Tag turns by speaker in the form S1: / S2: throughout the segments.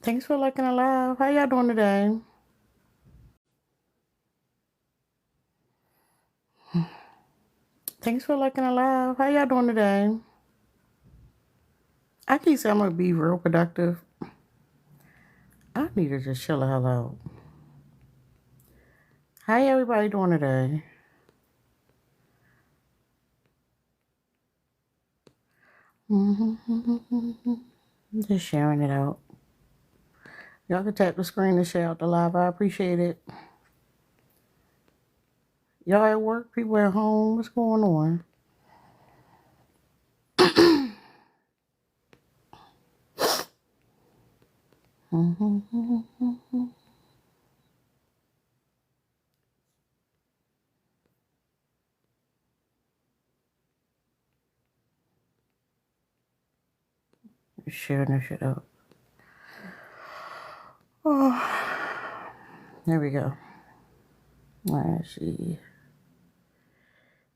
S1: Thanks for looking alive. How y'all doing today? Thanks for looking alive. How y'all doing today? I keep saying I'm gonna be real productive. I need to just chill the hell out. How everybody doing today? Just sharing it out. Y'all can tap the screen to share out the live. I appreciate it. Y'all at work? People at home? What's going on? Sharing this shit out. Oh, there we go. Let's see.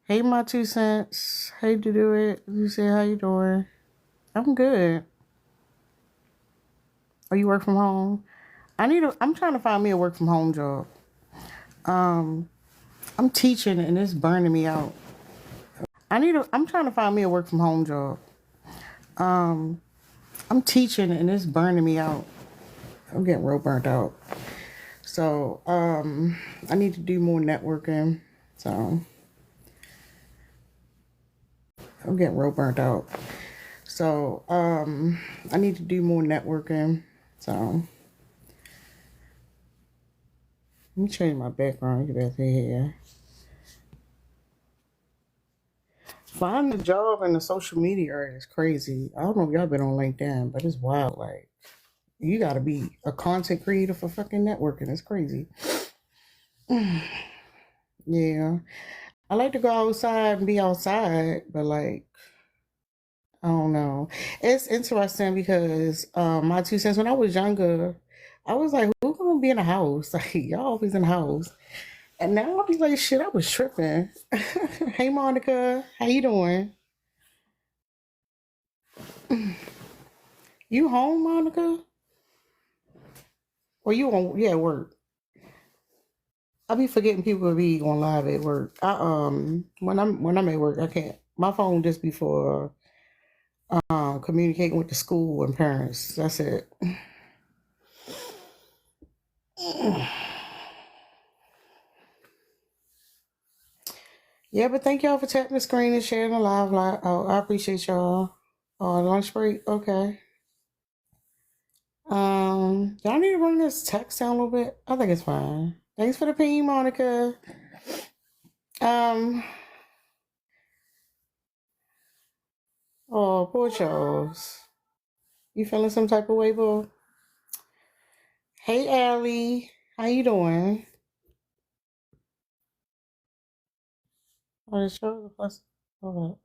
S1: Hey, my 2 cents. Hey, to do it. You say how you doing? I'm good. Oh, you work from home? I'm trying to find me a work from home job. I'm teaching and it's burning me out. I'm trying to find me a work from home job. I'm teaching and it's burning me out. I'm getting real burnt out. So, I need to do more networking. So, I'm getting real burnt out. So, I need to do more networking. So, let me change my background. You better see here. Finding a job in the social media area is crazy. I don't know if y'all been on LinkedIn, but it's wild. Like, you gotta be a content creator for fucking networking. It's crazy. Yeah. I like to go outside and be outside, but like, I don't know. It's interesting because my 2 cents, when I was younger, I was like, who gonna be in the house? Like, y'all always in the house. And now I'll be like, shit, I was tripping. Hey, Monica, how you doing? You home, Monica? Or you on, yeah, work? I be forgetting people be on live at work. When I'm at work, I can't. My phone just be for communicating with the school and parents. That's it. Yeah, but thank y'all for tapping the screen and sharing the live. Oh, I appreciate y'all. Oh, lunch break. Okay. Y'all need to bring this text down a little bit. I think it's fine. Thanks for the ping, Monica. Um. Oh, poor Charles. You feeling some type of way, boo? Hey, Allie. How you doing? Oh, the show. Hold up.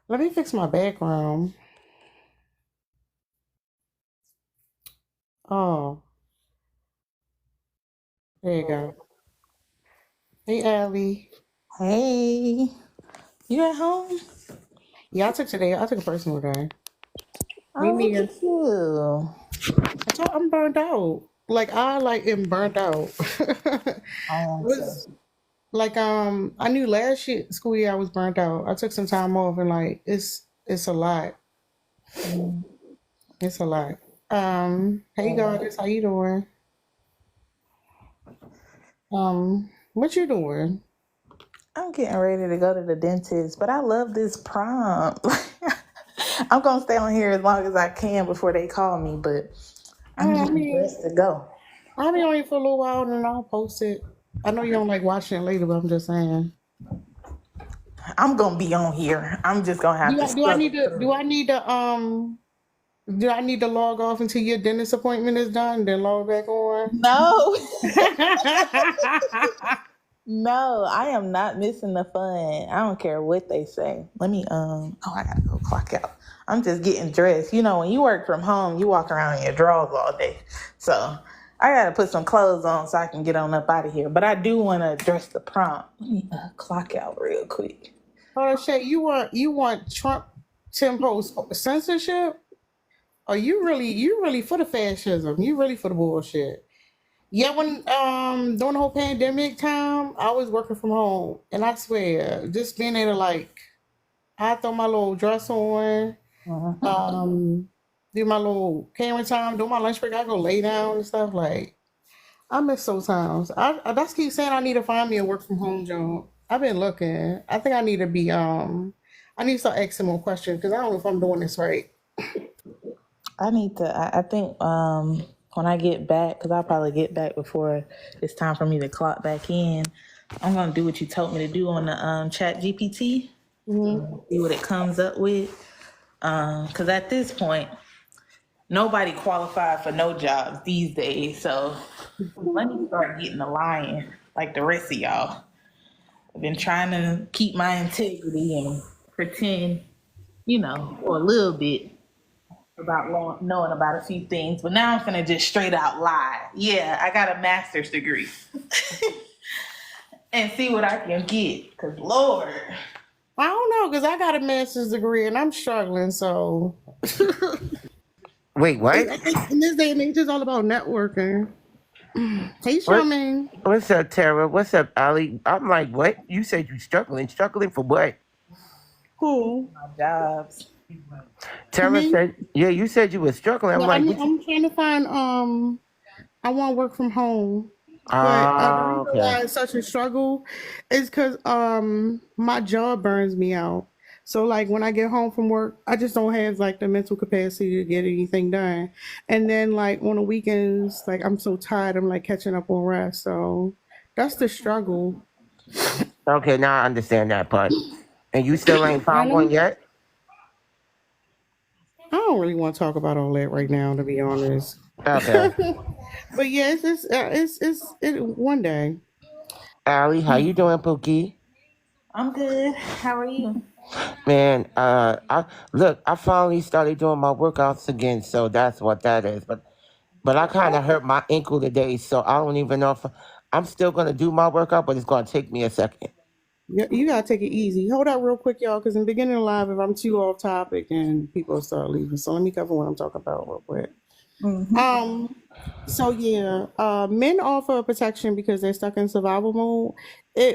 S1: Let me fix my background. Oh, there you go. Hey, Allie.
S2: Hey, you at home?
S1: Yeah, I took today. I took a personal day. Me,
S2: Oh, look
S1: me.
S2: at you.
S1: I'm burnt out. Like I like am burnt out.
S2: I am too.
S1: Was like I knew last year school year I was burnt out. I took some time off and like it's a lot.
S2: Mm,
S1: It's a lot. Hey
S2: yeah.
S1: guys, how you doing? What you doing?
S2: I'm getting ready to go to the dentist, but I love this prompt. I'm gonna stay on here as long as I can before they call me, but I'm
S1: I
S2: getting
S1: mean,
S2: dressed to go.
S1: I'll be on here for a little while and then I'll post it. I know you don't like watching it later, but I'm just saying.
S2: I'm gonna be on here. I'm just gonna have
S1: Do
S2: to
S1: I, do I need
S2: struggle
S1: to
S2: through
S1: do
S2: it.
S1: I need to do I need to log off until your dentist appointment is done, then log back on?
S2: No, no, I am not missing the fun. I don't care what they say. Let me oh, I gotta go clock out. I'm just getting dressed. You know, when you work from home, you walk around in your drawers all day. So I gotta put some clothes on so I can get on up out of here. But I do wanna address the prompt. Let me clock out real quick.
S1: Oh shit, you want Trump tempo censorship? Or you really for the fascism? You really for the bullshit? Yeah, when during the whole pandemic time, I was working from home, and I swear, just being able to like, I throw my little dress on,
S2: Mhm.
S1: um, do my little camera time, do my lunch break, I go lay down and stuff. Like, I miss those times. I just keep saying I need to find me a work from home job. I've been looking. I think I need to be I need to start asking more questions because I don't know if I'm doing this right.
S2: I need to. I think when I get back, because I'll probably get back before it's time for me to clock back in. I'm gonna do what you told me to do on the Chat GPT.
S1: Hmm.
S2: See what it comes up with. Because at this point, nobody qualified for no jobs these days. So let me start getting a lion like the rest of y'all. I've been trying to keep my integrity and pretend, for a little bit about knowing about a few things, but now I'm gonna just straight out lie. Yeah, I got a master's degree and see what I can get. Cause Lord,
S1: I don't know because I got a master's degree and I'm struggling. So
S3: Wait, what?
S1: I think in this day and age, it's all about networking. Hey,
S3: What?
S1: Charmaine.
S3: What's up, Tara? What's up, Ali? I'm like, what? You said you struggling. Struggling for what?
S1: Cool.
S2: my jobs.
S1: For
S3: Tara
S1: me,
S3: said, yeah, you said you were struggling. I'm
S1: yeah,
S3: like, what you?
S1: I'm trying to find I want to work from home, but the
S3: Oh,
S1: reason
S3: okay.
S1: why it's such a struggle is because my job burns me out. So like when I get home from work, I just don't have like the mental capacity to get anything done. And then like on the weekends, like I'm so tired, I'm like catching up on rest. So that's the struggle.
S3: Okay, now I understand that part. And you still ain't found one
S1: Anna,
S3: yet?
S1: I don't really want to talk about all that right now, to be honest.
S3: Okay.
S1: But yeah, one day.
S3: Ali, how you doing, Pookie?
S2: I'm good. How are you?
S3: Man, I finally started doing my workouts again, so that's what that is. But I kind of hurt my ankle today, so I don't even know if I'm still gonna do my workout, but it's gonna take me a second.
S1: You gotta take it easy. Hold out real quick, y'all, because in the beginning of live, if I'm too off topic and people start leaving, so let me cover what I'm talking about real quick.
S2: Mm-hmm.
S1: Um, so yeah, men offer protection because they're stuck in survival mode.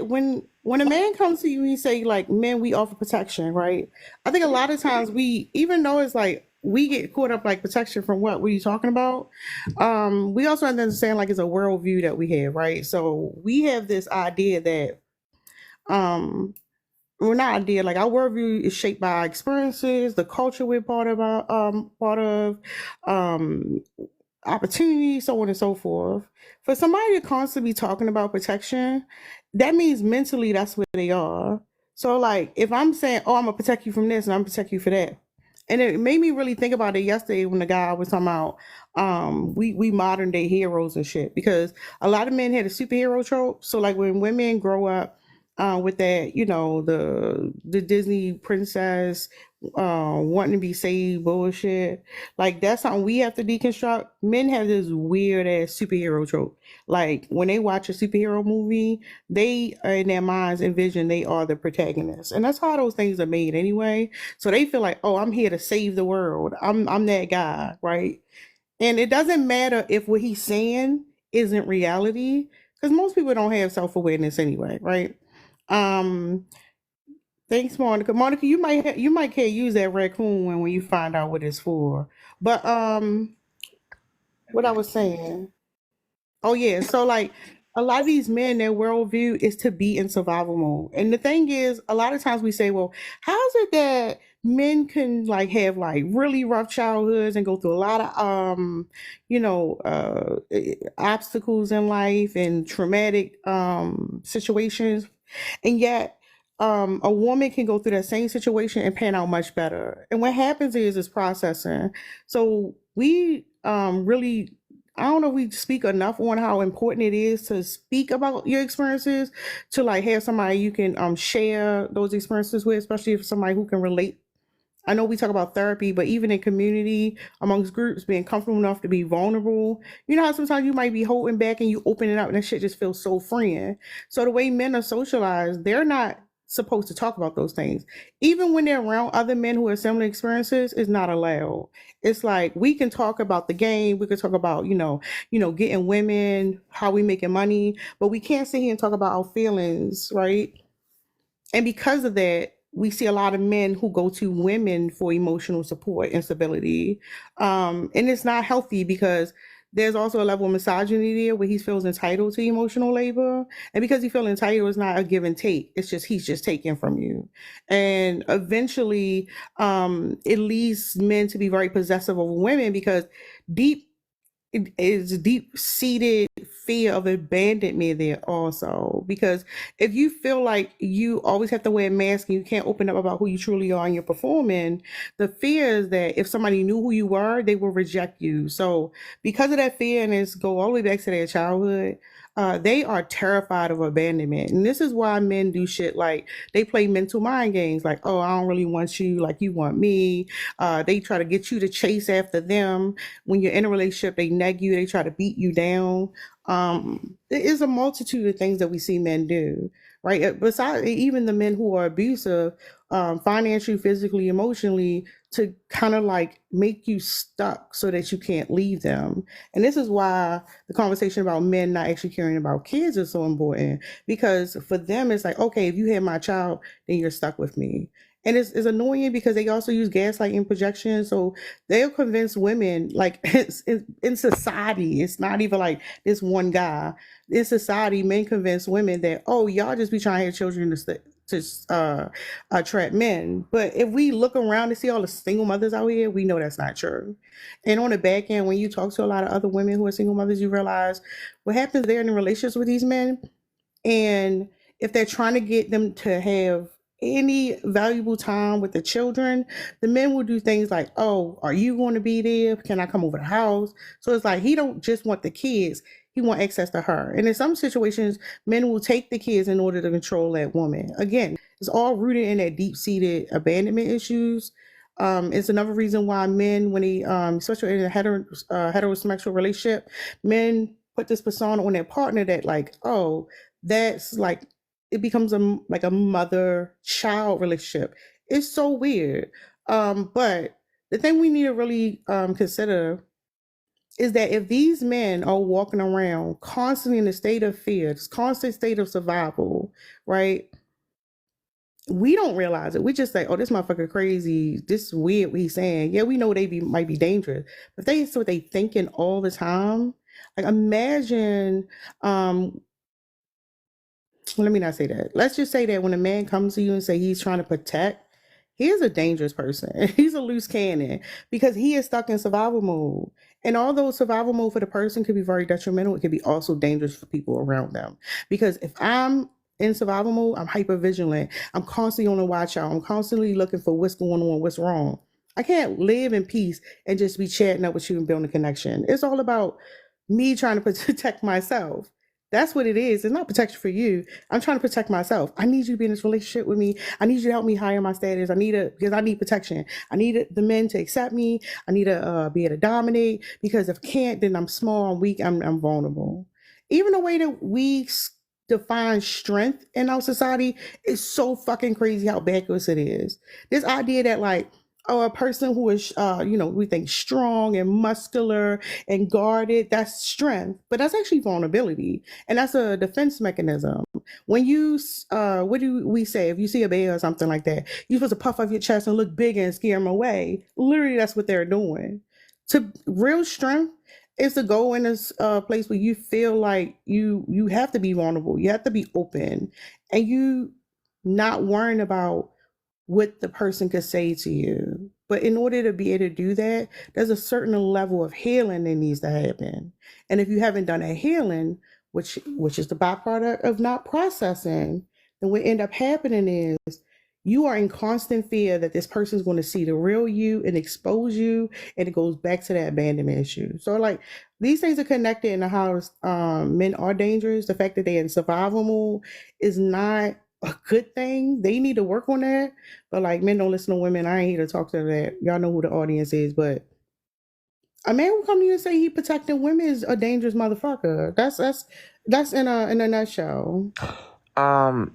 S1: When a man comes to you, he say like, "Men, we offer protection," right? I think a lot of times we, even though it's like we get caught up like protection from what? What are you talking about? We also have to understand like it's a worldview that we have, right? So we have this idea that um well not idea like our worldview is shaped by our experiences, the culture we're part of, um opportunity, so on and so forth. For somebody to constantly be talking about protection, that means mentally that's where they are. So like if I'm saying, oh, I'm gonna protect you from this and I'm gonna protect you for that. And it made me really think about it yesterday when the guy was talking about we modern day heroes and shit because a lot of men had a superhero trope. So like when women grow up with that, the Disney princess wanting to be saved bullshit, like that's something we have to deconstruct. Men have this weird ass superhero trope. Like when they watch a superhero movie, they in their minds envision they are the protagonist, and that's how those things are made anyway. So they feel like, oh, I'm here to save the world. I'm that guy, right? And it doesn't matter if what he's saying isn't reality, because most people don't have self awareness anyway, right? Um, Thanks, Monica. Monica, you might can't use that raccoon when you find out what it's for. But what I was saying. Oh yeah, so like a lot of these men, their worldview is to be in survival mode. And the thing is, a lot of times we say, well, how's it that men can like have like really rough childhoods and go through a lot of obstacles in life and traumatic situations, and yet a woman can go through that same situation and pan out much better. And what happens is processing. So we really, I don't know if we speak enough on how important it is to speak about your experiences, to like have somebody you can share those experiences with, especially if somebody who can relate. I know we talk about therapy, but even in community, amongst groups, being comfortable enough to be vulnerable. You know how sometimes you might be holding back and you open it up and that shit just feels so freeing. So the way men are socialized, they're not supposed to talk about those things. Even when they're around other men who have similar experiences, it's not allowed. It's like we can talk about the game, we can talk about, getting women, how we making money, but we can't sit here and talk about our feelings, right? And because of that, we see a lot of men who go to women for emotional support and stability. And it's not healthy because there's also a level of misogyny there where he feels entitled to emotional labor. And because he feels entitled, it's not a give and take. It's just he's just taking from you. And eventually, it leads men to be very possessive of women because deep it is deep seated fear of abandonment there also, because if you feel like you always have to wear a mask and you can't open up about who you truly are and you're performing, the fear is that if somebody knew who you were, they will reject you. So because of that fear, and it's go all the way back to their childhood, they are terrified of abandonment. And this is why men do shit like they play mental mind games like, oh, I don't really want you like you want me. They try to get you to chase after them. When you're in a relationship, they neg you, they try to beat you down. There is a multitude of things that we see men do, right? Besides even the men who are abusive, financially, physically, emotionally, to kind of like make you stuck so that you can't leave them. And this is why the conversation about men not actually caring about kids is so important, because for them, it's like, okay, if you had my child, then you're stuck with me. And it's annoying because they also use gaslighting projection. So they'll convince women, like in society, it's not even like this one guy. In society, men convince women that, oh, y'all just be trying to have children to attract men. But if we look around and see all the single mothers out here, we know that's not true. And on the back end, when you talk to a lot of other women who are single mothers, you realize what happens there in relationships with these men. And if they're trying to get them to have any valuable time with the children, the men will do things like, oh, are you going to be there? Can I come over the house? So it's like he don't just want the kids, he want access to her. And in some situations, men will take the kids in order to control that woman. Again, it's all rooted in that deep-seated abandonment issues. It's another reason why men, when they, especially in a heterosexual relationship, men put this persona on their partner that like, oh, that's like it becomes like a mother child relationship. It's so weird. But the thing we need to really consider is that if these men are walking around constantly in a state of fear, this constant state of survival, right? We don't realize it. We just say, "Oh, this motherfucker crazy. This is weird what he's saying." Yeah, we know might be dangerous, but that's what they thinking all the time. Like imagine let me not say that. Let's just say that when a man comes to you and say he's trying to protect, he is a dangerous person. He's a loose cannon because he is stuck in survival mode. And although survival mode for the person could be very detrimental, it could be also dangerous for people around them. Because if I'm in survival mode, I'm hyper vigilant. I'm constantly on the watch out. I'm constantly looking for what's going on, what's wrong. I can't live in peace and just be chatting up with you and building a connection. It's all about me trying to protect myself. That's what it is. It's not protection for you. I'm trying to protect myself. I need you to be in this relationship with me. I need you to help me higher my status. Because I need protection. I need the men to accept me. I need to be able to dominate, because if I can't, then I'm small, I'm weak, I'm vulnerable. Even the way that we define strength in our society is so fucking crazy how backwards it is. This idea that like, oh, a person who is, we think strong and muscular and guarded, that's strength, but that's actually vulnerability. And that's a defense mechanism. When you, what do we say? If you see a bear or something like that, you're supposed to puff up your chest and look bigger and scare them away. Literally, that's what they're doing. To real strength is to go in this place where you feel like you have to be vulnerable, you have to be open, and you not worrying about what the person could say to you. But in order to be able to do that, there's a certain level of healing that needs to happen. And if you haven't done a healing, which is the byproduct of not processing, then what end up happening is you are in constant fear that this person is going to see the real you and expose you, and it goes back to that abandonment issue. So like these things are connected in how men are dangerous. The fact that they're in survival mode is not a good thing. They need to work on that. But like men don't listen to women. I ain't here to talk to that. Y'all know who the audience is, but a man will come to you and say he protecting women is a dangerous motherfucker. That's in a nutshell.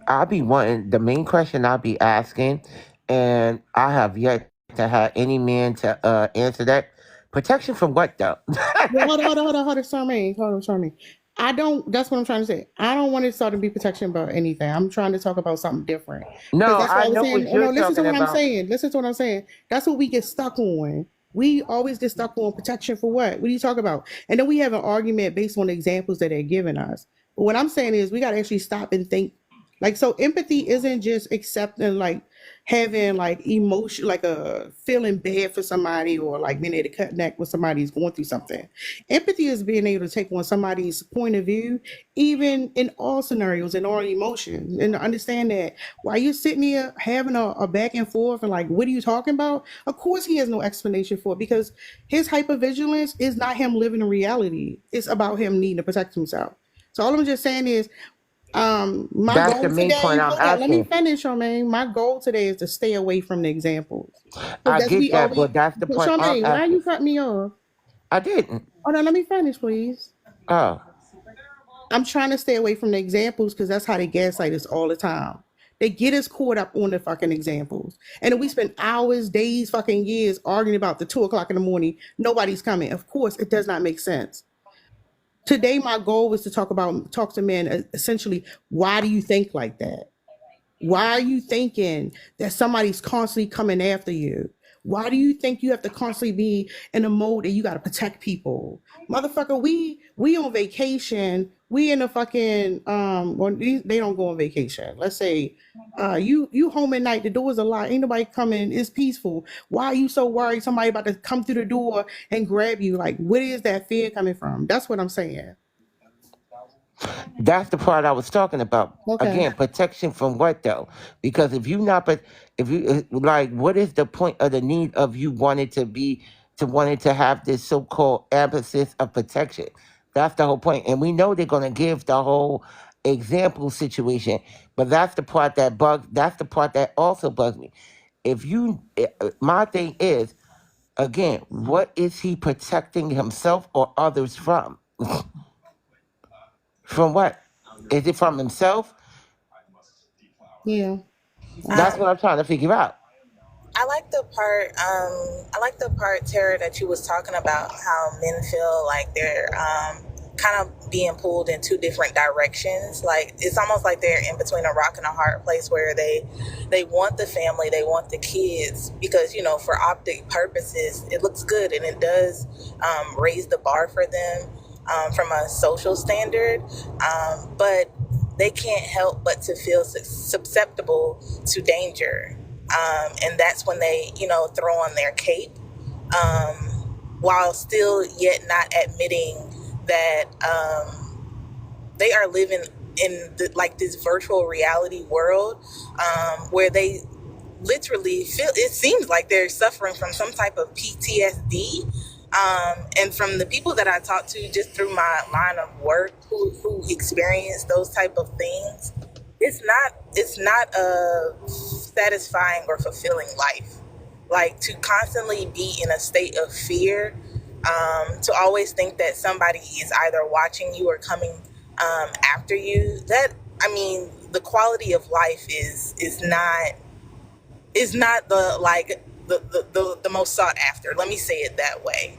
S3: I'll be wanting the main question I'll be asking, and I have yet to have any man to answer that. Protection from what though?
S1: Well, hold on, Charmaine. I don't. That's what I'm trying to say. I don't want to start to be protection about anything. I'm trying to talk about something different because
S3: No,
S1: that's what
S3: I
S1: I was
S3: know
S1: saying.
S3: what
S1: Oh no,
S3: you're
S1: listen to
S3: talking
S1: what I'm
S3: about.
S1: saying. Listen to what I'm saying. That's what we get stuck on. We always get stuck on protection for what? What are you talking about? And then we have an argument based on the examples that they're giving us. But what I'm saying is we got to actually stop and think. Like so, empathy isn't just accepting like having like emotion, like a feeling bad for somebody or like being able to connect with somebody who's going through something. Empathy is being able to take on somebody's point of view, even in all scenarios and all emotions, and to understand that while you're sitting here having a back and forth and like, what are you talking about? Of course, he has no explanation for it because his hypervigilance is not him living in reality. It's about him needing to protect himself. So all I'm just saying is my
S3: That's the
S1: goal
S3: main point
S1: today,
S3: I'm
S1: hold on, let me
S3: asking.
S1: finish, Charmaine. My goal today is to stay away from the examples. Because
S3: I
S1: that's
S3: get
S1: we
S3: that,
S1: always
S3: but that's the point I'm
S1: Charmaine, why
S3: asking.
S1: you cut me off?
S3: I didn't.
S1: Hold on, let me finish, please.
S3: Oh,
S1: I'm trying to stay away from the examples because that's how they gaslight us all the time. They get us caught up on the fucking examples. And then we spend hours, days, fucking years arguing about the 2 o'clock in the morning. Nobody's coming. Of course, it does not make sense. Today, my goal was to talk to men essentially, why do you think like that? Why are you thinking that somebody's constantly coming after you? Why do you think you have to constantly be in a mode that you got to protect people? Motherfucker, we on vacation. We in a fucking well, they don't go on vacation. Let's say you home at night, the doors are locked, ain't nobody coming, it's peaceful. Why are you so worried somebody about to come through the door and grab you? Like, where is that fear coming from? That's what I'm saying.
S3: that's the part I was talking about.
S1: Okay.
S3: Again, protection from what though? Because if you not, but if you like, what is the point of the need of you wanting to be to wanting to have this so-called emphasis of protection? That's the whole point, and we know they're gonna give the whole example situation, but that's the part that bugs. That's the part that also bugs me. If you, my thing is again, what is he protecting himself or others from? From what? Is it from himself?
S1: Yeah.
S3: That's
S4: Um,
S3: what I'm trying to figure out.
S4: I like the part, Tara, that you was talking about how men feel like they're kind of being pulled in two different directions. Like it's almost like they're in between a rock and a hard place where they want the family, they want the kids because for optic purposes it looks good and it does raise the bar for them from a social standard, but they can't help but to feel susceptible to danger. And that's when they, throw on their cape, um, while still yet not admitting that they are living in like this virtual reality world, where they literally feel it seems like they're suffering from some type of PTSD. And from the people that I talk to just through my line of work who experience those type of things, it's not a satisfying or fulfilling life. Like to constantly be in a state of fear, to always think that somebody is either watching you or coming after you. That I mean, the quality of life is not the like the most sought after. Let me say it that way.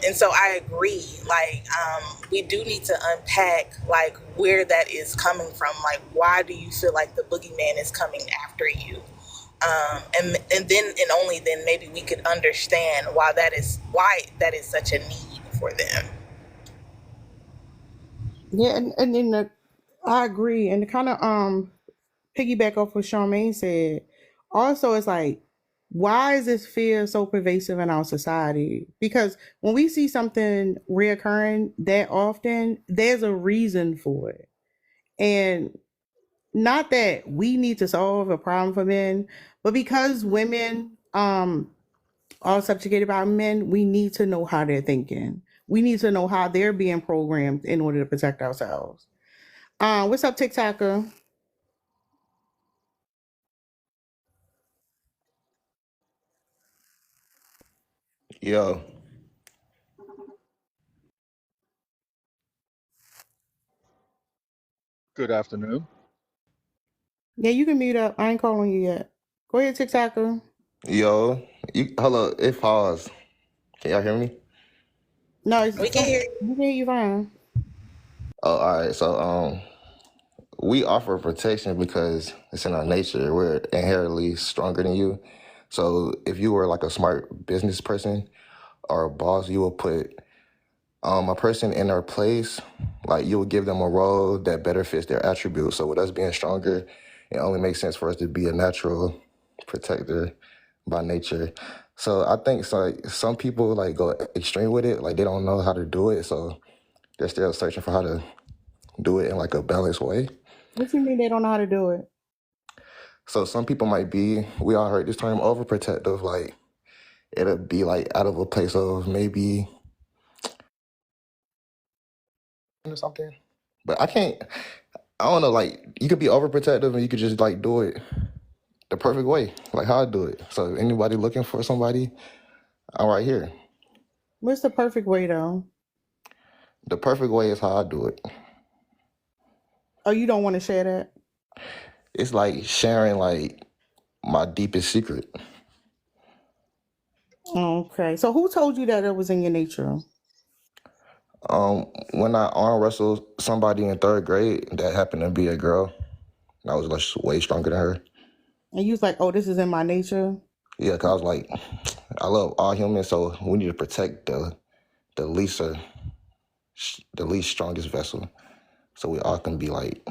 S4: And so I agree. Like we do need to unpack like where that is coming from. Like why do you feel like the boogeyman is coming after you? And then and only then maybe we could understand why that is such a need for them.
S1: Yeah, and then I agree, and to kind of piggyback off what Charmaine said. Also, it's like, why is this fear so pervasive in our society? Because when we see something reoccurring that often, there's a reason for it, and not that we need to solve a problem for men, but because women are subjugated by men, we need to know how they're thinking. We need to know how they're being programmed in order to protect ourselves. What's up, TikToker?
S5: Yo,
S6: Good afternoon.
S1: Yeah, you can mute up. I ain't calling you yet. Go ahead, TikToker.
S5: yo, hello, it paused. Can y'all hear me?
S1: No, it's,
S4: We can hear you.
S1: you can hear you fine.
S5: Oh, all right. So, we offer protection because it's in our nature. We're inherently stronger than you. So, if you were like a smart business person or a boss, you will put a person in their place. Like you will give them a role that better fits their attributes. So, with us being stronger, it only makes sense for us to be a natural protector by nature. So I think so, like, some people like go extreme with it, like they don't know how to do it, so they're still searching for how to do it in like a balanced way.
S1: What you mean they don't know how to do it?
S5: So some people might be, we all heard this term, overprotective, like it'll be like out of a place of maybe or something. But I don't know, like you could be overprotective and you could just like do it the perfect way, like how I do it. So anybody looking for somebody, I'm right here.
S1: What's the perfect way though?
S5: The perfect way is how I do it.
S1: Oh, you don't want to share that?
S5: It's like sharing like my deepest secret.
S1: Okay. So who told you that it was in your nature?
S5: When I arm wrestled somebody in third grade, that happened to be a girl. I was like way stronger than her.
S1: And you was like, oh, this is in my nature?
S5: Yeah, cause I was like, I love all humans, so we need to protect the least the least strongest vessel, so we all can be like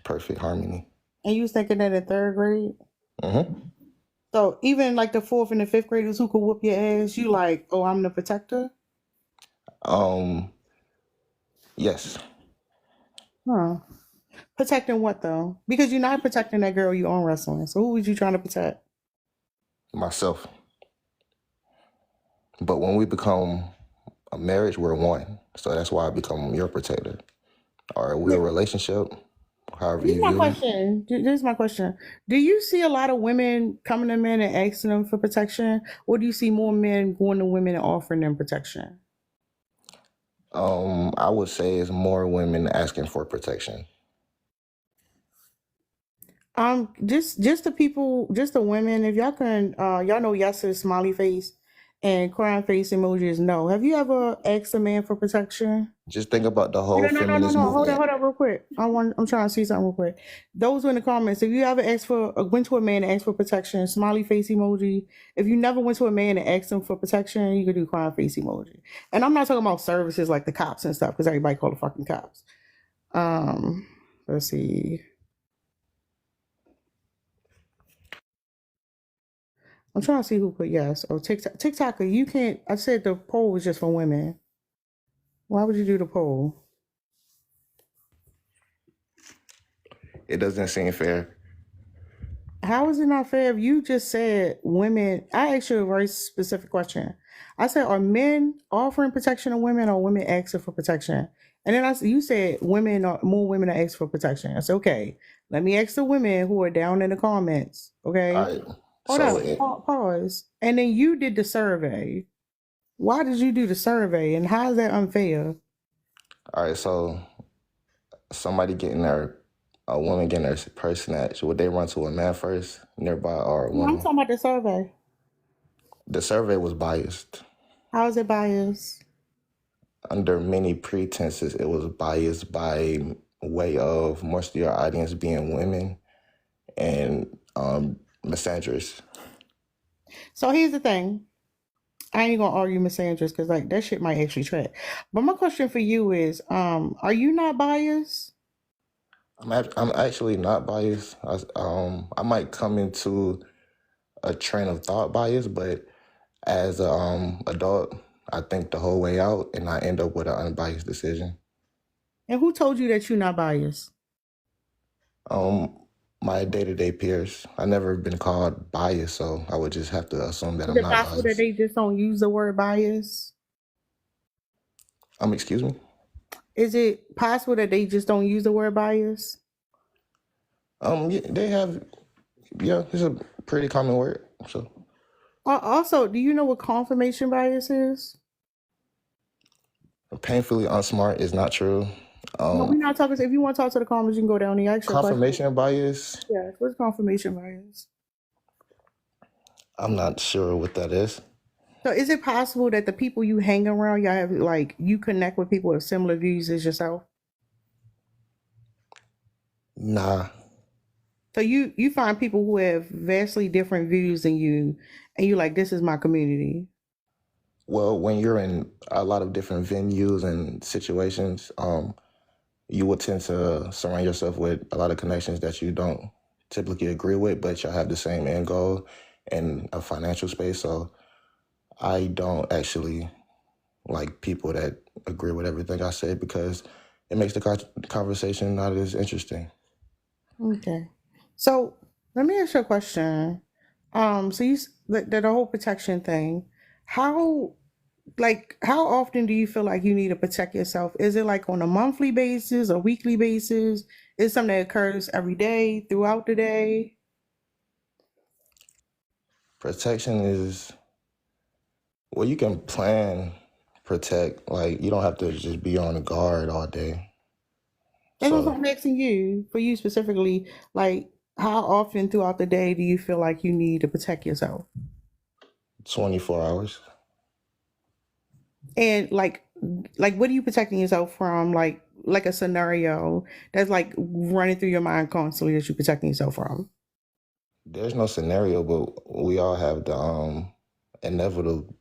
S5: perfect harmony.
S1: And you was thinking that in third grade?
S5: Mm-hmm.
S1: So even like the fourth and the fifth graders who could whoop your ass, you like, oh, I'm the protector?
S5: Yes.
S1: Huh. Protecting what though? Because you're not protecting that girl you arm wrestling. So who was you trying to protect?
S5: Myself. But when we become a marriage, we're one. So that's why I become your protector. Or we're a relationship, however
S1: Here's
S5: you
S1: my
S5: view me.
S1: question. This is my question. Do you see a lot of women coming to men and asking them for protection? Or do you see more men going to women and offering them protection?
S5: I would say it's more women asking for protection.
S1: Just the people, just the women, if y'all can y'all know yes is smiley face and crying face emoji is no. Have you ever asked a man for protection?
S5: Just think about the
S1: No,
S5: whole
S1: no, no, no,
S5: feminist
S1: no.
S5: movement.
S1: Hold on, real quick. I'm trying to see something real quick. Those were in the comments. If you ever asked for went to a man and asked for protection, smiley face emoji. If you never went to a man and asked him for protection, you could do crying face emoji. And I'm not talking about services like the cops and stuff, because everybody call the fucking cops. Let's see. I'm trying to see who put yes. Oh, TikToker, you can't. I said the poll was just for women. Why would you do the poll?
S5: It doesn't seem fair.
S1: How is it not fair if you just said women? I asked you a very specific question. I said, are men offering protection to women or women asking for protection? And then you said women are more women are asking for protection. I said, okay, let me ask the women who are down in the comments. Okay.
S5: All right.
S1: Hold
S5: So
S1: on. Pause. And then you did the survey. Why did you do the survey? And how is that unfair?
S5: all right. So a woman getting their purse snatched, would they run to a man first nearby or a
S1: I'm
S5: woman?
S1: talking about the survey.
S5: The survey was biased.
S1: How is it biased?
S5: Under many pretenses, it was biased by way of most of your audience being women and misandrous.
S1: So here's the thing. I ain't gonna argue Miss Sanders because like that shit might actually track. But my question for you is, are you not biased?
S5: I'm actually not biased. I might come into a train of thought bias, but as a adult, I think the whole way out, and I end up with an unbiased decision.
S1: And who told you that you're not biased?
S5: Um, my day-to-day peers. I never been called biased, so I would just have to assume that
S1: Is
S5: I'm
S1: it
S5: not
S1: possible that
S5: biased.
S1: they just don't use the word bias?
S5: Excuse me.
S1: Is it possible that they just don't use the word bias?
S5: Yeah, they have. Yeah, it's a pretty common word. So
S1: Also, do you know what confirmation bias is?
S5: painfully unsmart is not true.
S1: No, we're not talking. If you want to talk to the comments, you can go down the actual question.
S5: Confirmation bias.
S1: Yeah, what's confirmation bias?
S5: I'm not sure what that is.
S1: So, is it possible that the people you hang around, y'all have like you connect with people with similar views as yourself?
S5: Nah.
S1: So you find people who have vastly different views than you, and you like, this is my community.
S5: Well, when you're in a lot of different venues and situations, you will tend to surround yourself with a lot of connections that you don't typically agree with, but y'all have the same end goal in a financial space. So I don't actually like people that agree with everything I say because it makes the conversation not as interesting.
S1: Okay. So let me ask you a question. So the whole protection thing, how how often do you feel like you need to protect yourself? Is it like on a monthly basis or weekly basis? Is it something that occurs every day, throughout the day?
S5: Protection is, well, you can plan, protect, like you don't have to just be on the guard all day.
S1: That's what
S5: So
S1: I'm asking you, for you specifically, like how often throughout the day do you feel like you need to protect yourself?
S5: 24 hours.
S1: And what are you protecting yourself from? Like a scenario that's like running through your mind constantly that you're protecting yourself from.
S5: There's no scenario, but we all have the inevitable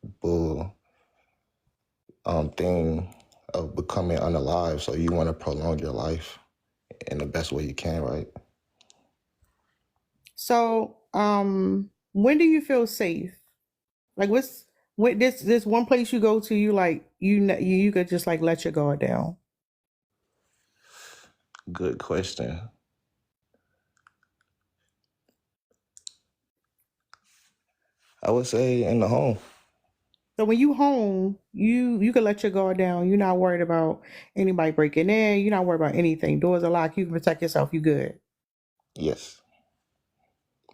S5: thing of becoming unalive. So you want to prolong your life in the best way you can, right?
S1: So, when do you feel safe? Like what this one place you go to, you like you could just like let your guard down.
S5: Good question. I would say in the home.
S1: So when you home, you can let your guard down. You're not worried about anybody breaking in. You're not worried about anything. Doors are locked. You can protect yourself. You good.
S5: Yes.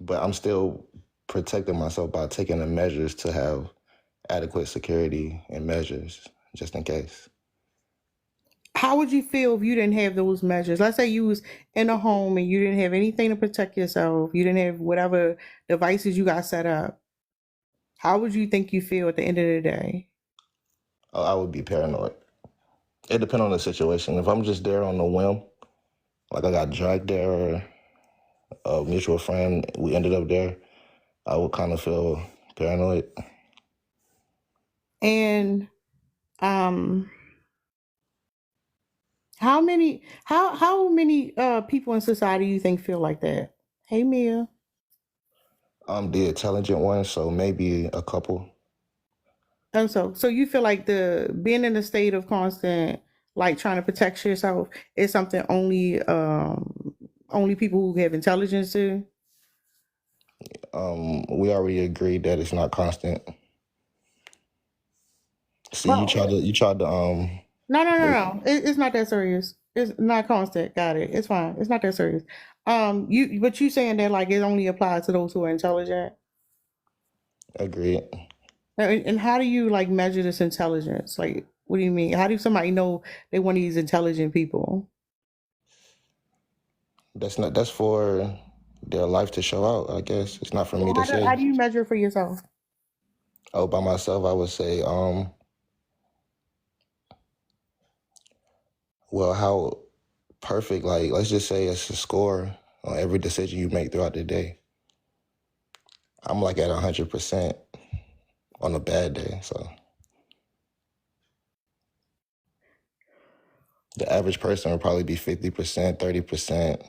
S5: But I'm still protecting myself by taking the measures to have adequate security and measures just in case.
S1: How would you feel if you didn't have those measures? Let's say you was in a home and you didn't have anything to protect yourself. You didn't have whatever devices you got set up. How would you think you feel at the end of the day?
S5: I would be paranoid. It depends on the situation. If I'm just there on a whim, like I got dragged there or a mutual friend, we ended up there, I would kind of feel paranoid.
S1: And um how many people in society you think feel like that? Hey Mia.
S5: I'm the intelligent one, so maybe a couple.
S1: And so you feel like the being in a state of constant like trying to protect yourself is something only people who have intelligence do?
S5: We already agreed that it's not constant. See,
S1: Well,
S5: you tried to wait.
S1: no. It's not that serious. It's not constant. Got it. It's fine. It's not that serious. But you saying that like it only applies to those who are intelligent.
S5: Agreed.
S1: And how do you like measure this intelligence? Like, what do you mean? How do somebody know they one of these intelligent people?
S5: That's for their life to show out, I guess. It's not for me to
S1: How
S5: say.
S1: do you measure for yourself?
S5: Oh, by myself, I would say, well, how perfect, like, let's just say it's a score on every decision you make throughout the day. I'm like at 100%. on a bad day. So the average person would probably be 50%, 30%.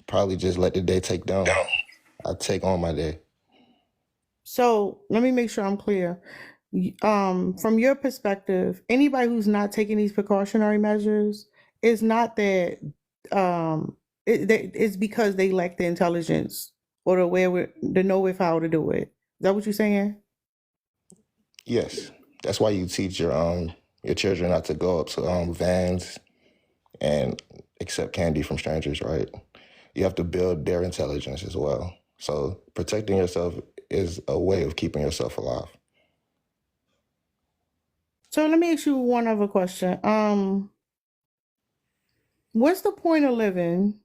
S5: Probably just let the day take down. I take on my day.
S1: So let me make sure I'm clear. From your perspective, anybody who's not taking these precautionary measures, it's not that it's because they lack the intelligence or the know how to do it. Is that what you're saying?
S5: Yes, that's why you teach your children not to go up to vans and accept candy from strangers, right? You have to build their intelligence as well. So protecting yourself is a way of keeping yourself alive.
S1: So let me ask you one other question. What's the point of living?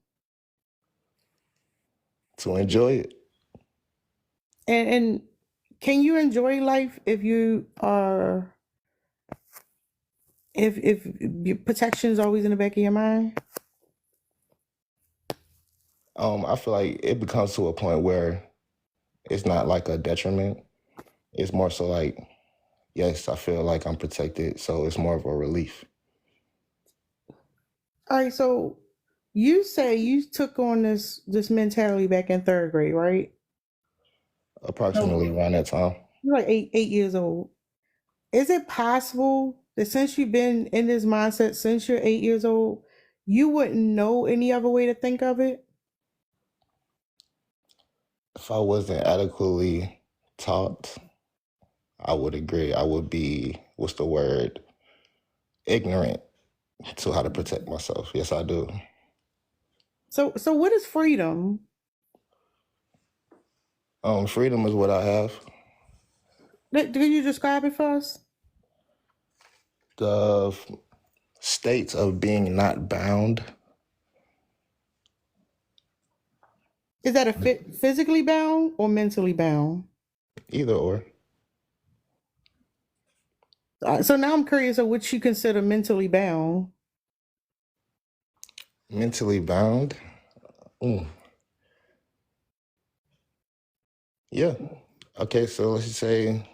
S5: To enjoy it.
S1: And can you enjoy life if you are if your protection is always in the back of your mind?
S5: I feel like it becomes to a point where it's not like a detriment. It's more so like, yes, I feel like I'm protected, so it's more of a relief.
S1: All right, so you say you took on this mentality back in third grade, right?
S5: Approximately around that time.
S1: You're like 8 years old. Is it possible that since you've been in this mindset since you're 8 years old, you wouldn't know any other way to think of it?
S5: If I wasn't adequately taught, I would agree. I would be, what's the word? Ignorant to how to protect myself. Yes, I do.
S1: So what is freedom?
S5: Freedom is what I have.
S1: Can you describe it for us?
S5: The states of being not bound.
S1: Is that physically bound or mentally bound?
S5: Either or.
S1: So now I'm curious of what you consider mentally bound.
S5: Mentally bound? Yeah. Okay, so let's just say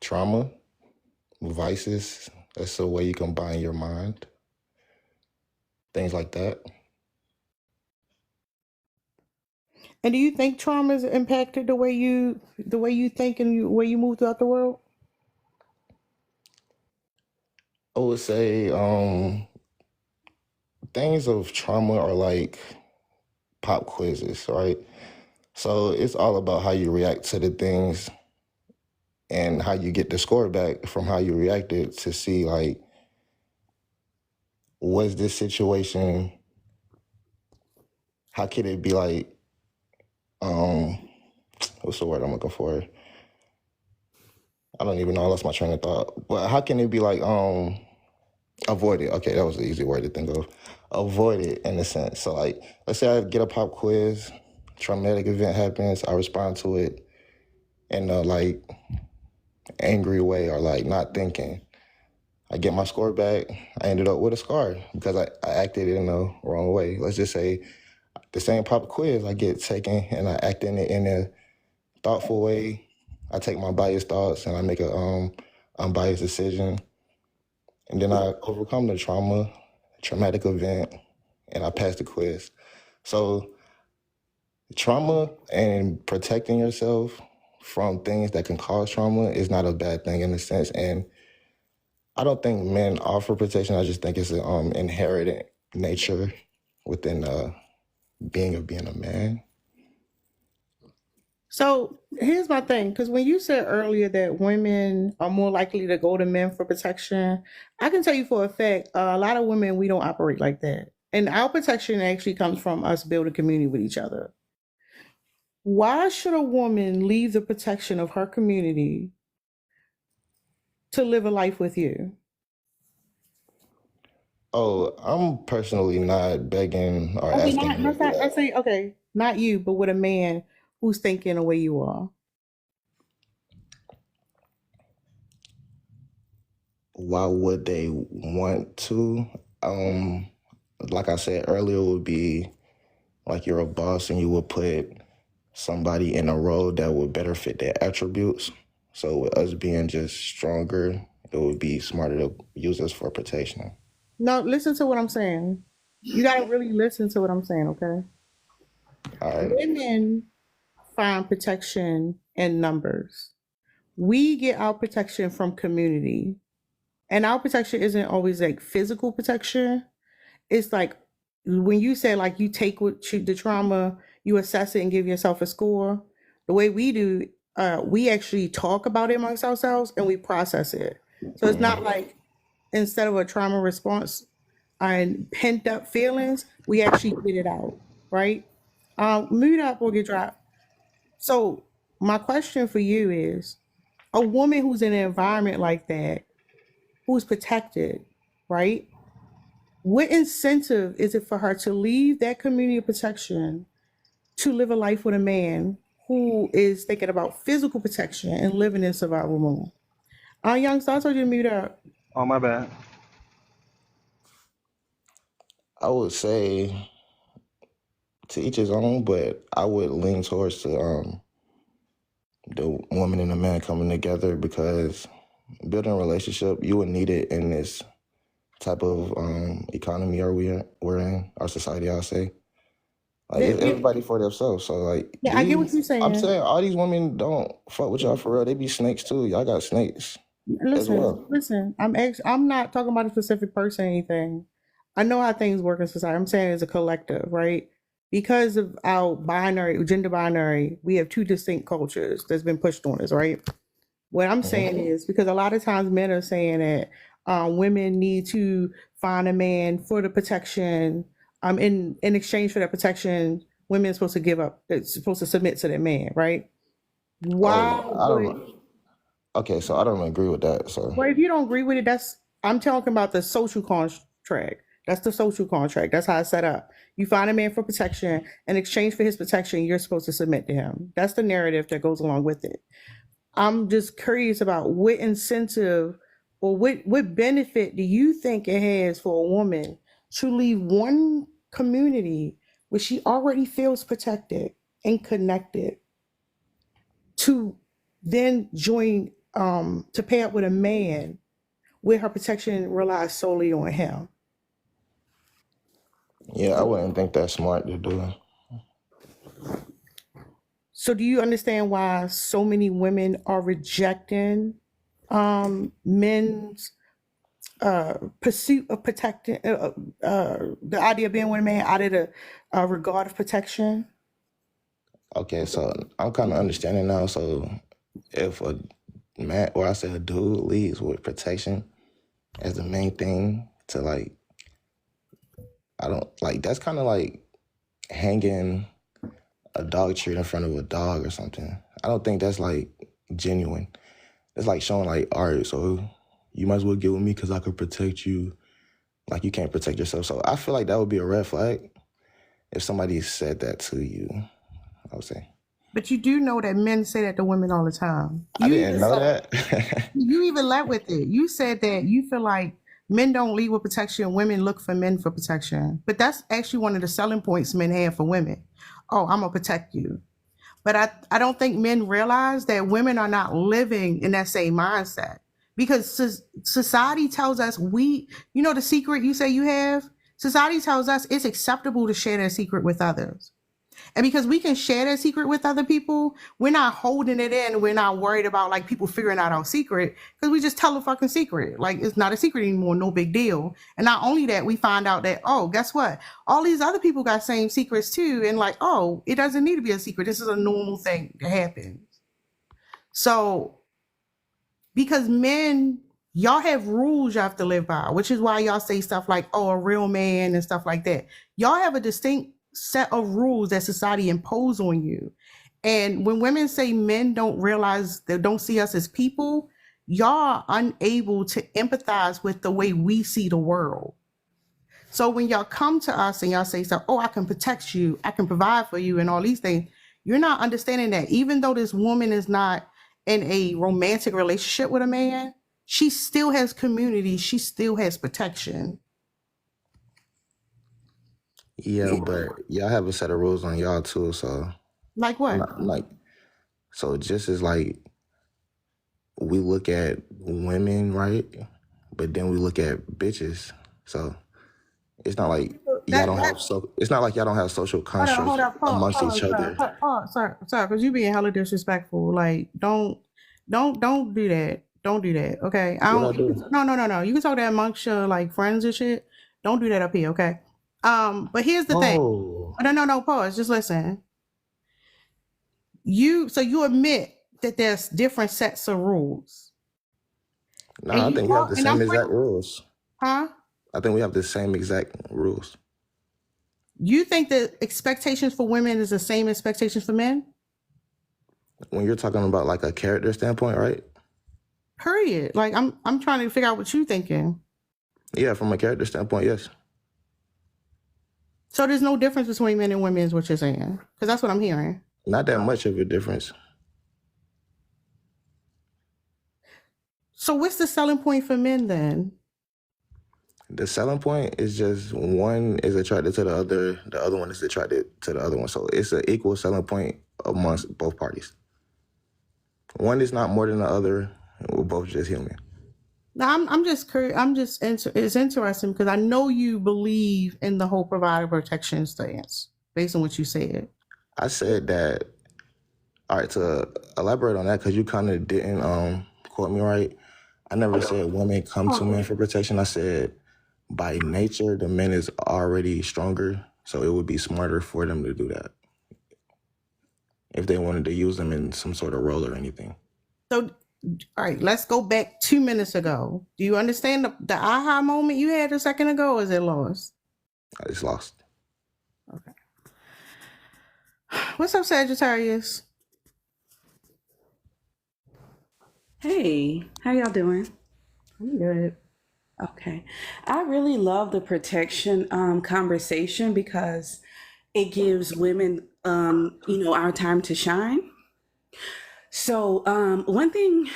S5: trauma, vices. That's a way you can bind your mind. Things like that.
S1: And do you think trauma has impacted the way you think and the way you move throughout the world?
S5: I would say things of trauma are like pop quizzes, right? So it's all about how you react to the things and how you get the score back from how you reacted to see, like, was this situation, how could it be like, what's the word I'm looking for? I don't even know, I lost my train of thought. But how can it be like, avoided? Okay, that was the easy word to think of. Avoided in a sense. So like, let's say I get a pop quiz, traumatic event happens, I respond to it in a like angry way or like not thinking. I get my score back, I ended up with a scar because I acted in the wrong way. Let's just say the same pop quiz, I get taken and I act in it in a thoughtful way. I take my biased thoughts and I make a unbiased decision. And then I overcome the traumatic event, and I pass the quiz. So trauma and protecting yourself from things that can cause trauma is not a bad thing in a sense. And I don't think men offer protection. I just think it's an inherent nature within being a man.
S1: So here's my thing, because when you said earlier that women are more likely to go to men for protection, I can tell you for a fact, a lot of women, we don't operate like that. And our protection actually comes from us building community with each other. Why should a woman leave the protection of her community to live a life with you?
S5: Oh, I'm personally not begging or
S1: Okay,
S5: asking her for that.
S1: let's say, okay, not you, but with a man who's thinking the way you are.
S5: Why would they want to? Like I said earlier, it would be like you're a boss and you would put somebody in a role that would better fit their attributes. So with us being just stronger, it would be smarter to use us for protection.
S1: No, listen to what I'm saying. You gotta really listen to what I'm saying, okay?
S5: All right.
S1: Women find protection in numbers. We get our protection from community. And our protection isn't always like physical protection. It's like when you say like you take the trauma, you assess it and give yourself a score. The way we do, we actually talk about it amongst ourselves and we process it. So it's not like instead of a trauma response and pent up feelings, we actually get it out, right? Mute up or get dropped. So my question for you is, a woman who's in an environment like that, who's protected, right? What incentive is it for her to leave that community of protection to live a life with a man who is thinking about physical protection and living in survival mode? Young, so I told you to mute up.
S6: Oh, my bad.
S5: I would say to each his own, but I would lean towards the woman and the man coming together, because building a relationship, you would need it in this type of economy we're in, our society, I'll say. Like,
S1: Yeah,
S5: it's
S1: yeah,
S5: everybody for themselves. So like
S1: yeah, I get what
S5: these,
S1: you're saying.
S5: I'm saying all these women don't fuck with y'all for real. They be snakes too. Y'all got snakes as well.
S1: Listen. I'm not talking about a specific person or anything. I know how things work in society. I'm saying as a collective, right? Because of our gender binary, we have two distinct cultures that's been pushed on us, right? What I'm saying is because a lot of times men are saying that women need to find a man for the protection. In exchange for that protection, women are supposed to give up. It's supposed to submit to their man, right? Why
S5: Oh, I
S1: would
S5: don't. Okay, so I don't agree with that. So
S1: Well, if you don't agree with it, I'm talking about the social contract. That's the social contract. That's how it's set up. You find a man for protection. In exchange for his protection, you're supposed to submit to him. That's the narrative that goes along with it. I'm just curious about what incentive or what benefit do you think it has for a woman to leave one community where she already feels protected and connected to then join to pair up with a man where her protection relies solely on him?
S5: yeah, I wouldn't think that's smart to do.
S1: So do you understand why so many women are rejecting men's pursuit of protecting the idea of being with a man out of the regard of protection?
S5: Okay, so I'm kind of understanding now. So if a man, or I say a dude, leads with protection as the main thing to like, I don't like, that's kind of like hanging a dog treat in front of a dog or something. I don't think that's like genuine. It's like showing like, all right, so you might as well get with me because I could protect you like you can't protect yourself. So I feel like that would be a red flag if somebody said that to you, I would say.
S1: But you do know that men say that to women all the time.
S5: I
S1: You
S5: didn't
S1: even
S5: know
S1: said
S5: that.
S1: you even led with it. You said that you feel like men don't lead with protection, women look for men for protection. But that's actually one of the selling points men have for women. Oh, I'm gonna protect you. But I don't think men realize that women are not living in that same mindset, because society tells us the secret you say you have, society tells us it's acceptable to share that secret with others. And because we can share that secret with other people, we're not holding it in. We're not worried about like people figuring out our secret, because we just tell a fucking secret. Like, it's not a secret anymore. No big deal. And not only that, we find out that, oh, guess what? All these other people got same secrets too. And like, oh, it doesn't need to be a secret. This is a normal thing that happens. So because men, y'all have rules you have to live by, which is why y'all say stuff like, oh, a real man and stuff like that. Y'all have a distinct set of rules that society impose on you. And when women say men don't realize, they don't see us as people, y'all are unable to empathize with the way we see the world. So when y'all come to us and y'all say stuff, oh, I can protect you, I can provide for you and all these things, you're not understanding that even though this woman is not in a romantic relationship with a man, she still has community, she still has protection.
S5: Yeah, but y'all have a set of rules on y'all too, so
S1: Like what?
S5: Like, so just as like we look at women, right? But then we look at bitches. So it's not like y'all don't have it's not like y'all don't have social constructs
S1: Hold up,
S5: amongst each other.
S1: sir, because you being hella disrespectful. Like, don't do that. Don't do that, okay? I
S5: What I
S1: don't.
S5: do?
S1: No. You can talk that amongst your like friends and shit. Don't do that up here, okay? But here's the thing.
S5: Oh,
S1: No. Pause. Just listen. You admit that there's different sets of rules,
S5: no,
S1: and
S5: I
S1: you
S5: think we have
S1: talk,
S5: the
S1: and
S5: same
S1: I'm
S5: exact rules.
S1: huh?
S5: I think we have the same exact rules.
S1: You think that expectations for women is the same expectations for men?
S5: When you're talking about like a character standpoint, right?
S1: Period. Like I'm trying to figure out what you thinking.
S5: Yeah, from a character standpoint, yes.
S1: So there's no difference between men and women, is what you're saying? Because that's what I'm hearing.
S5: Not that much of a difference.
S1: So what's the selling point for men then?
S5: The selling point is just one is attracted to the other one is attracted to the other one. So it's an equal selling point amongst both parties. One is not more than the other. We're both just human.
S1: Now I'm just curious. It's interesting because I know you believe in the whole provider protection stance based on what you said.
S5: I said that, all right, to elaborate on that, because you kind of didn't quote me right. I never said women come to men for protection. I said by nature, the men is already stronger. So it would be smarter for them to do that if they wanted to use them in some sort of role or anything.
S1: So, all right, let's go back 2 minutes ago. Do you understand the aha moment you had a second ago, or is it lost?
S5: I just lost.
S1: Okay. What's up, Sagittarius?
S6: Hey, how y'all doing?
S1: I'm good.
S6: Okay. I really love the protection conversation because it gives women, our time to shine. So one thing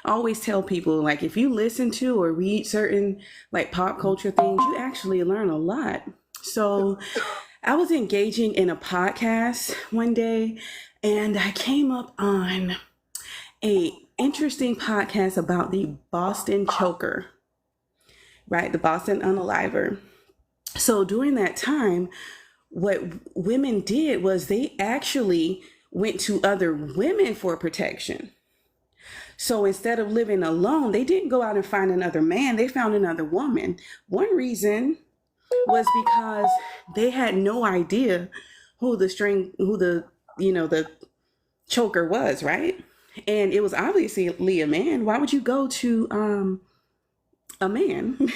S6: I always tell people, like if you listen to or read certain like pop culture things, you actually learn a lot. So I was engaging in a podcast one day and I came up on a interesting podcast about the Boston choker, right? The Boston unaliver. So during that time, what women did was they actually went to other women for protection. So instead of living alone, they didn't go out and find another man, they found another woman. One reason was because they had no idea who the choker was, right? And it was obviously a man. Why would you go to a man?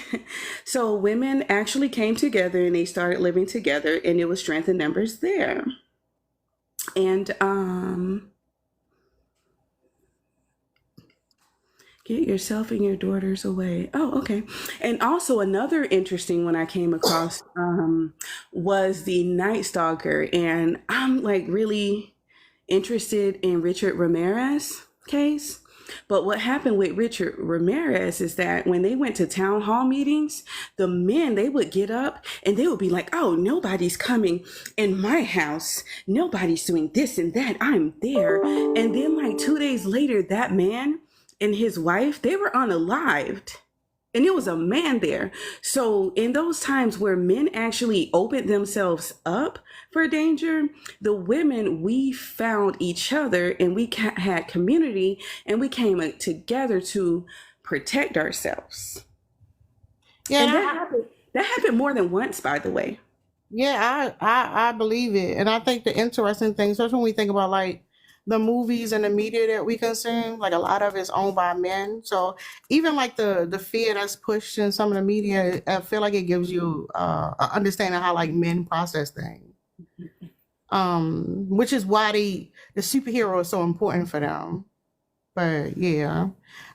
S6: So women actually came together and they started living together, and it was strength in numbers there. And get yourself and your daughters away. Oh, okay. And also another interesting one I came across was the Night Stalker, and I'm like really interested in Richard Ramirez case. But what happened with Richard Ramirez is that when they went to town hall meetings, the men, they would get up and they would be like, oh, nobody's coming in my house. Nobody's doing this and that. I'm there. And then like 2 days later, that man and his wife, they were unalived. And it was a man there. So in those times where men actually opened themselves up for danger, the women, we found each other and we had community and we came together to protect ourselves.
S1: Yeah,
S6: And that happened more than once, by the way.
S1: yeah, I believe it, and I think the interesting thing, especially when we think about like the movies and the media that we consume, like a lot of it's owned by men. So even like the fear that's pushed in some of the media, I feel like it gives you an understanding how like men process things. Which is why the superhero is so important for them. But yeah,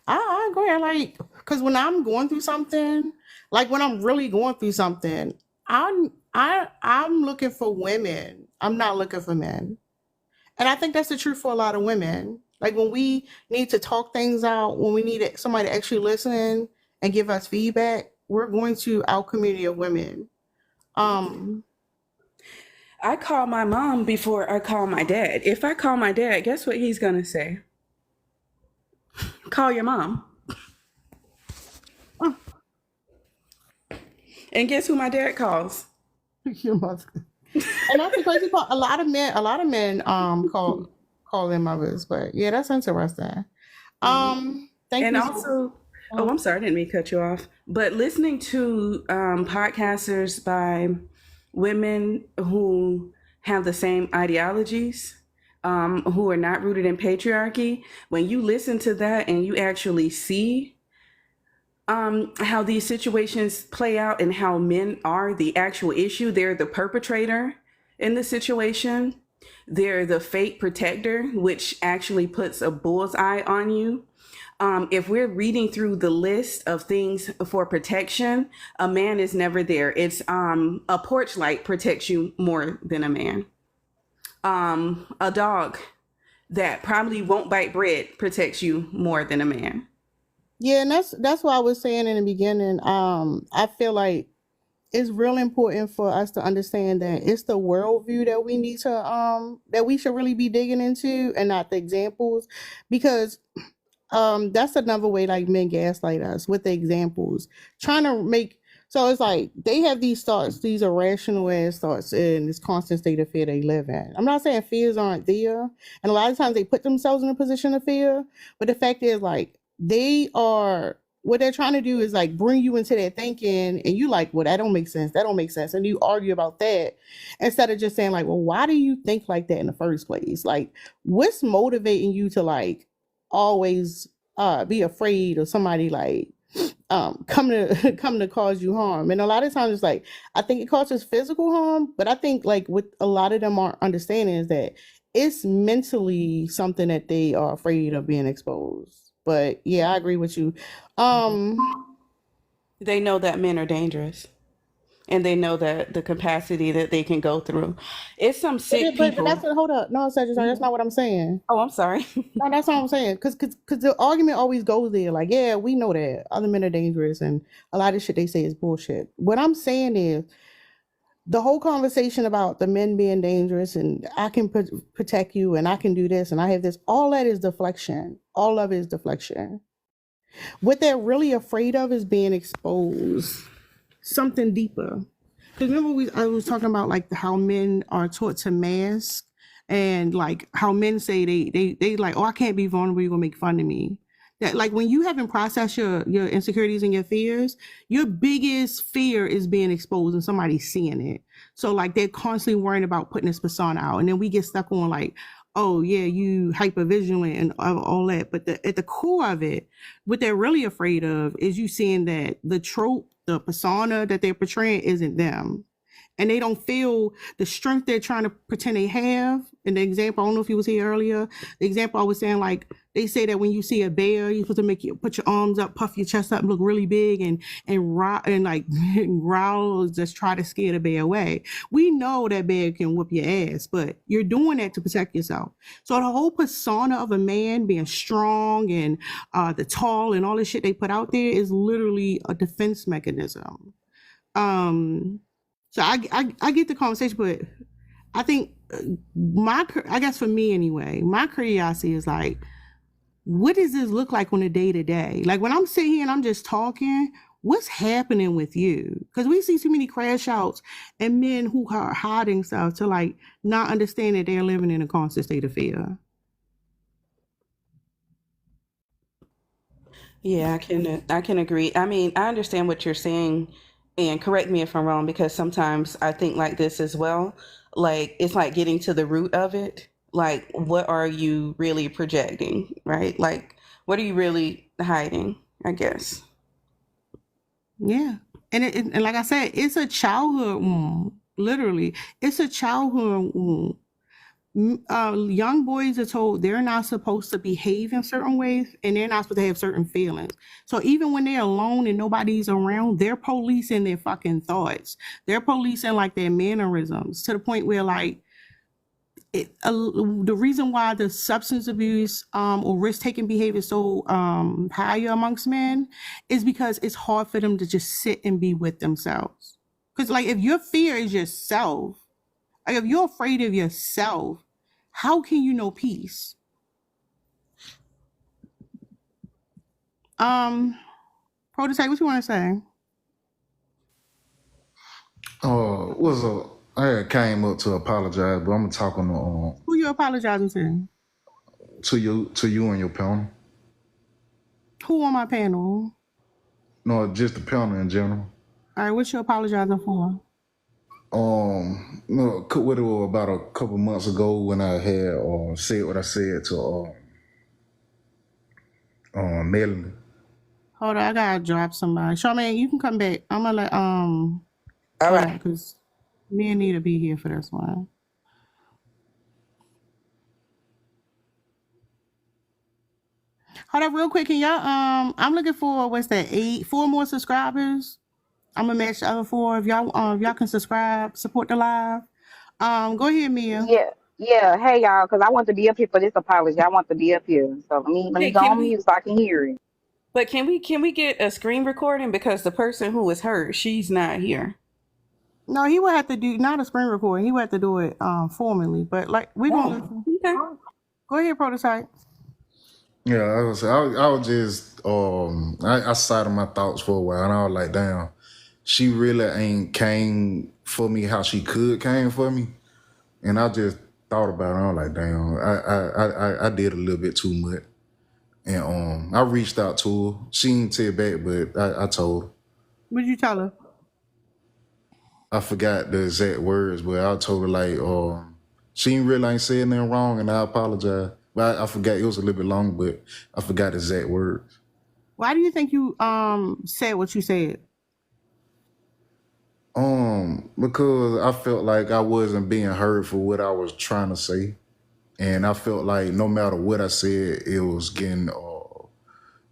S1: I agree. I like, because when I'm going through something, like when I'm really going through something, I'm looking for women. I'm not looking for men. And I think that's the truth for a lot of women. Like when we need to talk things out, when we need somebody to actually listen and give us feedback, we're going to our community of women.
S6: I call my mom before I call my dad. If I call my dad, guess what he's gonna say? Call your mom. And guess who my dad calls?
S1: Your mother. And that's the crazy part. A lot of men call their mothers, but yeah, that's interesting. Thank
S6: And
S1: you.
S6: also, oh, I'm sorry, I didn't mean to cut you off. But listening to podcasters by women who have the same ideologies, who are not rooted in patriarchy, when you listen to that and you actually see how these situations play out and how men are the actual issue, they're the perpetrator in the situation. They're the fake protector, which actually puts a bullseye on you. If we're reading through the list of things for protection, a man is never there. It's a porch light protects you more than a man. A dog that probably won't bite bread protects you more than a man.
S1: Yeah, and that's what I was saying in the beginning. I feel like it's real important for us to understand that it's the worldview that we need to that we should really be digging into, and not the examples, because that's another way like men gaslight us with the examples, trying to make. So it's like they have these thoughts, these irrational ass thoughts in this constant state of fear they live in. I'm not saying fears aren't there, and a lot of times they put themselves in a position of fear, but the fact is, like, they are, what they're trying to do is like bring you into that thinking, and you like, well, that don't make sense, that don't make sense, and you argue about that instead of just saying like, well, why do you think like that in the first place? Like, what's motivating you to like always be afraid of somebody like come to cause you harm? And a lot of times it's like, I think it causes physical harm, but I think like what a lot of them aren't understanding is that it's mentally something that they are afraid of being exposed. But yeah, I agree with you.
S6: They know that men are dangerous, and they know that the capacity that they can go through. It's some sick
S1: but
S6: people.
S1: that's what, hold up, no, Cedric, that's not what I'm saying.
S6: Oh, I'm sorry.
S1: No, that's what I'm saying. Because the argument always goes there. Like, yeah, we know that other men are dangerous, and a lot of shit they say is bullshit. What I'm saying is, the whole conversation about the men being dangerous and I can protect you and I can do this and I have this, all that is deflection. All of it is deflection. What they're really afraid of is being exposed. Something deeper. Because remember I was talking about like how men are taught to mask, and like how men say they like, oh, I can't be vulnerable, you're gonna make fun of me. That like when you haven't processed your insecurities and your fears, your biggest fear is being exposed and somebody seeing it. So like they're constantly worrying about putting this persona out, and then we get stuck on like, oh yeah, you hyper vigilant and all that. But at the core of it, what they're really afraid of is you seeing that the trope, the persona that they're portraying isn't them. And they don't feel the strength they're trying to pretend they have. And the example, I don't know if he was here earlier, the example I was saying, like, they say that when you see a bear, you're supposed to make you put your arms up, puff your chest up, and look really big, and like growl, just try to scare the bear away. We know that bear can whoop your ass, but you're doing that to protect yourself. So the whole persona of a man being strong and the tall and all this shit they put out there is literally a defense mechanism. So I get the conversation, but I think I guess for me anyway, my curiosity is like, what does this look like on a day to day? Like when I'm sitting here and I'm just talking, what's happening with you? Because we see too many crash outs and men who are hiding stuff to like not understand that they're living in a constant state of fear.
S6: Yeah, I can agree. I mean, I understand what you're saying, and correct me if I'm wrong, because sometimes I think like this as well. Like it's like getting to the root of it. Like what are you really projecting, right? Like what are you really hiding, I guess.
S1: Yeah. And like I said, it's a childhood wound. Literally, it's a childhood wound. Young boys are told they're not supposed to behave in certain ways, and they're not supposed to have certain feelings. So even when they're alone and nobody's around, they're policing their fucking thoughts. They're policing like their mannerisms, to the point where like the reason why the substance abuse or risk-taking behavior is so higher amongst men is because it's hard for them to just sit and be with themselves. Because like if your fear is yourself, Like if you're afraid of yourself, how can you know peace? Prototype, what you want to say?
S7: What's up? I had came up to apologize, but I'm gonna talk on the
S1: Who you apologizing to?
S7: to you and your panel.
S1: Who on my panel?
S7: No, just the panel in general.
S1: All right, what you apologizing for?
S7: No, what it was about a couple months ago when I had said what I said to Melanie.
S1: Hold on, I gotta drop somebody. Charmaine, you can come back. I'm gonna let
S3: All
S1: hold
S3: right.
S1: on, because me and Nita be here for this one. Hold up real quick. Can y'all I'm looking for what's that, 4 more subscribers. I'm gonna match the other 4. If y'all can subscribe, support the live. Go ahead, Mia.
S8: Yeah. Hey, y'all, because I want to be up here for this apology. I want to be up here. So let me
S6: Okay,
S8: go
S6: can
S8: on
S6: we?
S8: mute so I can hear it.
S6: But can we get a screen recording because the person who was hurt, she's not here.
S1: No, he would have to do not a screen recording. He would have to do it formally. But like we're gonna
S6: Okay.
S1: go ahead, Prototype.
S7: Yeah, I was just I sat in my thoughts for a while, and I was like, damn, she really ain't came for me how she could came for me, and I just thought about it. I was like, damn, I did a little bit too much, and I reached out to her. She didn't tell back, but I told her.
S1: What did you tell her?
S7: I forgot the exact words, but I told her like, she ain't really ain't said nothing wrong, and I apologize. But I forgot it was a little bit long, but I forgot the exact words.
S1: Why do you think you said what you said?
S7: Because I felt like I wasn't being heard for what I was trying to say, and I felt like no matter what I said, it was getting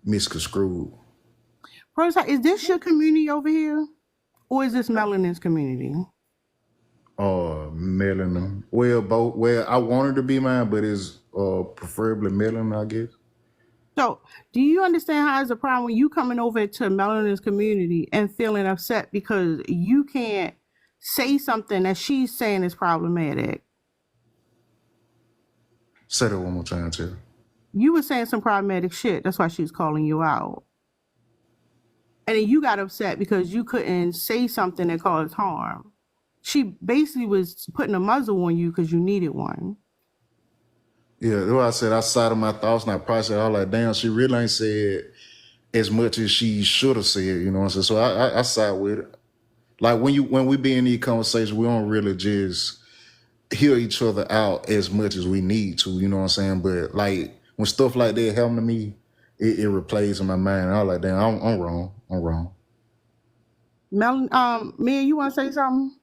S7: misconstrued.
S1: Prototype, is this your community over here? Or is this Melanin's community?
S7: Melanin. Well, both. Well, I wanted to be mine, but it's preferably melanin, I guess.
S1: So, do you understand how it's a problem when you coming over to Melanin's community and feeling upset because you can't say something that she's saying is problematic?
S7: Say that one more time, Terry.
S1: You were saying some problematic shit. That's why she's calling you out. And then you got upset because you couldn't say something that caused harm. She basically was putting a muzzle on you because you needed one.
S7: Yeah, that's why I said I sat in my thoughts and I processed. I was like, damn, she really ain't said as much as she should have said. You know what I'm saying? So I side with it. Like when we be in these conversations, we don't really just hear each other out as much as we need to. You know what I'm saying? But like when stuff like that happen to me, it replays in my mind. I was like, damn, I'm wrong. I'm wrong.
S1: Mia, you want to say something?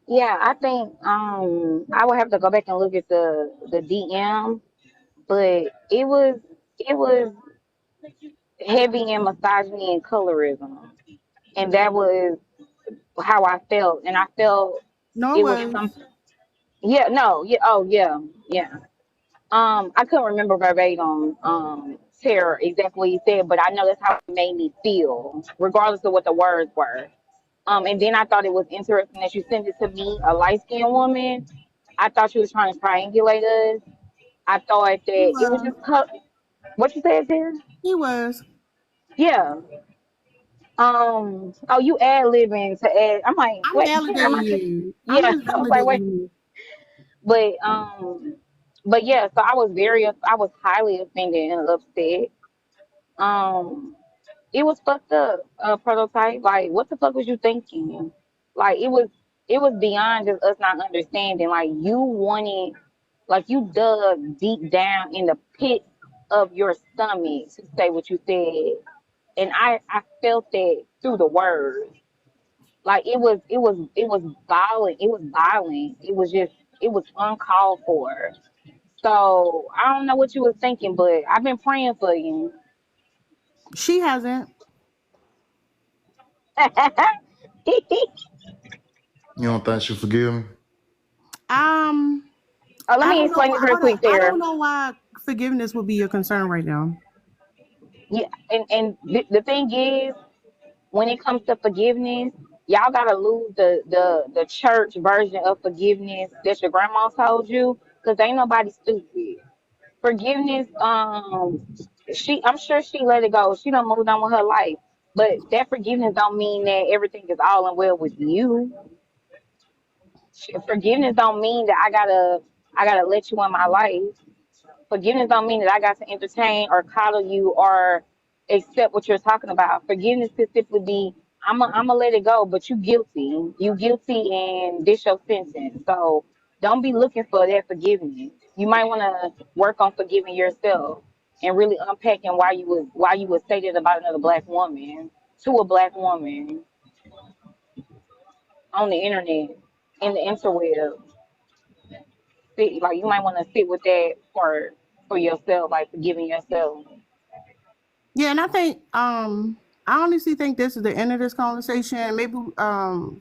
S8: Yeah, I think I would have to go back and look at the DM, but it was heavy in misogyny and colorism, and that was how I felt, and I felt
S1: No,
S8: it
S1: it
S8: was
S1: was.
S8: some. Yeah, no, yeah, oh yeah, yeah. I couldn't remember verbatim, Sarah, exactly what you said, but I know that's how it made me feel, regardless of what the words were. And then I thought it was interesting that you sent it to me, a light skinned woman. I thought she was trying to triangulate us. I thought
S1: He
S8: that it was
S1: was.
S8: just what you said, Sarah?
S1: He was.
S8: Yeah. Oh, you ad libbing to add. I'm like,
S1: I'm
S8: wait, Sarah, am
S1: validating
S8: I saying?
S1: you. I'm
S8: Yeah.
S1: just
S8: I was like,
S1: validating
S8: wait.
S1: you.
S8: But but yeah, so I was highly offended and upset. Um, it was fucked up, prototype. Like, what the fuck was you thinking? Like, it was beyond just us not understanding. Like, you wanted, like, you dug deep down in the pit of your stomach to say what you said, and I felt that through the words. Like, it was violent. It was violent. It was uncalled for. So I don't know what you was thinking, but I've been praying for you.
S1: She hasn't.
S7: You don't think she forgive me?
S1: Um,
S8: Oh, let
S1: I
S8: me
S1: don't know
S8: explain
S1: why.
S8: this real
S1: Hold on.
S8: quick,
S1: I
S8: Sarah.
S1: don't know why forgiveness would be your concern right now.
S8: Yeah, and the thing is, when it comes to forgiveness, Y'all gotta lose the church version of forgiveness that your grandma told you, because ain't nobody stupid. Forgiveness, I'm sure she let it go. She done moved on with her life. But that forgiveness don't mean that everything is all in well with you. Forgiveness don't mean that I gotta let you in my life. Forgiveness don't mean that I got to entertain or coddle you or accept what you're talking about. Forgiveness could simply be I'm gonna let it go, but you guilty. You guilty, and this your sentence. So don't be looking for that forgiveness. You might want to work on forgiving yourself and really unpacking why you would say that about another black woman to a black woman on the internet, in the interweb. Like you might want to sit with that for yourself, like forgiving yourself.
S1: Yeah, and I think I honestly think this is the end of this conversation. Maybe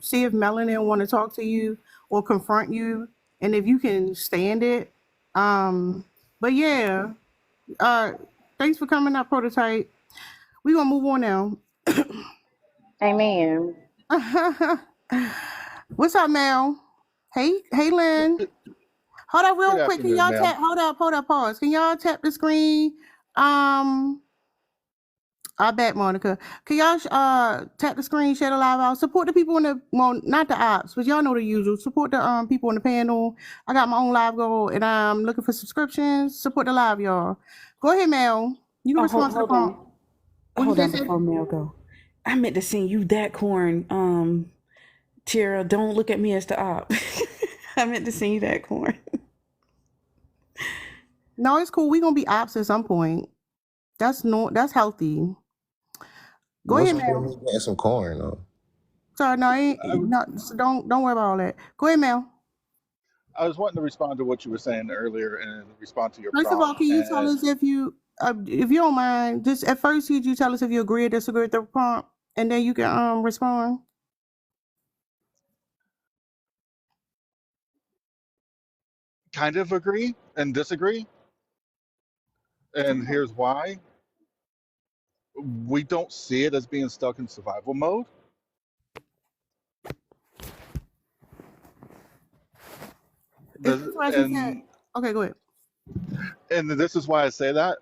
S1: see if Melanin want to talk to you or confront you, and if you can stand it. But yeah, uh, thanks for coming up, Prototype. We gonna move on now.
S8: Amen.
S1: What's up, Mel? Hey, Lynn. Hold up, real
S9: Good
S1: quick. Can
S9: afternoon,
S1: y'all
S9: ma'am.
S1: tap? Hold up, pause. Can y'all tap the screen? I bet, Monica. Can y'all tap the screen, share the live out, support the people in the, well, not the ops, but y'all know the usual. Support the people on the panel. I got my own live goal, and I'm looking for subscriptions. Support the live, y'all. Go ahead, Mel. You can
S6: Oh,
S1: respond to the
S6: hold on.
S1: prompt. What you
S6: Hold
S1: say,
S6: on
S1: sis?
S6: before Mel go. I meant to send you that corn, Tara. Don't look at me as the op. I meant to send you that corn.
S1: No, it's cool. We gonna be ops at some point. That's healthy. Go
S5: What's
S1: ahead,
S5: wrong with
S1: Mel.
S5: me getting some corn though?
S1: Sorry, no, so don't worry about all that. Go ahead, Mel.
S9: I was wanting to respond to what you were saying earlier and respond to your
S1: First of all,
S9: prompt.
S1: can you tell
S9: And
S1: us if you don't mind, just at first, could you tell us if you agree or disagree with the prompt, and then you can respond.
S9: kind of agree and disagree. And here's why. We don't see it as being stuck in survival mode.
S1: It's
S9: The-
S1: interesting that.
S9: And
S1: Okay, go ahead.
S9: and this is why I say that.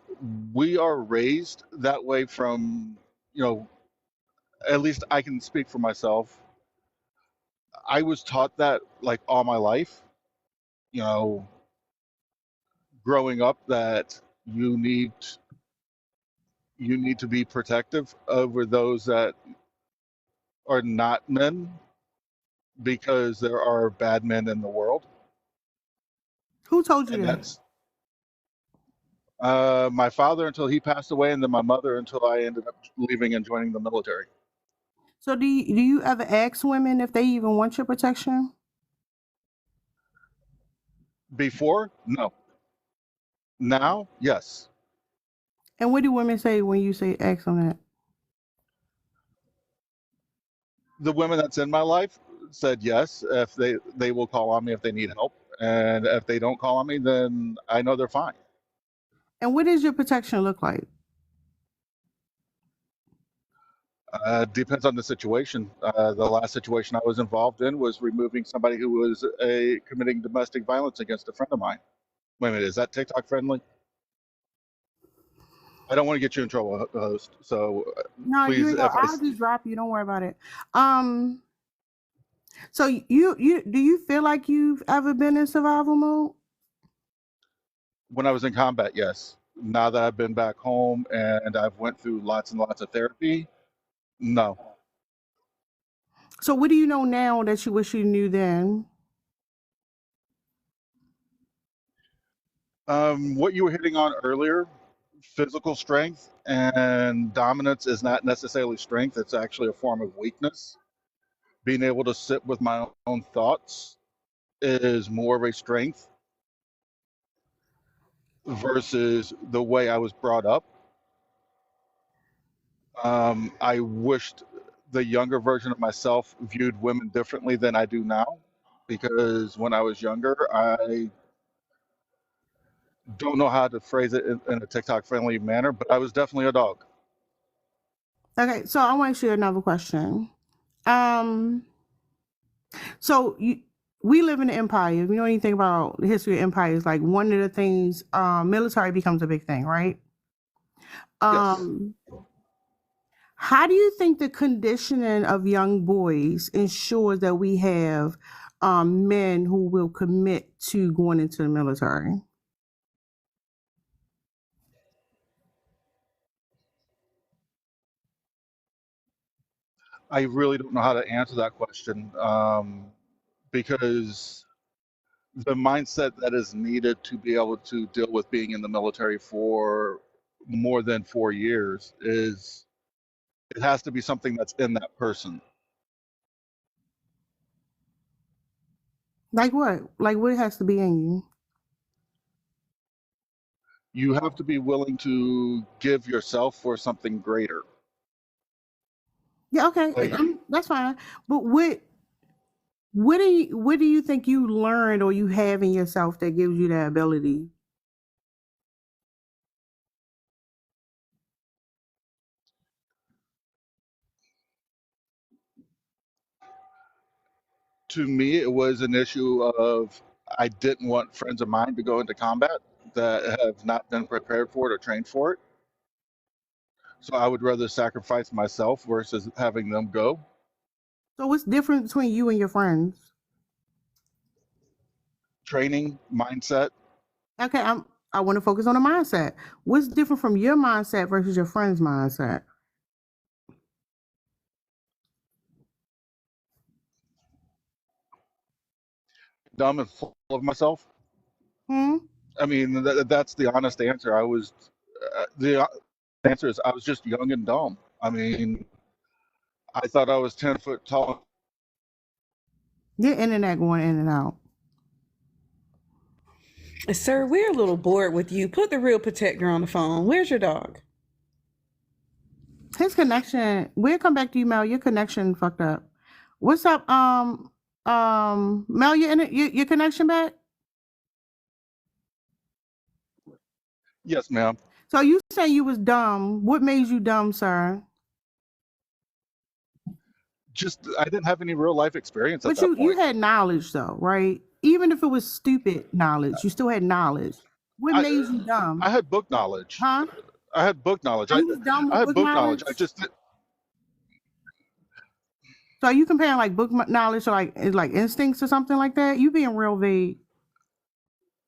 S9: We are raised that way from, you know, at least I can speak for myself. I was taught that like all my life, you know, growing up that you need to be protective over those that are not men because there are bad men in the world,
S1: Who told you
S9: and
S1: that?
S9: that's my father until he passed away, and then my mother until I ended up leaving and joining the military.
S1: So do you ever ask women if they even want your protection?
S9: Before, no. Now, yes.
S1: And what do women say when you say ask them that?
S9: The women that's in my life said yes if they will call on me if they need help, and if they don't call on me, then I know they're fine.
S1: And what does your protection look like?
S9: Depends on the situation. The last situation I was involved in was removing somebody who was committing domestic violence against a friend of mine. Wait a minute, is that TikTok friendly? I don't want to get you in trouble, host. So
S1: No, you
S9: please,
S1: ain't gonna.
S9: if I
S1: I'll just drop you. Don't worry about it. So you do you feel like you've ever been in survival mode?
S9: when I was in combat, yes. Now that I've been back home and I've went through lots and lots of therapy, no.
S1: So what do you know now that you wish you knew then?
S9: What you were hitting on earlier, physical strength and dominance is not necessarily strength. It's actually a form of weakness. Being able to sit with my own thoughts is more of a strength versus the way I was brought up. I wished the younger version of myself viewed women differently than I do now, because when I was younger, I don't know how to phrase it in a TikTok friendly manner, but I was definitely a dog.
S1: Okay, so I want to ask you another question. Um, so we live in an empire. If you know anything about the history of empires, like one of the things, military becomes a big thing, right?
S9: Yes.
S1: Um, how do you think the conditioning of young boys ensures that we have men who will commit to going into the military?
S9: I really don't know how to answer that question, because the mindset that is needed to be able to deal with being in the military for more than 4 years is, it has to be something that's in that person.
S1: Like what? Like what has to be in you?
S9: You have to be willing to give yourself for something greater.
S1: Yeah, okay,
S9: Like,
S1: that's fine. But what do you think you learned or you have in yourself that gives you that ability?
S9: to me, it was an issue of, I didn't want friends of mine to go into combat that have not been prepared for it or trained for it. So I would rather sacrifice myself versus having them go.
S1: So what's different between you and your friends?
S9: Training, mindset,
S1: Okay, I want to focus on the mindset. What's different from your mindset versus your friend's mindset?
S9: dumb and full of myself.
S1: Hmm.
S9: I mean, that's the honest answer. The answer is, I was just young and dumb. I mean, I thought I was 10 foot tall.
S1: Your internet going in and out.
S6: Sir, we're a little bored with you. Put the real protector on the phone. Where's your dog?
S1: His connection. We'll come back to you, Mel. Your connection fucked up. What's up, Mel? Your connection back?
S9: Yes, ma'am.
S1: So you say you was dumb. What made you dumb, sir?
S9: Just, I didn't have any real life experience at
S1: But
S9: that
S1: you
S9: point.
S1: had knowledge though, right? Even if it was stupid knowledge, you still had knowledge. What
S9: I,
S1: made you dumb?
S9: I had book knowledge.
S1: Huh?
S9: I had book knowledge.
S1: So you was dumb
S9: I
S1: with
S9: had
S1: book
S9: book knowledge.
S1: knowledge?
S9: I just,
S1: So are you comparing like book knowledge to like instincts or something like that? You being real vague.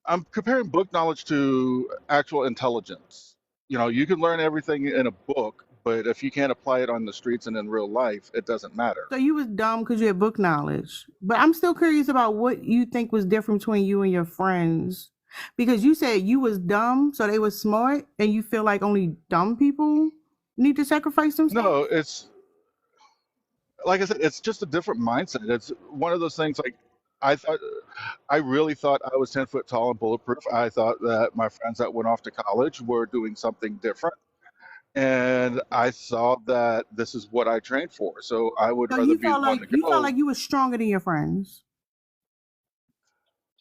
S9: I'm comparing book knowledge to actual intelligence. You know, you can learn everything in a book, but if you can't apply it on the streets and in real life, it doesn't matter.
S1: So you was dumb because you had book knowledge. But I'm still curious about what you think was different between you and your friends. Because you said you was dumb, so they was smart, and you feel like only dumb people need to sacrifice themselves?
S9: No, it's like I said, it's just a different mindset. It's one of those things like, I thought, I really thought I was 10 foot tall and bulletproof. I thought that my friends that went off to college were doing something different. And I saw that this is what I trained for. So I would
S1: So
S9: rather be the one to
S1: you felt like
S9: go.
S1: you was stronger than your friends.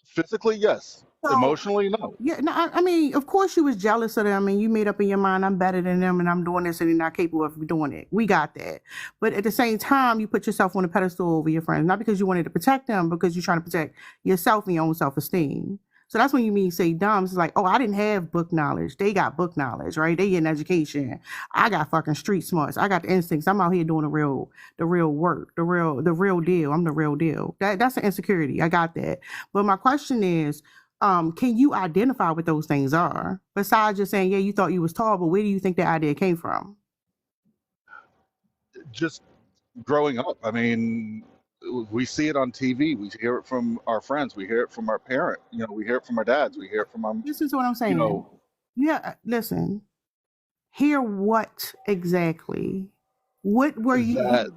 S9: Physically, yes.
S1: So
S9: Emotionally, no.
S1: yeah, no, I mean, of course you was jealous of them, and you made up in your mind, I'm better than them, and I'm doing this, and they're not capable of doing it. We got that. But at the same time, you put yourself on a pedestal over your friends, not because you wanted to protect them, because you're trying to protect yourself and your own self-esteem. So that's when you mean say dumb. It's like, oh, I didn't have book knowledge. They got book knowledge, right? They get an education. I got fucking street smarts. I got the instincts. I'm out here doing the real work, the real deal. I'm the real deal. That's an insecurity. I got that. But my question is, can you identify what those things are? Besides just saying, yeah, you thought you was tall, but where do you think that idea came from?
S9: Just growing up. I mean, we see it on TV. We hear it from our friends. We hear it from our parent. You know, we hear it from our dads. We hear it from our,
S1: Listen to what I'm
S9: you
S1: saying.
S9: know,
S1: Yeah, listen. Hear what exactly? What were you
S9: that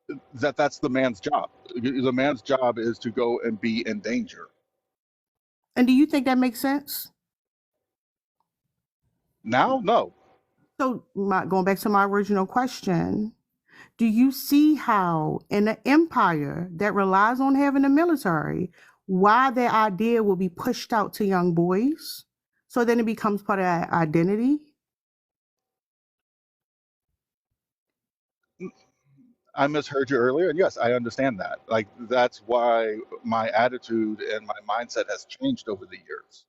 S1: hearing?
S9: that's the man's job. The man's job is to go and be in danger.
S1: And do you think that makes sense?
S9: Now, no.
S1: So going back to my original question, do you see how in an empire that relies on having a military, why that idea will be pushed out to young boys? So then it becomes part of that identity?
S9: I misheard you earlier, and yes, I understand that. Like that's why my attitude and my mindset has changed over the years.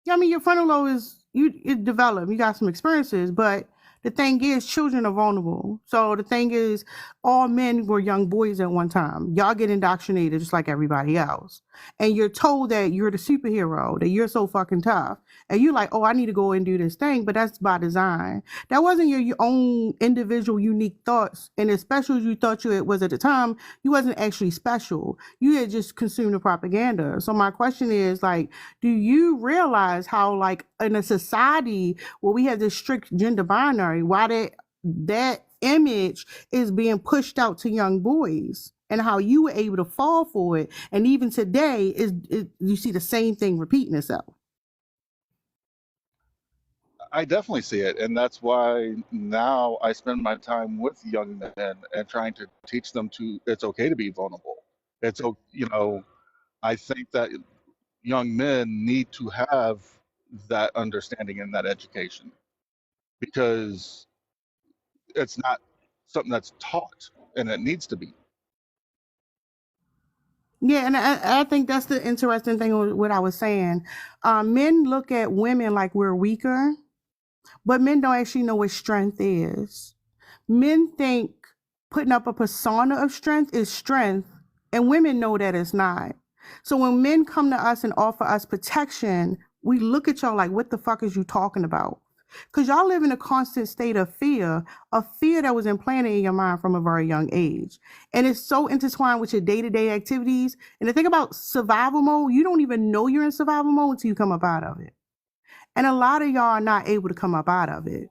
S1: Yeah, I mean, your frontal lobe is it developed. You got some experiences, but the thing is, children are vulnerable. So the thing is, all men were young boys at one time. Y'all get indoctrinated just like everybody else, and you're told that you're the superhero, that you're so fucking tough, and you're like, oh, I need to go and do this thing, but that's by design. That wasn't your own individual, unique thoughts, and as special as you thought you it was at the time, you wasn't actually special. You had just consumed the propaganda. So my question is like, do you realize how like in a society where we have this strict gender binary, why that image is being pushed out to young boys and how you were able to fall for it, and even today is you see the same thing repeating itself?
S9: I definitely see it, and that's why now I spend my time with young men and trying to teach them to it's okay to be vulnerable. I think that young men need to have that understanding and that education because it's not something that's taught and it needs to be.
S1: Yeah, and I think that's the interesting thing with what I was saying. Men look at women like we're weaker, but men don't actually know what strength is. Men think putting up a persona of strength is strength, and women know that it's not. So when men come to us and offer us protection, we look at y'all like, what the fuck is you talking about? Because y'all live in a constant state of fear that was implanted in your mind from a very young age. And it's so intertwined with your day-to-day activities. And the thing about survival mode, you don't even know you're in survival mode until you come up out of it. And a lot of y'all are not able to come up out of it.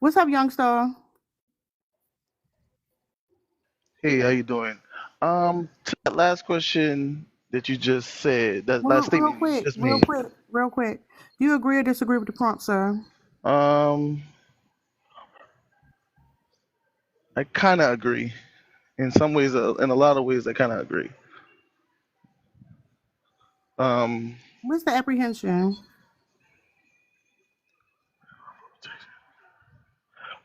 S1: What's up, youngster?
S10: Hey, how you doing? To that last question that you just said, that
S1: Real,
S10: last
S1: real
S10: statement you
S1: quick,
S10: just
S1: real
S10: made,
S1: quick, real quick. Do you agree or disagree with the prompt, sir?
S10: um, I kind of agree. In some ways, in a lot of ways, I kind of agree. Um,
S1: What's the apprehension?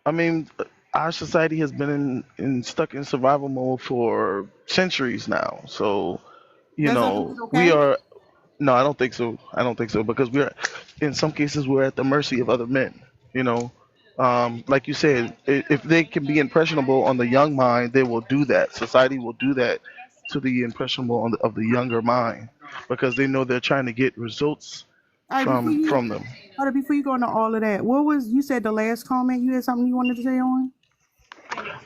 S10: I mean, our society has been in stuck in survival mode for centuries now. So,
S1: Does that make it
S10: we
S1: okay?
S10: are. No, I don't think so. I don't think so because in some cases, we're at the mercy of other men. You know, like you said, if they can be impressionable on the young mind, they will do that. Society will do that to the impressionable of the younger mind because they know they're trying to get results
S1: All right, before you
S10: from them.
S1: before you go into all of that, what was you said the last comment? You had something you wanted to say on?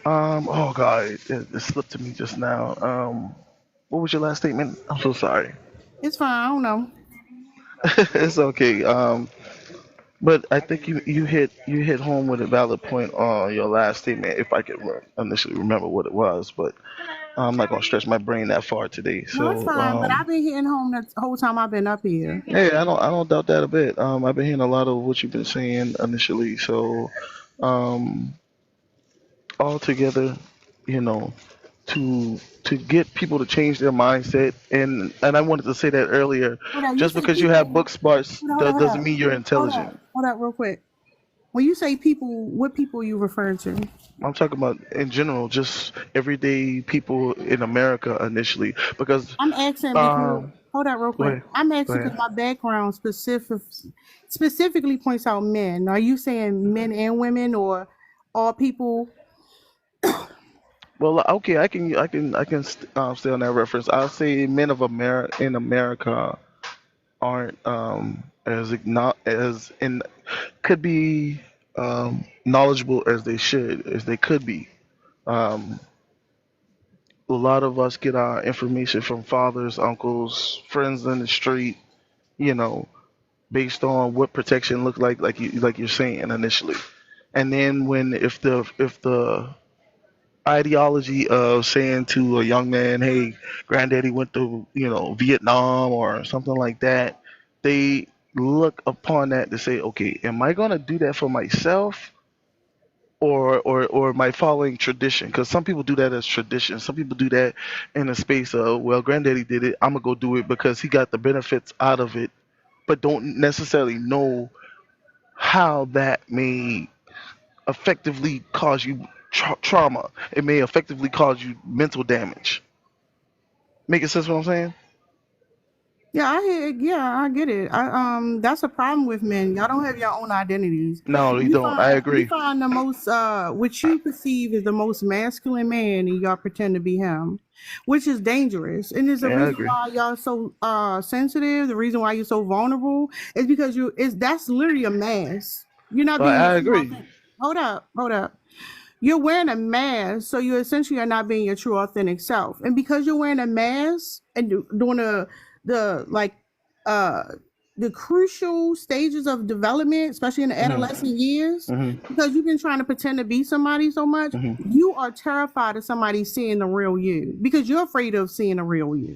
S10: Oh God, it slipped to me just now. What was your last statement? I'm so sorry.
S1: It's fine. I don't know.
S10: It's okay. But I think you hit home with a valid point on your last statement. If I could initially remember what it was, but I'm not gonna stretch my brain that far today.
S1: No, it's
S10: So
S1: fine. But I've been hitting home the whole time I've been up here.
S10: hey, I don't doubt that a bit. I've been hearing a lot of what you've been saying initially. So um, all together, you know, to get people to change their mindset, and I wanted to say that earlier.
S1: Hold on, you
S10: Just
S1: say
S10: because you have
S1: people.
S10: book smarts
S1: Hold
S10: doesn't
S1: up.
S10: mean you're intelligent.
S1: Hold up, real quick. When you say people, what people are you referring to?
S10: I'm talking about in general, just everyday people in America initially, because
S1: I'm asking because
S10: um,
S1: hold on real
S10: go
S1: quick.
S10: ahead,
S1: I'm
S10: go
S1: asking
S10: ahead.
S1: because my background specifically points out men. Are you saying men and women or all people?
S10: Well, okay, I can stay on that reference. I'll say men of America in America aren't as in could be knowledgeable as they should, as they could be. Um, a lot of us get our information from fathers, uncles, friends in the street, you know, based on what protection look like you're saying initially. And then when if the ideology of saying to a young man, "Hey, granddaddy went to Vietnam" or something like that, they look upon that to say, "Okay, am I gonna do that for myself, or am I following tradition?" Because some people do that as tradition. Some people do that in a space of, well, granddaddy did it, I'm gonna go do it because he got the benefits out of it but don't necessarily know how that may effectively cause you trauma. It may effectively cause you mental damage. Making sense what I'm saying?
S1: Yeah, I get it. That's a problem with men. Y'all don't have your own identities.
S10: No, you don't. I
S1: You
S10: agree.
S1: find the most what you perceive as the most masculine man, and y'all pretend to be him, which is dangerous. And there's a
S10: Yeah, I
S1: reason
S10: agree.
S1: why y'all so sensitive. The reason why you're so vulnerable is because that's literally a mask. You're not
S10: But
S1: being your
S10: I
S1: true
S10: agree.
S1: authentic. Hold up. You're wearing a mask, so you essentially are not being your true authentic self. And because you're wearing a mask and doing the like uh the crucial stages of development, especially in the
S10: Hmm.
S1: adolescent years,
S10: Hmm.
S1: because you've been trying to pretend to be somebody so much,
S10: Hmm.
S1: you are terrified of somebody seeing the real you because you're afraid of seeing the real you.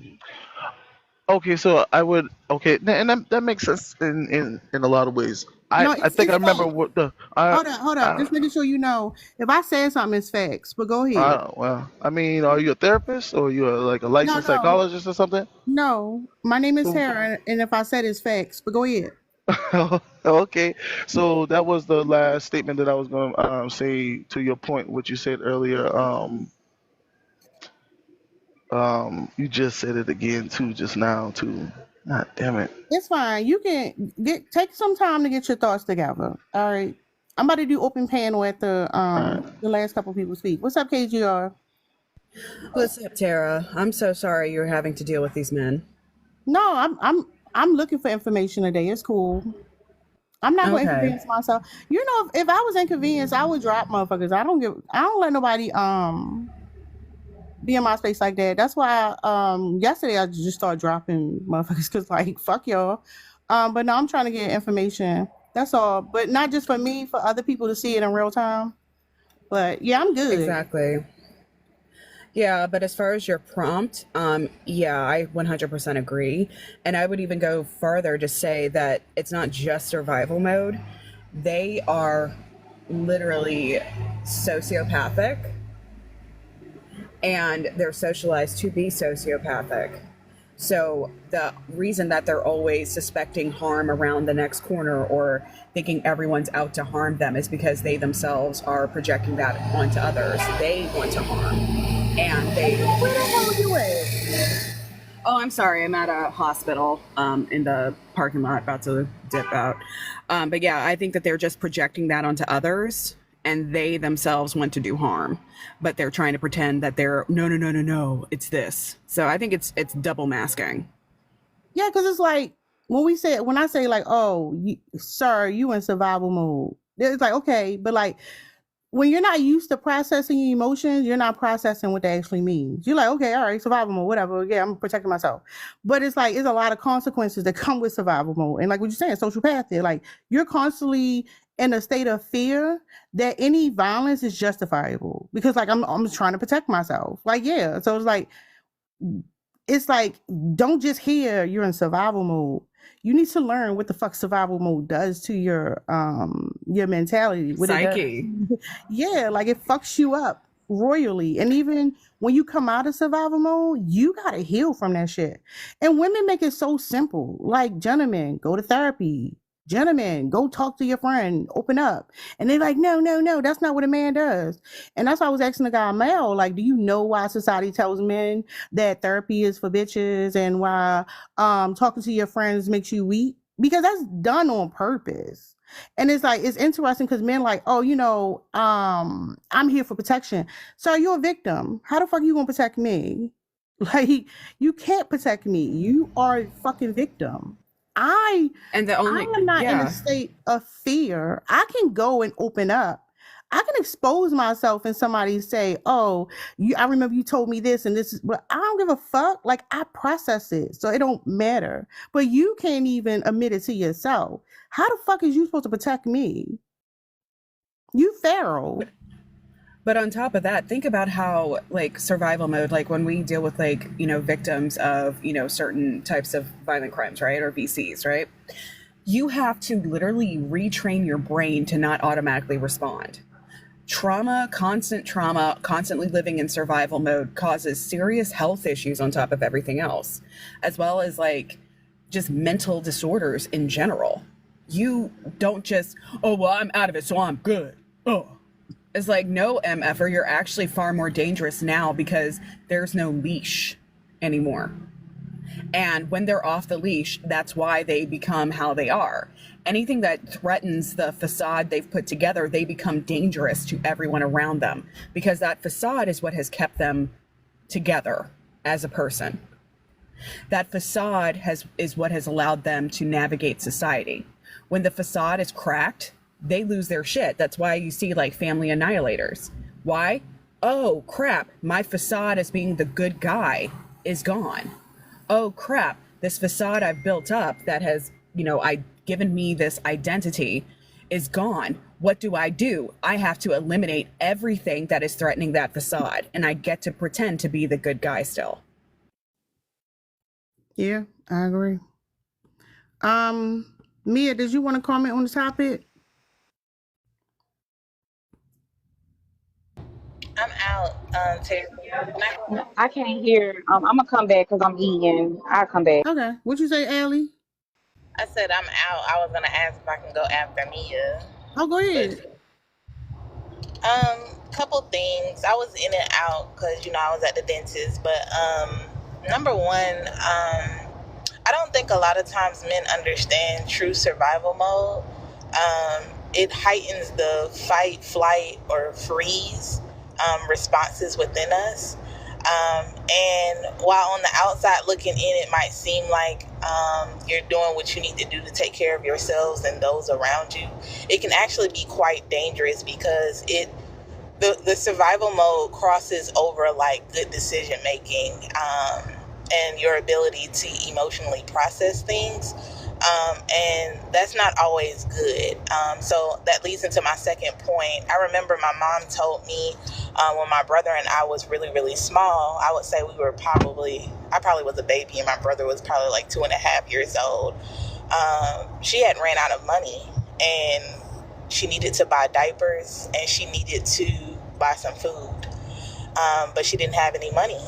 S10: Okay, so I would and that makes sense in a lot of ways.
S1: No,
S10: I think I
S1: it's
S10: remember
S1: facts.
S10: what the
S1: Hold up.
S10: I
S1: Just making sure you know. If I said something, it's facts. But go ahead.
S10: well, I mean, are you a therapist or you like a
S1: No,
S10: licensed
S1: no.
S10: psychologist or something?
S1: No, my name is
S10: So,
S1: Tara, and if I said it's facts, but go ahead.
S10: okay, so that was the last statement that I was going to say to your point, what you said earlier. You just said it again too, just now too. God damn it.
S1: It's fine. You can take some time to get your thoughts together. All right. I'm about to do open panel at
S10: All right.
S1: the last couple people speak. What's up, KGR?
S11: What's up, Tara? I'm so sorry you're having to deal with these men.
S1: No, I'm looking for information today. It's cool. I'm not gonna
S11: Okay.
S1: inconvenience myself. You know, if I was inconvenienced, I would drop motherfuckers. I don't let nobody be in my space like that. That's why yesterday I just started dropping motherfuckers because like fuck y'all. But no, I'm trying to get information. That's all. But not just for me, for other people to see it in real time. But yeah, I'm good.
S11: Exactly. Yeah, but as far as your prompt, yeah, I 100% agree. And I would even go further to say that it's not just survival mode. They are literally sociopathic and they're socialized to be sociopathic. So the reason that they're always suspecting harm around the next corner or thinking everyone's out to harm them is because they themselves are projecting that onto others. They want to harm. And they.
S1: Where the hell are you at?
S11: Oh, I'm sorry. I'm at a hospital in the parking lot about to dip out. But yeah, I think that they're just projecting that onto others and they themselves want to do harm, but they're trying to pretend that they're no, it's this. So I think it's double masking.
S1: Yeah, because it's like when I say like, oh, sir, you in survival mode. It's like okay, but like when you're not used to processing your emotions, you're not processing what that actually means. You're like, okay, all right, survival mode, whatever. Yeah, I'm protecting myself. But it's like, it's a lot of consequences that come with survival mode. And like what you're saying, sociopathy, like you're constantly in a state of fear that any violence is justifiable because like I'm trying to protect myself. Like, yeah. So it's like, don't just hear you're in survival mode. You need to learn what the fuck survival mode does to your mentality. What
S11: Psyche.
S1: it does. Yeah, like it fucks you up royally. And even when you come out of survival mode, you gotta heal from that shit. And women make it so simple. Like, gentlemen, go to therapy. Gentlemen, go talk to your friend, open up. And they're like, no, that's not what a man does. And that's why I was asking the guy, Mel, like, do you know why society tells men that therapy is for bitches and why talking to your friends makes you weak? Because that's done on purpose. And it's like, it's interesting because men like, oh, I'm here for protection. So you're a victim. How the fuck are you gonna protect me? Like, you can't protect me. You are a fucking victim. I
S11: And the only,
S1: am not in a
S11: yeah.
S1: state of fear. I can go and open up. I can expose myself and somebody say, oh, I remember you told me this and this is, but I don't give a fuck. Like, I process it, so it don't matter. But you can't even admit it to yourself. How the fuck is you supposed to protect me? You feral.
S11: But on top of that, think about how like survival mode, like when we deal with like, victims of, certain types of violent crimes, right? Or VCs, right? You have to literally retrain your brain to not automatically respond. Constant trauma, constantly living in survival mode causes serious health issues on top of everything else, as well as like just mental disorders in general. You don't just, oh, well, I'm out of it, so I'm good. Oh. It's like, no, MFer, you're actually far more dangerous now because there's no leash anymore. And when they're off the leash, that's why they become how they are. Anything that threatens the facade they've put together, they become dangerous to everyone around them, because that facade is what has kept them together as a person. That facade is what has allowed them to navigate society. When the facade is cracked, they lose their shit. That's why you see like family annihilators. Why? Oh crap, my facade as being the good guy is gone. Oh crap, this facade I've built up that has, given me this identity is gone. What do? I have to eliminate everything that is threatening that facade, and I get to pretend to be the good guy still.
S1: Yeah, I agree. Mia, did you want to comment on the topic?
S4: I'm out, Terry.
S8: I can't hear. I'm gonna come back because I'm eating. I'll come back.
S1: Okay. What you say, Allie?
S4: I said I'm out. I was gonna ask if I can go after Mia.
S1: Oh, go ahead.
S4: Couple things. I was in and out because I was at the dentist. But number one, I don't think a lot of times men understand true survival mode. It heightens the fight, flight, or freeze responses within us. And while on the outside looking in, it might seem like you're doing what you need to do to take care of yourselves and those around you, it can actually be quite dangerous because the survival mode crosses over like good decision making and your ability to emotionally process things. And that's not always good. So that leads into my second point. I remember my mom told me when my brother and I was really, really small, I would say I probably was a baby and my brother was probably like 2.5 years old. She had ran out of money and she needed to buy diapers and she needed to buy some food. But she didn't have any money.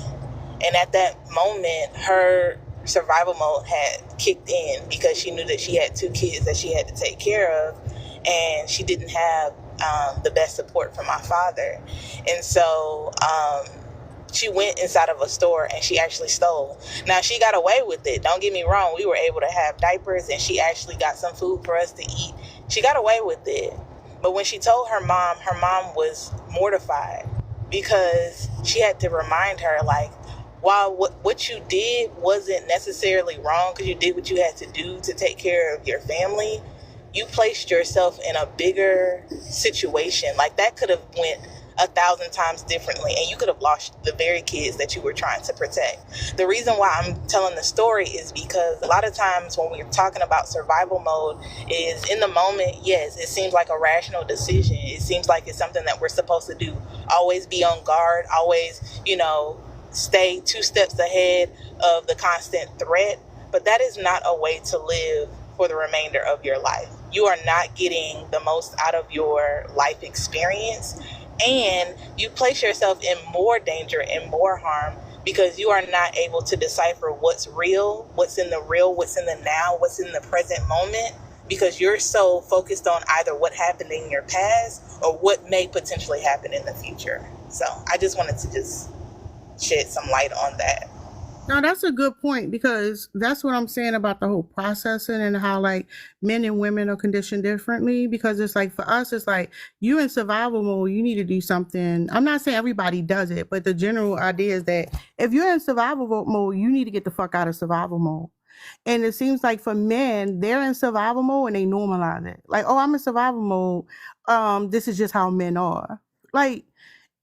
S4: And at that moment, her survival mode had kicked in because she knew that she had 2 kids that she had to take care of, and she didn't have the best support from my father. And so she went inside of a store and she actually stole. Now, she got away with it. Don't get me wrong. We were able to have diapers and she actually got some food for us to eat. She got away with it. But when she told her mom was mortified because she had to remind her, like, while what you did wasn't necessarily wrong because you did what you had to do to take care of your family, you placed yourself in a bigger situation. Like, that could have went 1,000 times differently, and you could have lost the very kids that you were trying to protect. The reason why I'm telling the story is because a lot of times when we're talking about survival mode is in the moment, yes, it seems like a rational decision. It seems like it's something that we're supposed to do. Always be on guard, always, stay 2 steps ahead of the constant threat. But that is not a way to live for the remainder of your life. You are not getting the most out of your life experience, and you place yourself in more danger and more harm because you are not able to decipher what's real, what's in the now, what's in the present moment, because you're so focused on either what happened in your past or what may potentially happen in the future. So I just wanted to just shed some light on that.
S1: No, that's a good point, because that's what I'm saying about the whole processing and how like men and women are conditioned differently. Because it's like, for us, it's like, you in survival mode, you need to do something. I'm not saying everybody does it, but the general idea is that if you're in survival mode, you need to get the fuck out of survival mode. And it seems like for men, they're in survival mode and they normalize it. Like, oh, I'm in survival mode. This is just how men are. Like,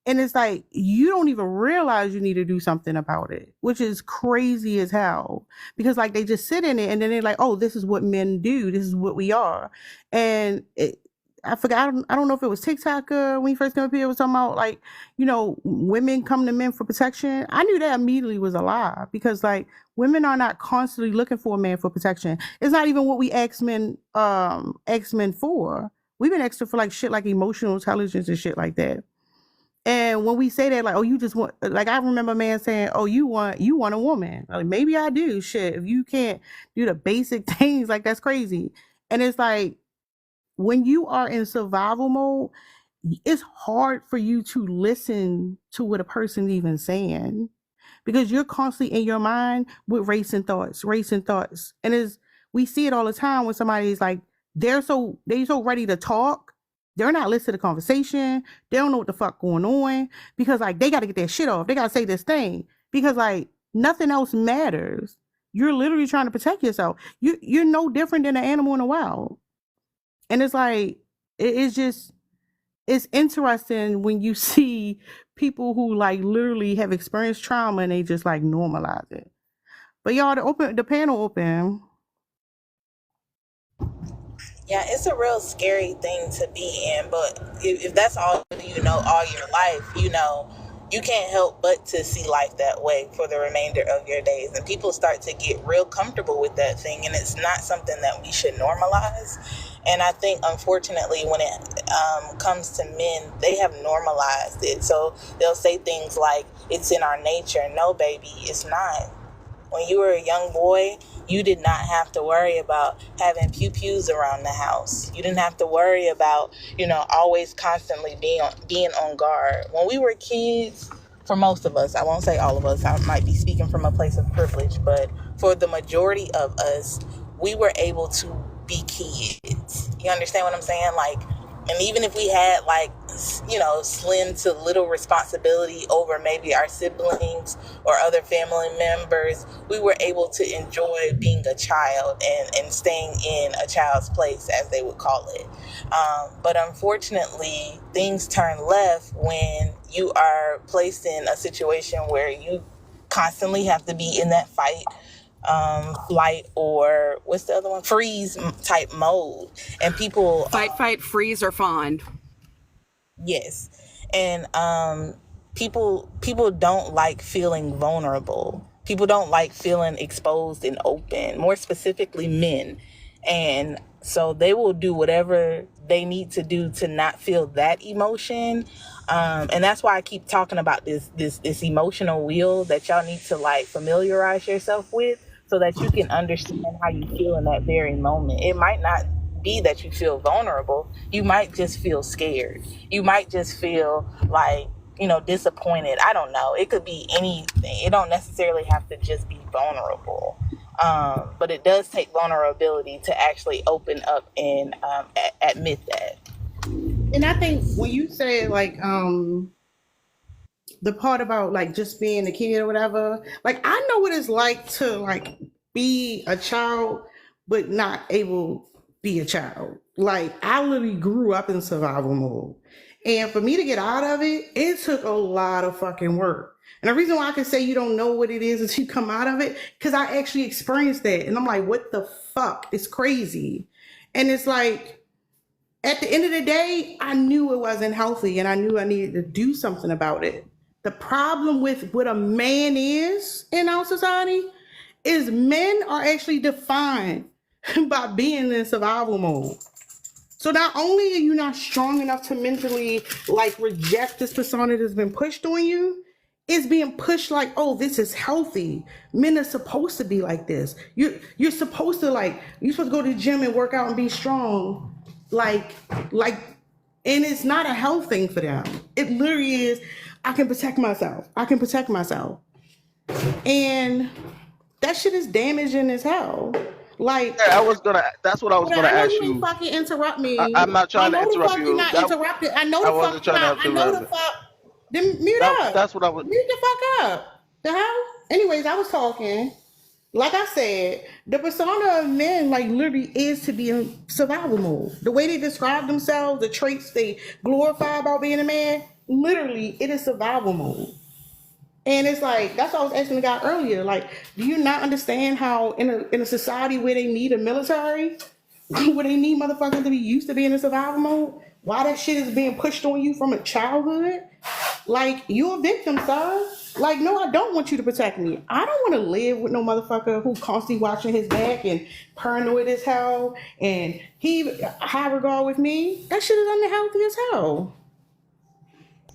S1: and it's like, you don't even realize you need to do something about it, which is crazy as hell. Because like, they just sit in it and then they're like, oh, this is what men do. This is what we are. And I forgot, I don't know if it was TikTok when he first came up here, was talking about like, women come to men for protection. I knew that immediately was a lie, because like, women are not constantly looking for a man for protection. It's not even what we ask men for. We've been extra for like shit like emotional intelligence and shit like that. And when we say that, like, oh, you just want, like, I remember a man saying, oh, you want a woman. Like, maybe I do. Shit, if you can't do the basic things, like, that's crazy. And it's like, when you are in survival mode, it's hard for you to listen to what a person's even saying, because you're constantly in your mind with racing thoughts. And we see it all the time when somebody's like, they're so ready to talk. They're not listening to the conversation. They don't know what the fuck going on, because like they got to get their shit off. They got to say this thing because like nothing else matters. You're literally trying to protect yourself. You're no different than an animal in the wild. And it's like, it's interesting when you see people who like literally have experienced trauma and they just like normalize it. But y'all, the panel open.
S4: Yeah, it's a real scary thing to be in, but if that's all you know all your life, you can't help but to see life that way for the remainder of your days. And people start to get real comfortable with that thing, and it's not something that we should normalize. And I think, unfortunately, when it comes to men, they have normalized it. So they'll say things like, it's in our nature. No, baby, it's not. When you were a young boy, you did not have to worry about having pew-pews around the house. You didn't have to worry about, always constantly being on guard. When we were kids, for most of us, I won't say all of us, I might be speaking from a place of privilege, but for the majority of us, we were able to be kids. You understand what I'm saying? Like, and even if we had slim to little responsibility over maybe our siblings or other family members, we were able to enjoy being a child and staying in a child's place, as they would call it. But unfortunately, things turn left when you are placed in a situation where you constantly have to be in that fight, flight, or what's the other one? Freeze type mode. And people
S11: fight, freeze, or fawn.
S4: Yes. And people don't like feeling vulnerable. People don't like feeling exposed and open, more specifically men. And so they will do whatever they need to do to not feel that emotion. And that's why I keep talking about this emotional wheel that y'all need to like familiarize yourself with, so that you can understand how you feel in that very moment. It might not be that you feel vulnerable. You might just feel scared. You might just feel like, disappointed. I don't know. It could be anything. It don't necessarily have to just be vulnerable. But it does take vulnerability to actually open up and admit that.
S1: And I think when you say like the part about like just being a kid or whatever, like I know what it's like to like be a child but not able to be a child. Like I literally grew up in survival mode, and for me to get out of it, it took a lot of fucking work. And the reason why I can say you don't know what it is until you come out of it, because I actually experienced that, and I'm like, what the fuck? It's crazy. And it's like, at the end of the day, I knew it wasn't healthy, and I knew I needed to do something about it. The problem with what a man is in our society is men are actually defined by being in survival mode. So not only are you not strong enough to mentally like reject this persona that's been pushed on you, it's being pushed like, oh, this is healthy. Men are supposed to be like this. You're supposed to you're supposed to go to the gym and work out and be strong. And it's not a health thing for them. It literally is, I can protect myself. And that shit is damaging as hell. Like,
S10: yeah, that's what I was gonna ask you.
S1: You fucking interrupt me.
S10: I'm not trying to interrupt you.
S1: Not interrupted. I know the fuck not. I know the fuck. Then mute up.
S10: That's what I was.
S1: Mute the fuck up. The hell? Anyways, I was talking. Like I said, the persona of men like literally is to be in survival mode. The way they describe themselves, the traits they glorify about being a man, literally it is survival mode. And it's like, that's what I was asking the guy earlier. Like, do you not understand how in a society where they need a military, where they need motherfuckers to be used to being in survival mode, why that shit is being pushed on you from a childhood? Like, you're a victim, son. Like, no, I don't want you to protect me. I don't want to live with no motherfucker who constantly watching his back and paranoid as hell, and he high regard with me. That shit is unhealthy as hell.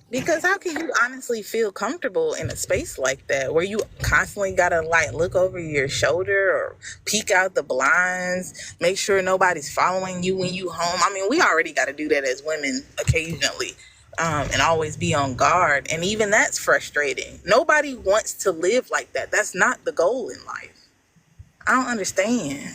S4: Because how can you honestly feel comfortable in a space like that where you constantly gotta like look over your shoulder or peek out the blinds, make sure nobody's following you when you home? I mean, we already gotta do that as women occasionally, and always be on guard. And even that's frustrating. Nobody wants to live like that. That's not the goal in life. I don't understand.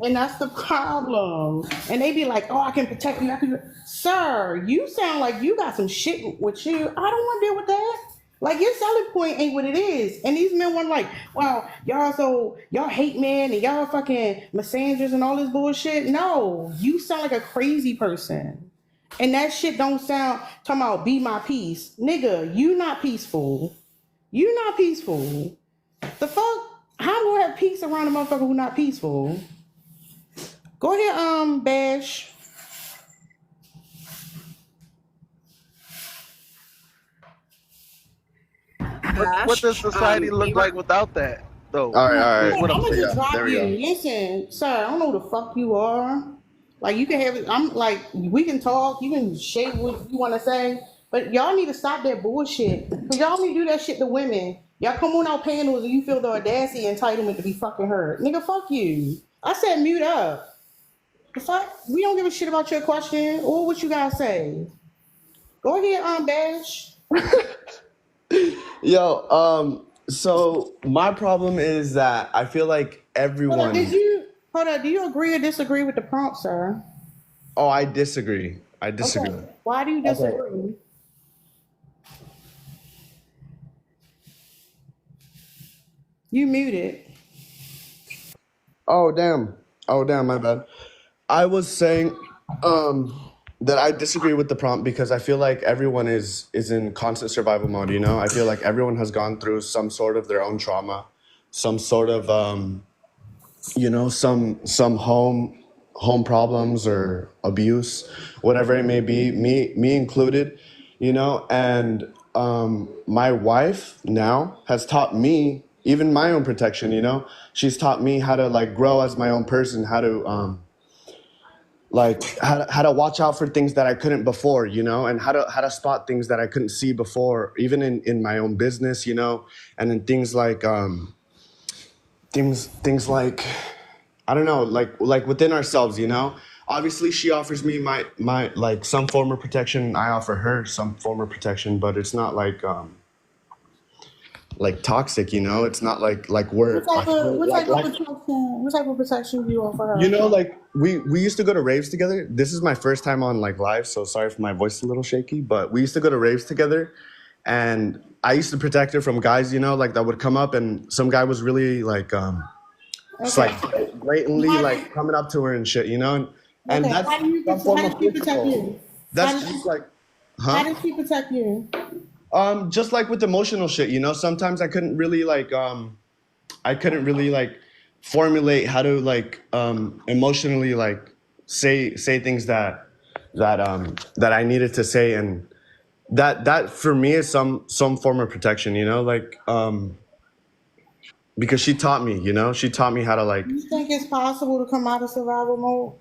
S1: And that's the problem. And they be like, oh, I can protect you. I can... Sir, you sound like you got some shit with you. I don't want to deal with that. Like, your selling point ain't what it is. And these men want like, well, y'all hate men and y'all fucking misanders and all this bullshit. No, you sound like a crazy person. And that shit don't sound, talking about be my peace. Nigga, you not peaceful. You not peaceful. The fuck? How do I have peace around a motherfucker who not peaceful? Go ahead, Bash.
S10: What does society look like without that, though?
S5: All right.
S1: I'm
S5: What I'm
S1: gonna
S5: saying,
S1: just drop
S5: there we
S1: you.
S5: go.
S1: Listen, sir, I don't know who the fuck you are. Like, you can have it. I'm like, we can talk. You can shake what you want to say, but y'all need to stop that bullshit. Cause y'all need to do that shit to women. Y'all come on our panels and you feel the audacity and entitlement to be fucking heard. Nigga, fuck you. I said mute up. The fuck? We don't give a shit about your question or what you gotta say. Go ahead, Bash.
S12: Yo, so my problem is that I feel like
S1: Hold on,
S12: everyone.
S1: do you agree or disagree with the prompt, sir?
S12: Oh, I disagree. I disagree.
S1: Okay. Why do you
S12: Okay.
S1: disagree? You muted.
S12: Oh, damn. Oh, damn, my bad. I was saying that I disagree with the prompt because I feel like everyone is in constant survival mode, you know? I feel like everyone has gone through some sort of their own trauma, some sort of you know, some home problems or abuse, whatever it may be, me included, you know. And my wife now has taught me even my own protection, you know. She's taught me how to like grow as my own person, how to like how to watch out for things that I couldn't before, you know, and how to spot things that I couldn't see before, even in my own business, you know, and in things like things like I don't know, like within ourselves, you know. Obviously, she offers me my like some form of protection. I offer her some form of protection, but it's not like toxic, you know. It's not like we're
S1: What type of
S12: like
S1: protection? What type of protection do you offer her?
S12: you know, like we used to go to raves together. This is my first time on like live, so sorry if my voice is a little shaky. But we used to go to raves together, and I used to protect her from guys, you know, like that would come up, and some guy was really like just
S1: Okay.
S12: like blatantly like coming up to her and shit, you know, and
S1: Okay.
S12: that's
S1: How do you
S12: some form
S1: how
S12: of
S1: does she protect
S12: physical.
S1: you? How
S12: That's
S1: does
S12: just
S1: she,
S12: like,
S1: how
S12: huh?
S1: does she protect you?
S12: Just like with emotional shit, you know. Sometimes I couldn't really like formulate how to like emotionally like say things that I needed to say, and that for me is some form of protection, you know, like because she taught me, you know, she taught me how to like.
S1: Do you think it's possible to come out of survival mode?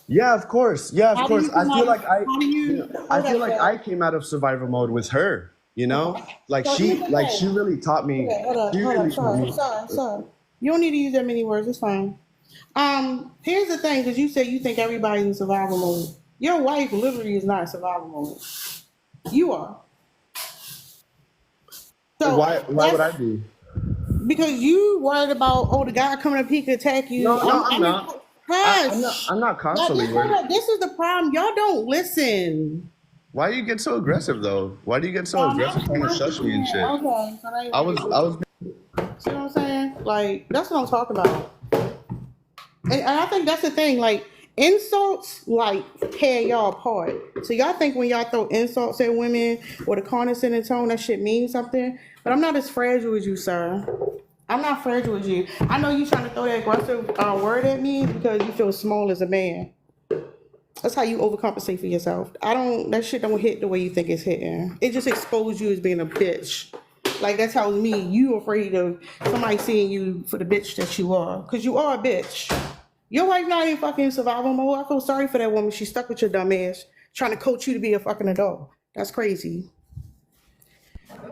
S12: Yeah, of course. Yeah, of
S1: How do
S12: course.
S1: you come out of, how do
S12: You
S1: you,
S12: know, I
S1: hold
S12: feel
S1: up,
S12: like
S1: sir.
S12: I came out of survival mode with her, you know?
S1: Okay. So here's the
S12: She
S1: thing.
S12: really taught me.
S1: Okay, hold up,
S12: She really taught
S1: sorry,
S12: me.
S1: sorry. You don't need to use that many words, it's fine. Here's the thing, because you say you think everybody's in survival mode. Your wife literally is not in survival mode. You are. So
S12: Why would I be?
S1: because you worried about, oh, the guy coming up, he could attack you.
S12: No, I'm
S1: I'm in,
S12: not.
S1: hush.
S12: I'm not constantly
S1: Hold
S12: worried.
S1: up, this is the problem. Y'all don't listen.
S12: Why do you get so aggressive though? Why do you get so
S1: No,
S12: aggressive trying to shush me and shit?
S1: okay, so they,
S12: I was
S1: see what I'm saying? Like, that's what I'm talking about. And I think that's the thing. Like, insults, like, tear y'all apart. So y'all think when y'all throw insults at women or the condescending tone, that shit means something. But I'm not as fragile as you, sir. I'm not fragile as you. I know you trying to throw that aggressive word at me because you feel small as a man. That's how you overcompensate for yourself. That shit don't hit the way you think it's hitting. It just exposed you as being a bitch. Like, that tells me you afraid of somebody seeing you for the bitch that you are. Because you are a bitch. Your wife not in fucking survival mode. I feel sorry for that woman. She's stuck with your dumb ass, trying to coach you to be a fucking adult. That's crazy.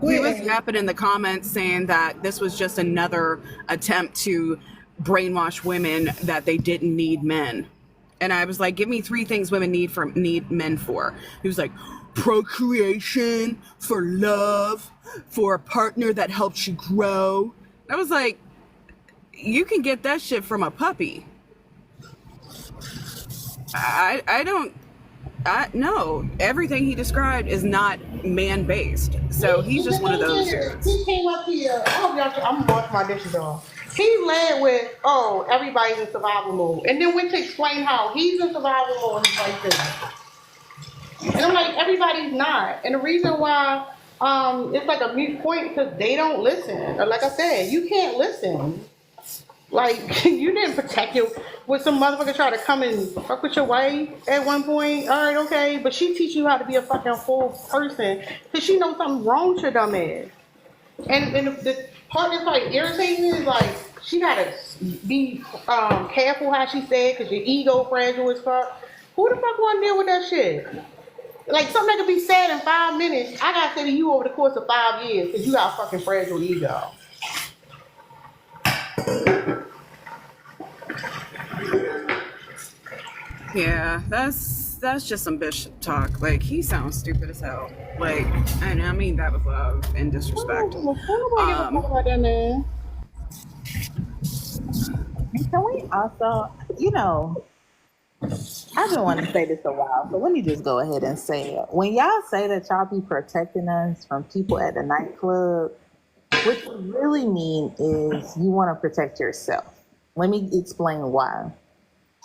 S11: He was yapping in the comments saying that this was just another attempt to brainwash women that they didn't need men. And I was like, give me 3 things women need men for. He was like, procreation, for love, for a partner that helps you grow. I was like, you can get that shit from a puppy. No, everything he described is not man-based. So he's just one of those dudes.
S1: He came up here. I'm gonna wash my dishes off. He led with, oh, everybody's in survival mode, and then went to explain how he's in survival mode and his wife isn't. And I'm like, everybody's not. And the reason why it's like a mute point because they don't listen. Like I said, you can't listen. Like, you didn't protect you with some motherfucker try to come and fuck with your wife at one point. All right, okay. But she teach you how to be a fucking full person because she knows something wrong with your dumb ass. And the part that's like irritating is like, she gotta be careful how she said because your ego fragile as fuck. Who the fuck wanna deal with that shit? Like, something that could be said in 5 minutes, I gotta say to you over the course of 5 years because you got a fucking fragile ego.
S11: Yeah, that's just some bitch talk. Like, he sounds stupid as hell. Like, and I mean that with love and disrespect.
S2: Can we also, I've been wanting to say this a while, so let me just go ahead and say it. When y'all say that y'all be protecting us from people at the nightclub, what you really mean is you want to protect yourself. Let me explain why.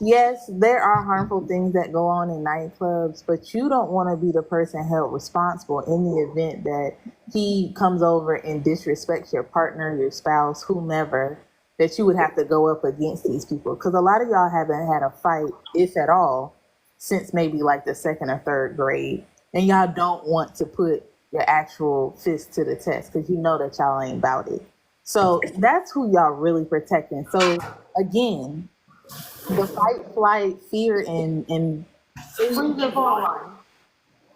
S2: Yes, there are harmful things that go on in nightclubs, but you don't want to be the person held responsible in the event that he comes over and disrespects your partner, your spouse, whomever, that you would have to go up against these people. Because a lot of y'all haven't had a fight, if at all, since maybe like the 2nd or 3rd grade. And y'all don't want to put your actual fist to the test because you know that y'all ain't about it. So that's who y'all really protecting. So again, the fight, flight, fear, and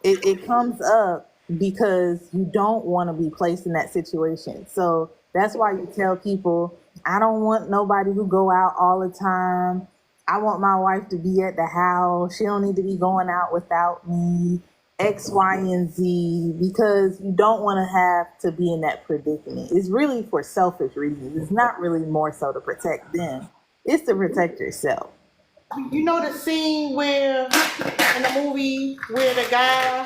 S2: it comes up because you don't want to be placed in that situation. So that's why you tell people, I don't want nobody who go out all the time. I want my wife to be at the house. She don't need to be going out without me. X, Y, and Z, because you don't want to have to be in that predicament. It's really for selfish reasons. It's not really more so to protect them. It's to protect yourself.
S1: You know the scene where in the movie where the guy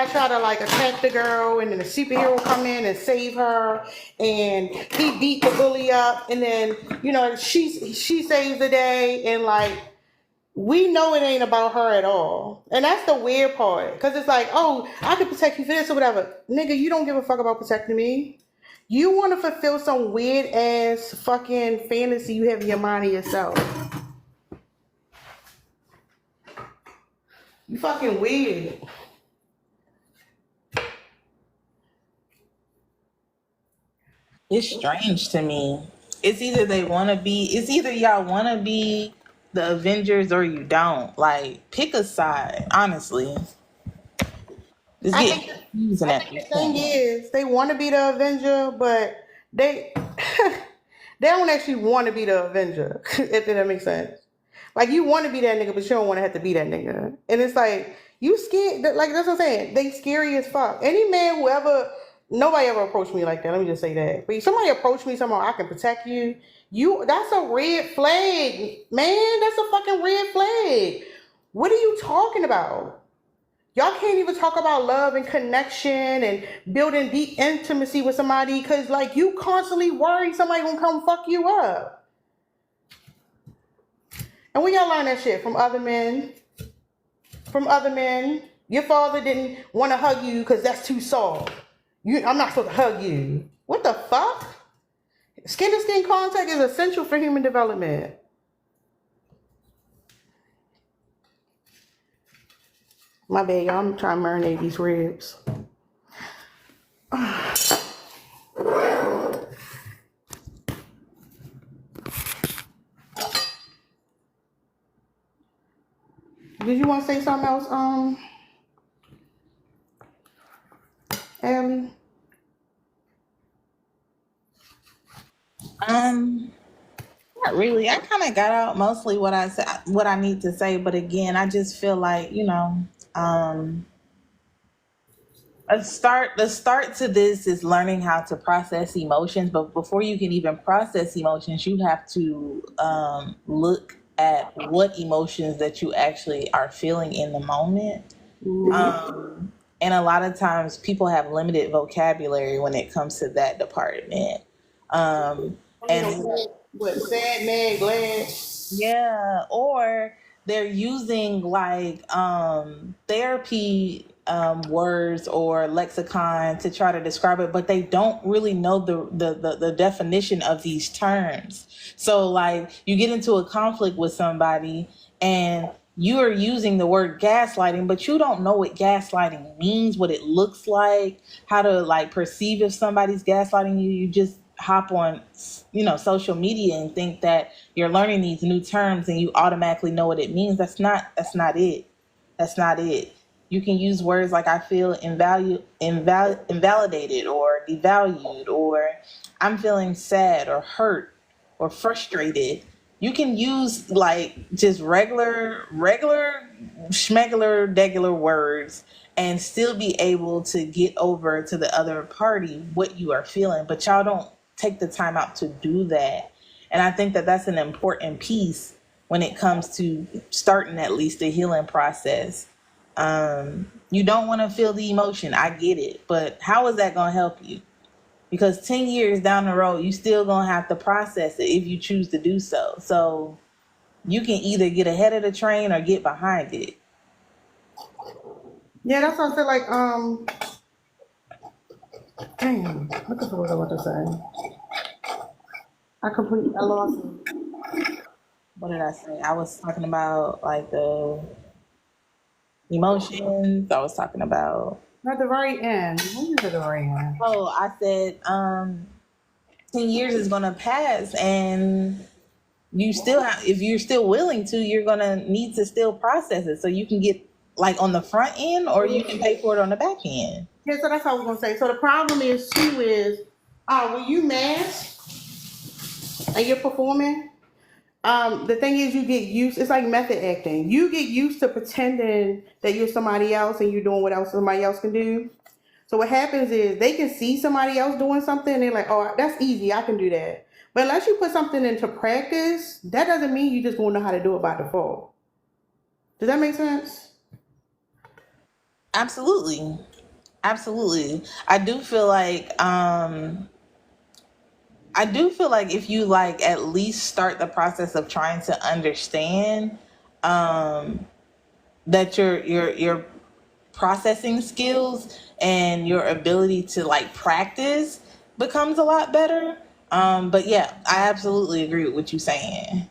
S1: tried to like attack the girl and then the superhero come in and save her and he beat the bully up and then she saves the day and like we know it ain't about her at all. And that's the weird part because it's like, oh, I could protect you for this or whatever. Nigga, you don't give a fuck about protecting me. You want to fulfill some weird ass fucking fantasy you have in your mind of yourself. You fucking weird.
S2: It's strange to me. It's either y'all want to be the Avengers or you don't. Like, pick a side, honestly.
S1: I think the thing is, they want to be the Avenger, but they don't actually want to be the Avenger, if that makes sense. Like, you want to be that nigga, but you don't want to have to be that nigga. And it's like, you scared, like, that's what I'm saying. They scary as fuck. Any man nobody ever approached me like that, let me just say that. But if somebody approached me somehow, I can protect you, that's a red flag, man. That's a fucking red flag. What are you talking about? Y'all can't even talk about love and connection and building deep intimacy with somebody because, like, you constantly worry somebody gonna come fuck you up. And we y'all learn that shit from other men. From other men. Your father didn't want to hug you because that's too soft. I'm not supposed to hug you. What the fuck? Skin to skin contact is essential for human development. My bad, y'all. I'm trying to marinate these ribs. Did you want to say something else? Allie?
S2: Not really. I kind of got out mostly what I said, what I need to say, but again, I just feel like, um, the start to this is learning how to process emotions. But before you can even process emotions, you have to look at what emotions that you actually are feeling in the moment. And a lot of times people have limited vocabulary when it comes to that department. And
S1: What, sad, mad, glad?
S2: yeah, or they're using like therapy words or lexicon to try to describe it, but they don't really know the definition of these terms. So like you get into a conflict with somebody and you are using the word gaslighting, but you don't know what gaslighting means, what it looks like, how to like perceive if somebody's gaslighting you. You just hop on, social media and think that you're learning these new terms and you automatically know what it means. That's not it. That's not it. You can use words like I feel invalidated or devalued, or I'm feeling sad or hurt or frustrated. You can use like just regular schmegular degular words and still be able to get over to the other party what you are feeling, but y'all don't take the time out to do that. And I think that that's an important piece when it comes to starting at least the healing process. You don't want to feel the emotion. I get it. But how is that going to help you? Because 10 years down the road, you still going to have to process it if you choose to do so. So you can either get ahead of the train or get behind it.
S1: Yeah, that's what I feel like. Damn, what the fuck was I about to say? I lost it.
S2: What did I say? I was talking about like the emotions. I was talking about.
S1: At the very end. When is at the very end?
S2: Oh, I said 10 years is going to pass and you still have, if you're still willing to, you're going to need to still process it so you can get like on the front end or you can pay for it on the back end.
S1: Yeah, so that's what I was gonna say. So the problem is too is when you mask and you're performing, the thing is you get used, it's like method acting. You get used to pretending that you're somebody else and you're doing what else somebody else can do. So what happens is they can see somebody else doing something and they're like, oh, that's easy, I can do that. But unless you put something into practice, that doesn't mean you just won't know how to do it by default. Does that make sense?
S2: Absolutely. I do feel like if you like at least start the process of trying to understand that your processing skills and your ability to like practice becomes a lot better. But yeah, I absolutely agree with what you're saying.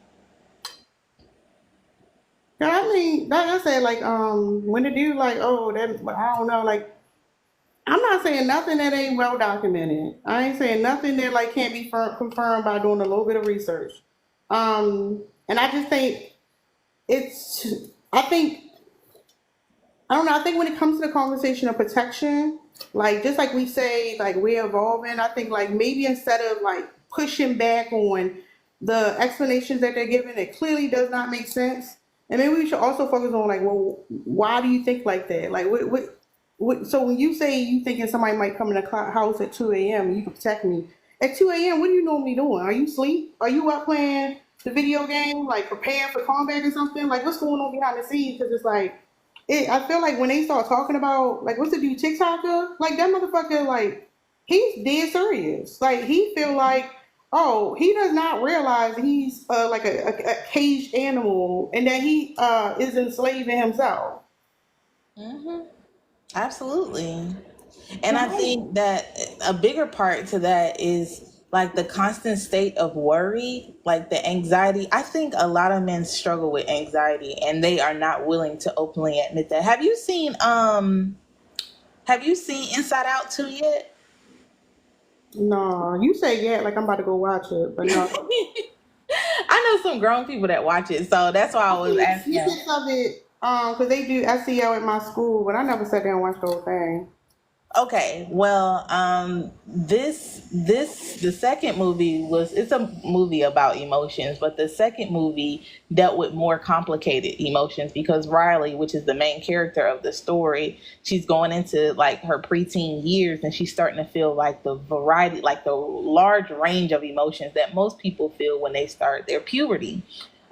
S1: Yeah, I mean, like I said, like when the dude like, oh, that I don't know, like I'm not saying nothing that ain't well documented. I ain't saying nothing that like can't be confirmed by doing a little bit of research. And I just think it's, I think, I don't know. I think when it comes to the conversation of protection, like just like we say, like we're evolving. I think like maybe instead of like pushing back on the explanations that they're giving, it clearly does not make sense. And maybe we should also focus on like, well, why do you think like that? Like, what, so when you say you thinking somebody might come in the house at 2 a.m. and you can protect me, at 2 a.m., what are you normally doing? Are you asleep? Are you up playing the video game, like preparing for combat or something? Like, what's going on behind the scenes? Because it's like, I feel like when they start talking about, like, what's the dude, TikToker? Like, that motherfucker, like, he's dead serious. Like, he feel like, oh, he does not realize he's like a caged animal and that he is enslaving himself.
S2: Mm-hmm. Absolutely. And I think that a bigger part to that is like the constant state of worry, like the anxiety. I think a lot of men struggle with anxiety and they are not willing to openly admit that. Have you seen Inside Out 2 yet?
S1: No, you say yeah, like I'm about to go watch it, but no.
S2: I know some grown people that watch it, so that's why I was asking.
S1: Snippets of it, because they do SEL at my school, but I never sat there and watched the whole thing.
S2: Okay, well, the second movie it's a movie about emotions, but the second movie dealt with more complicated emotions because Riley, which is the main character of the story, she's going into like her preteen years and she's starting to feel like the variety, like the large range of emotions that most people feel when they start their puberty.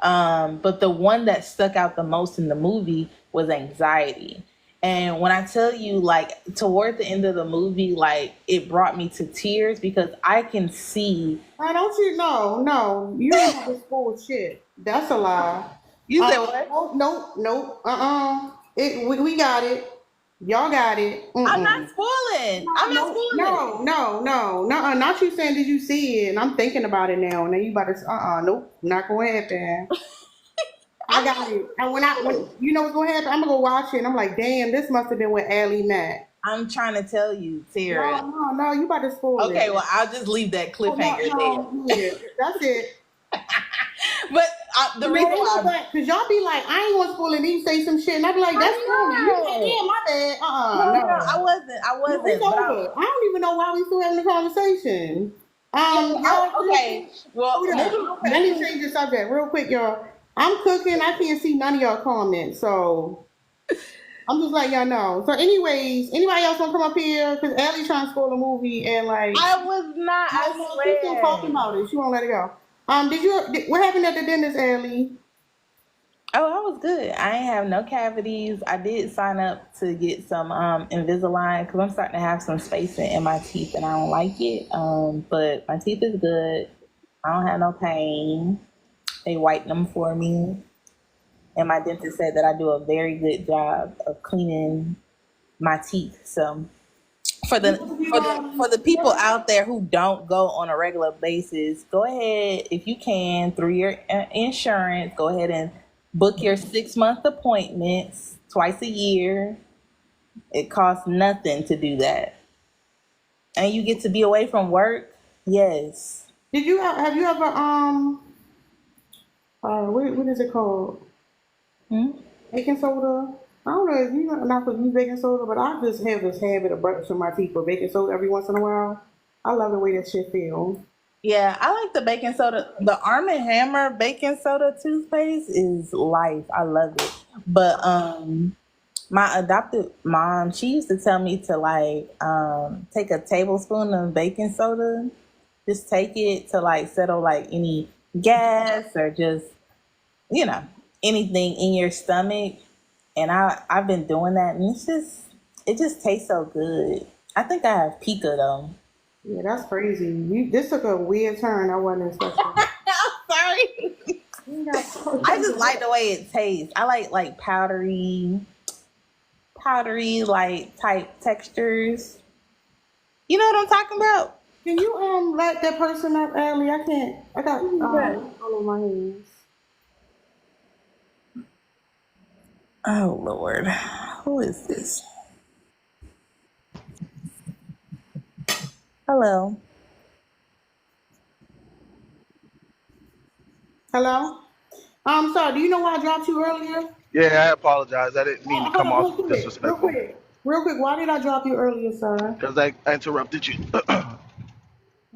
S2: But the one that stuck out the most in the movie was anxiety. And when I tell you, like, toward the end of the movie, like, it brought me to tears because I can see.
S1: I don't you no, you ain't have this bullshit. That's a lie.
S2: You said what?
S1: Nope. We got it. Y'all got it.
S2: I'm not spoiling. I'm not spoiling.
S1: No. Not you saying did you see it? And I'm thinking about it now. And then you about to nope, not going to happen. I got it. And when you know what's going to happen, I'm gonna go watch it. And I'm like, damn, this must have been with Allie met.
S2: I'm trying to tell you, Tara.
S1: No, you about to spoil it.
S2: Okay, well, I'll just leave that cliffhanger there.
S1: That's it.
S2: But the reason why,
S1: because y'all be like, I ain't want to spoil it. And you say some shit, and I be like, that's funny. Yeah, my bad.
S2: No, I wasn't.
S1: It's over. I don't even know why we still having the conversation.
S2: Okay. Well,
S1: let me change the subject real quick, y'all. I'm cooking. I can't see none of y'all comments, so I'm just letting y'all know. So, anyways, anybody else want to come up here? Because Allie's trying to spoil a movie, and like
S2: I was not. I swear.
S1: She's still talking about it. She won't let it go. What happened at the dentist, Allie?
S2: Oh, I was good. I ain't have no cavities. I did sign up to get some Invisalign because I'm starting to have some spacing in my teeth, and I don't like it. But my teeth is good. I don't have no pain. They whiten them for me. And my dentist said that I do a very good job of cleaning my teeth. So for the people out there who don't go on a regular basis, go ahead, if you can, through your insurance, go ahead and book your 6-month appointments twice a year. It costs nothing to do that. And you get to be away from work. Yes.
S1: Have you ever what is it called? Baking soda. I don't know if you not supposed to use baking soda, but I just have this habit of brushing my teeth with baking soda every once in a while. I love the way that shit feels.
S2: Yeah, I like the baking soda. The Arm & Hammer baking soda toothpaste is life. I love it. But my adopted mom, she used to tell me to like take a tablespoon of baking soda, just take it to like settle like any gas or just anything in your stomach. And I've been doing that, and it just tastes so good. I think I have pica though.
S1: Yeah, that's crazy. This took a weird turn. I wasn't expecting.
S2: I'm sorry. I just like the way it tastes. I like powdery like type textures. You know what I'm talking about?
S1: Can you let that person up, Allie? I can't. I got all over my hands.
S2: Oh Lord, who is this? Hello.
S1: Hello? Sorry, do you know why I dropped you earlier?
S10: Yeah, I apologize. I didn't mean to come off disrespectful.
S1: Real quick, why did I drop you earlier, sir?
S10: Because I interrupted you.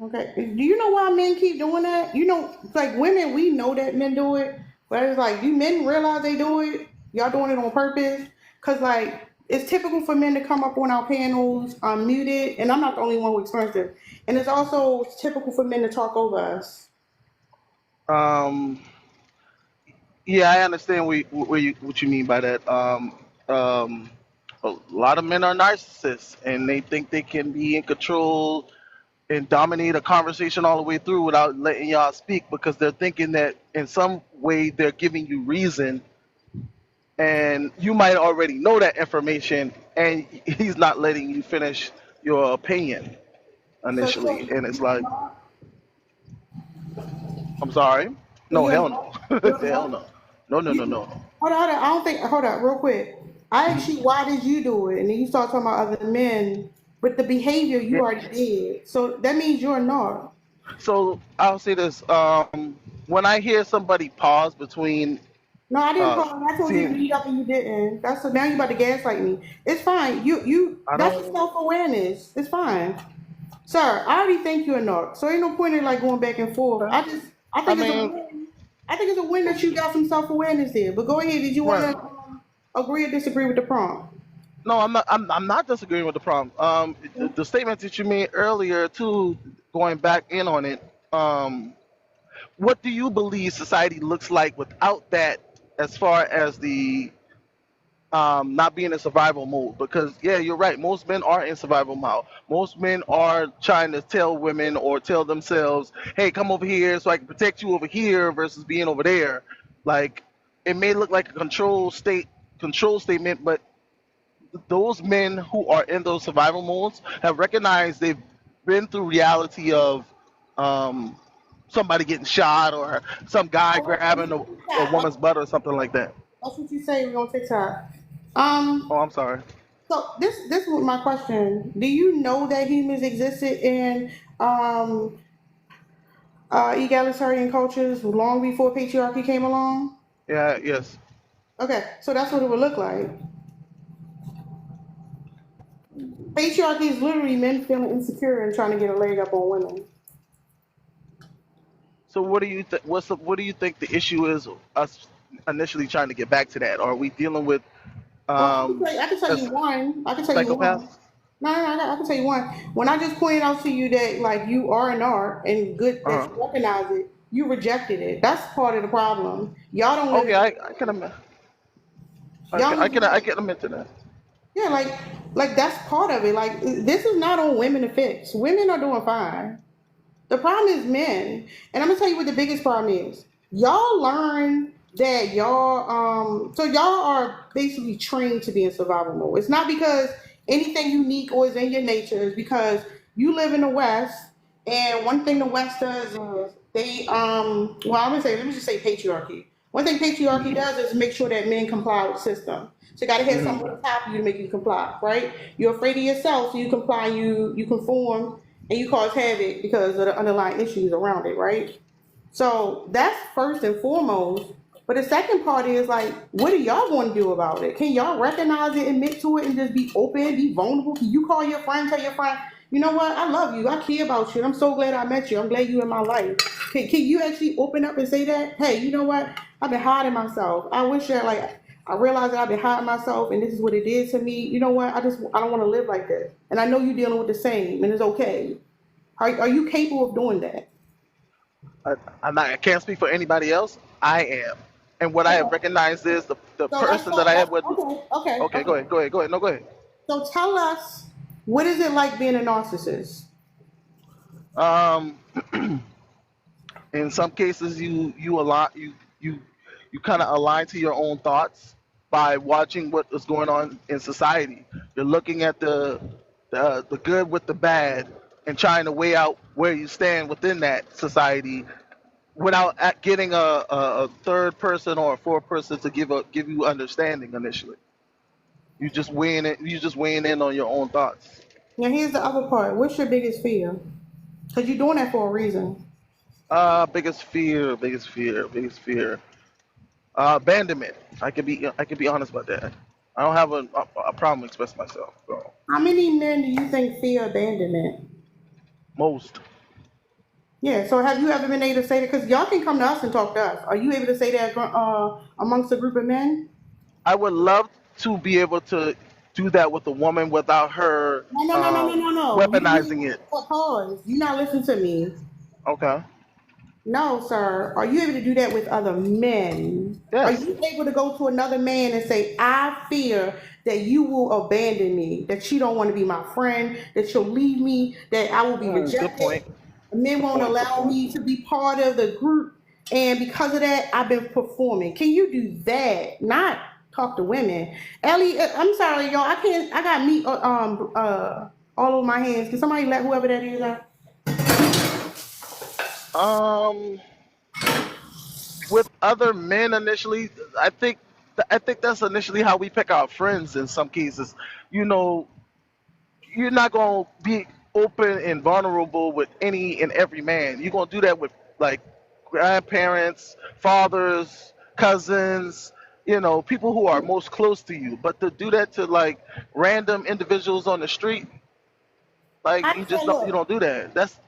S1: Okay. Do you know why men keep doing that? You know, like women, we know that men do it, but it's like, do men realize they do it? Y'all doing it on purpose? Because, like, it's typical for men to come up on our panels muted, and I'm not the only one who experienced it. And it's also typical for men to talk over us.
S10: Yeah, I understand what you mean by that. A lot of men are narcissists, and they think they can be in control and dominate a conversation all the way through without letting y'all speak because they're thinking that in some way they're giving you reason, and you might already know that information, and he's not letting you finish your opinion initially, and it's like, I'm sorry, no, hell no, hell no. No.
S1: Hold on, real quick. I asked you, why did you do it? And then you start talking about other men, but the behavior you already did. So that means you're not.
S10: So I'll say this. When I hear somebody pause between
S1: No, I didn't call. I told you to
S10: Seeing,
S1: meet up and you didn't. That's now you about to gaslight me. It's fine. You
S10: I
S1: that's a
S10: don't.
S1: self awareness. It's fine. Sir, I already think you're a narc, so ain't no point in like going back and forth.
S10: Okay.
S1: I
S10: I
S1: think it's a
S10: mean,
S1: win. I think it's a win that you got some self awareness there. But go ahead. Did you want
S10: right.
S1: to agree or disagree with the prompt?
S10: No, I'm not. I'm not disagreeing with the problem. The statement that you made earlier too, going back in on it. What do you believe society looks like without that, as far as the not being in survival mode? Because yeah, you're right. Most men are in survival mode. Most men are trying to tell women or tell themselves, "Hey, come over here so I can protect you over here," versus being over there. Like it may look like a control statement, but those men who are in those survival modes have recognized they've been through reality of um, somebody getting shot or some guy
S1: Oh, let's
S10: grabbing
S1: go
S10: a
S1: TikTok.
S10: woman's butt or something like that.
S1: That's what you say. We're on TikTok.
S10: Oh,
S1: Um.
S10: I'm sorry.
S1: So this was my question. Do you know that humans existed in um egalitarian cultures long before patriarchy came along?
S10: Yeah, yes.
S1: Okay, so that's what it would look like. Patriarchy is literally men feeling insecure and trying to get a leg up on women.
S10: So what do you what do you think the issue is? Us initially trying to get back to that? Are we dealing with
S1: Well,
S10: um,
S1: I can tell
S10: as
S1: you one. I can tell you one.
S10: psychopaths?
S1: No, I can tell you one. When I just pointed out to you that like you are an art and good that
S10: Uh,
S1: you recognize it, you rejected it. That's part of the problem. Y'all don't
S10: okay,
S1: live.
S10: I can
S1: Y'all
S10: I
S1: live.
S10: can admit to that.
S1: Yeah, like that's part of it. Like this is not on women to fix. Women are doing fine. The problem is men. And I'm gonna tell you what the biggest problem is. Y'all learn that so y'all are basically trained to be in survival mode. It's not because anything unique or is in your nature, it's because you live in the West and one thing the West does is they well I'm gonna say let me just say patriarchy. One thing patriarchy does is make sure that men comply with the system. So you gotta have
S10: Hmm.
S1: someone on top of you to make you comply, right? You're afraid of yourself, so you comply, you conform, and you cause havoc because of the underlying issues around it, right? So that's first and foremost. But the second part is like, what are y'all going to do about it? Can y'all recognize it, admit to it, and just be open, be vulnerable? Can you call your friend, tell your friend, you know what? I love you. I care about you. I'm so glad I met you. I'm glad you're in my life. Can you actually open up and say that? Hey, you know what? I've been hiding myself. I wish that like I realized that I've been hiding myself, and this is what it did to me. You know what? I don't want to live like this. And I know you're dealing with the same, and it's okay. Are you capable of doing that?
S10: I'm not. I can't speak for anybody else. I am, and what I have recognized is the
S1: So let's
S10: person that
S1: talk.
S10: I have with. Okay,
S1: Okay.
S10: go ahead. No, go ahead.
S1: So tell us, what is it like being a narcissist?
S10: Um, in some cases, you align you kind of align to your own thoughts by watching what is going on in society. You're looking at the good with the bad and trying to weigh out where you stand within that society without getting a third person or a fourth person to give you understanding initially. You just weighing in on your own thoughts.
S1: Now here's the other part. What's your biggest fear? Because you're doing that for a reason.
S10: Biggest fear. Abandonment. I can be honest about that. I don't have a problem expressing myself. So
S1: How many men do you think fear abandonment?
S10: most.
S1: Yeah, so have you ever been able to say that? Because y'all can come to us and talk to us. Are you able to say that amongst a group of men?
S10: I would love to be able to do that with a woman without her
S1: No.
S10: weaponizing it.
S1: Pause. You not listening to me.
S10: Okay.
S1: No, sir. Are you able to do that with other men? Are
S10: Yes.
S1: you able to go to another man and say, I fear that you will abandon me, that you don't want to be my friend, that you'll leave me, that I will be
S10: Good
S1: rejected?
S10: point.
S1: Men
S10: Good
S1: won't
S10: point. Good
S1: allow
S10: point.
S1: me to be part of the group. And because of that, I've been performing. Can you do that? Not talk to women. Ellie, I'm sorry, y'all. I got meat all over my hands. Can somebody let whoever that is out?
S10: Um, with other men initially, I think I think that's initially how we pick our friends. In some cases, you know, you're not gonna be open and vulnerable with any and every man. You're gonna do that with like grandparents, fathers, cousins, people who are most close to you. But to do that to like random individuals on the street, like
S1: I said,
S10: you
S1: look,
S10: don't do that. That's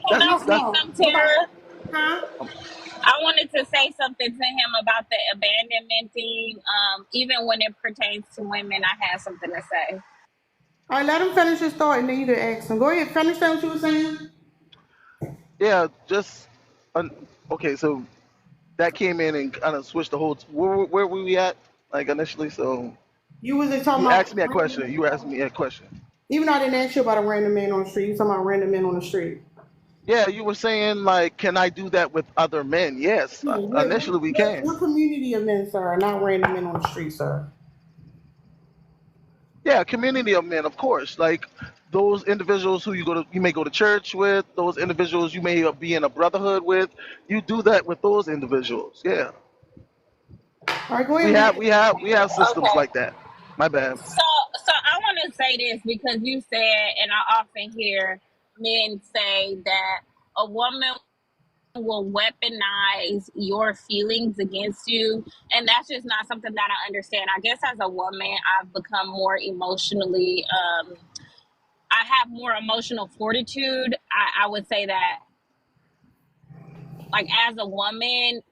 S8: Can I
S1: no,
S8: say
S1: no,
S8: something,
S1: nobody,
S8: Tara?
S1: huh?
S8: I wanted to say something to him about the abandonment thing. Even when it pertains to women, I had something to say.
S1: All right, let him finish his thought, and then you can ask him. Go ahead, finish that what you were saying.
S10: yeah. Just okay. So that came in and kind of switched the whole. Where were we at? Like initially, so
S1: You was just talking
S10: you asked
S1: about
S10: me a question.
S1: random,
S10: You asked me a question.
S1: even though I didn't ask you about a random man on the street. You talking about random men on the street.
S10: Yeah, you were saying like, can I do that with other men? Yes,
S1: Yeah,
S10: initially we can.
S1: what community of men, sir, are not random men on the street, sir?
S10: Yeah, community of men, of course. Like those individuals who you may go to church with, those individuals you may be in a brotherhood with. You do that with those individuals. Yeah,
S1: All right, go
S10: we
S1: ahead,
S10: have
S1: Lynn.
S10: we have we have systems
S8: Okay.
S10: like that. My bad.
S8: So I want to say this because you said, and I often hear men say that a woman will weaponize your feelings against you, and that's just not something that I understand. I guess as a woman, I've become more emotionally. I have more emotional fortitude. I would say that, like as a woman,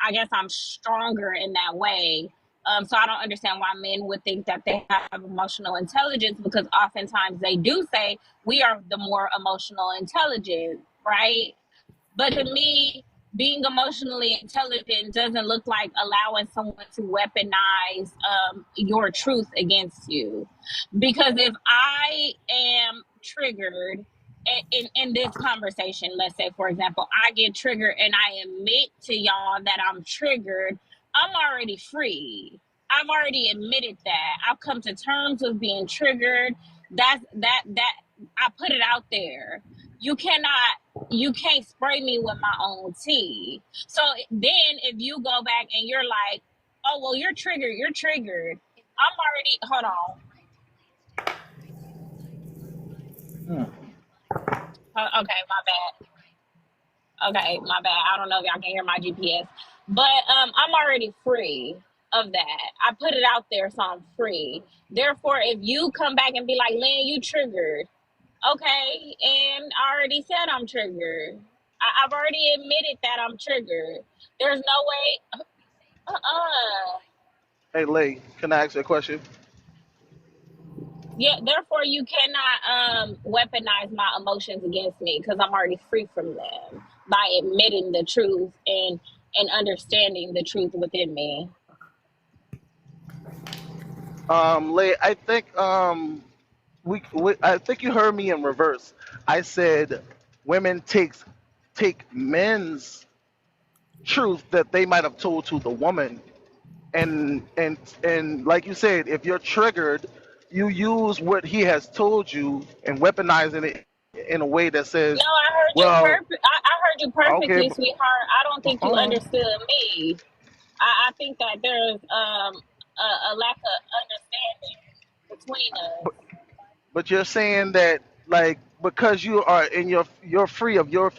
S8: I guess I'm stronger in that way. So I don't understand why men would think that they have emotional intelligence, because oftentimes they do say we are the more emotional intelligent, right? But to me, being emotionally intelligent doesn't look like allowing someone to weaponize your truth against you. Because if I am triggered in this conversation, let's say, for example, I get triggered and I admit to y'all that I'm triggered, I'm already free. I've already admitted that. I've come to terms with being triggered. That I put it out there. You can't spray me with my own tea. So then if you go back and you're like, oh well, you're triggered. I'm already, hold on. Okay, my bad. Okay, my bad. I don't know if y'all can hear my GPS. But I'm already free of that. I put it out there, so I'm free. Therefore, if you come back and be like, Lynn, you triggered. Okay, and I already said I'm triggered. I've already admitted that I'm triggered. There's no way. Uh-uh.
S10: Hey, Lay, can I ask you a question?
S8: Yeah, therefore you cannot weaponize my emotions against me because I'm already free from them by admitting the truth and understanding the truth within me.
S10: Lay, I think I think you heard me in reverse. I said women take men's truth that they might have told to the woman, and like you said, if you're triggered, you use what he has told you and weaponizing it in a way that
S8: No,
S10: says,
S8: I heard you
S10: well,
S8: I heard you
S10: okay,
S8: perfectly,
S10: but
S8: sweetheart. I don't think you
S10: hold on.
S8: understood me. I think that there's a lack of understanding between us.
S10: But you're saying that like because you are in you're free of your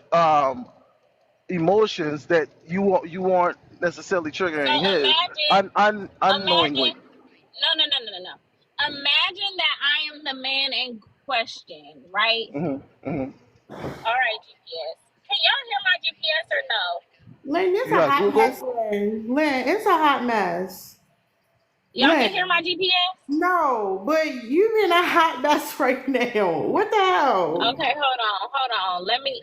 S10: emotions that you aren't necessarily
S8: So
S10: triggering his unknowingly.
S8: imagine, no. Imagine that I am the man in question, right?
S10: Hmm. Hmm.
S8: All right, GPS. Can y'all hear my GPS or no?
S1: Lynn, it's
S10: You
S1: a
S10: got
S1: hot
S10: Google?
S1: mess, Lynn. Lynn, it's a hot mess.
S8: Y'all can hear
S1: Lynn,
S8: my GPS?
S1: no, but you in a hot mess right now. What the hell?
S8: Okay, hold on. Let me.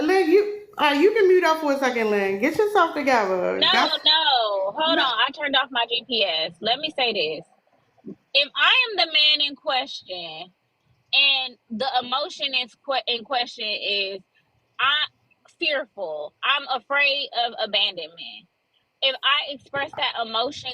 S1: Lynn, you can mute up for a second, Lynn. Get yourself together.
S8: No. Hold
S1: No,
S8: on. I turned off my GPS. Let me say this. If I am the man in question and the emotion in question is I'm fearful, I'm afraid of abandonment. If I express that emotion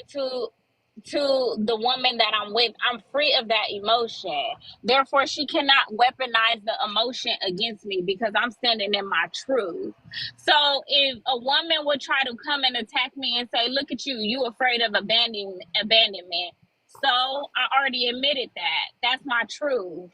S8: to the woman that I'm with, I'm free of that emotion. Therefore, she cannot weaponize the emotion against me because I'm standing in my truth. So if a woman would try to come and attack me and say, look at you afraid of abandonment. So I already admitted that. That's my truth.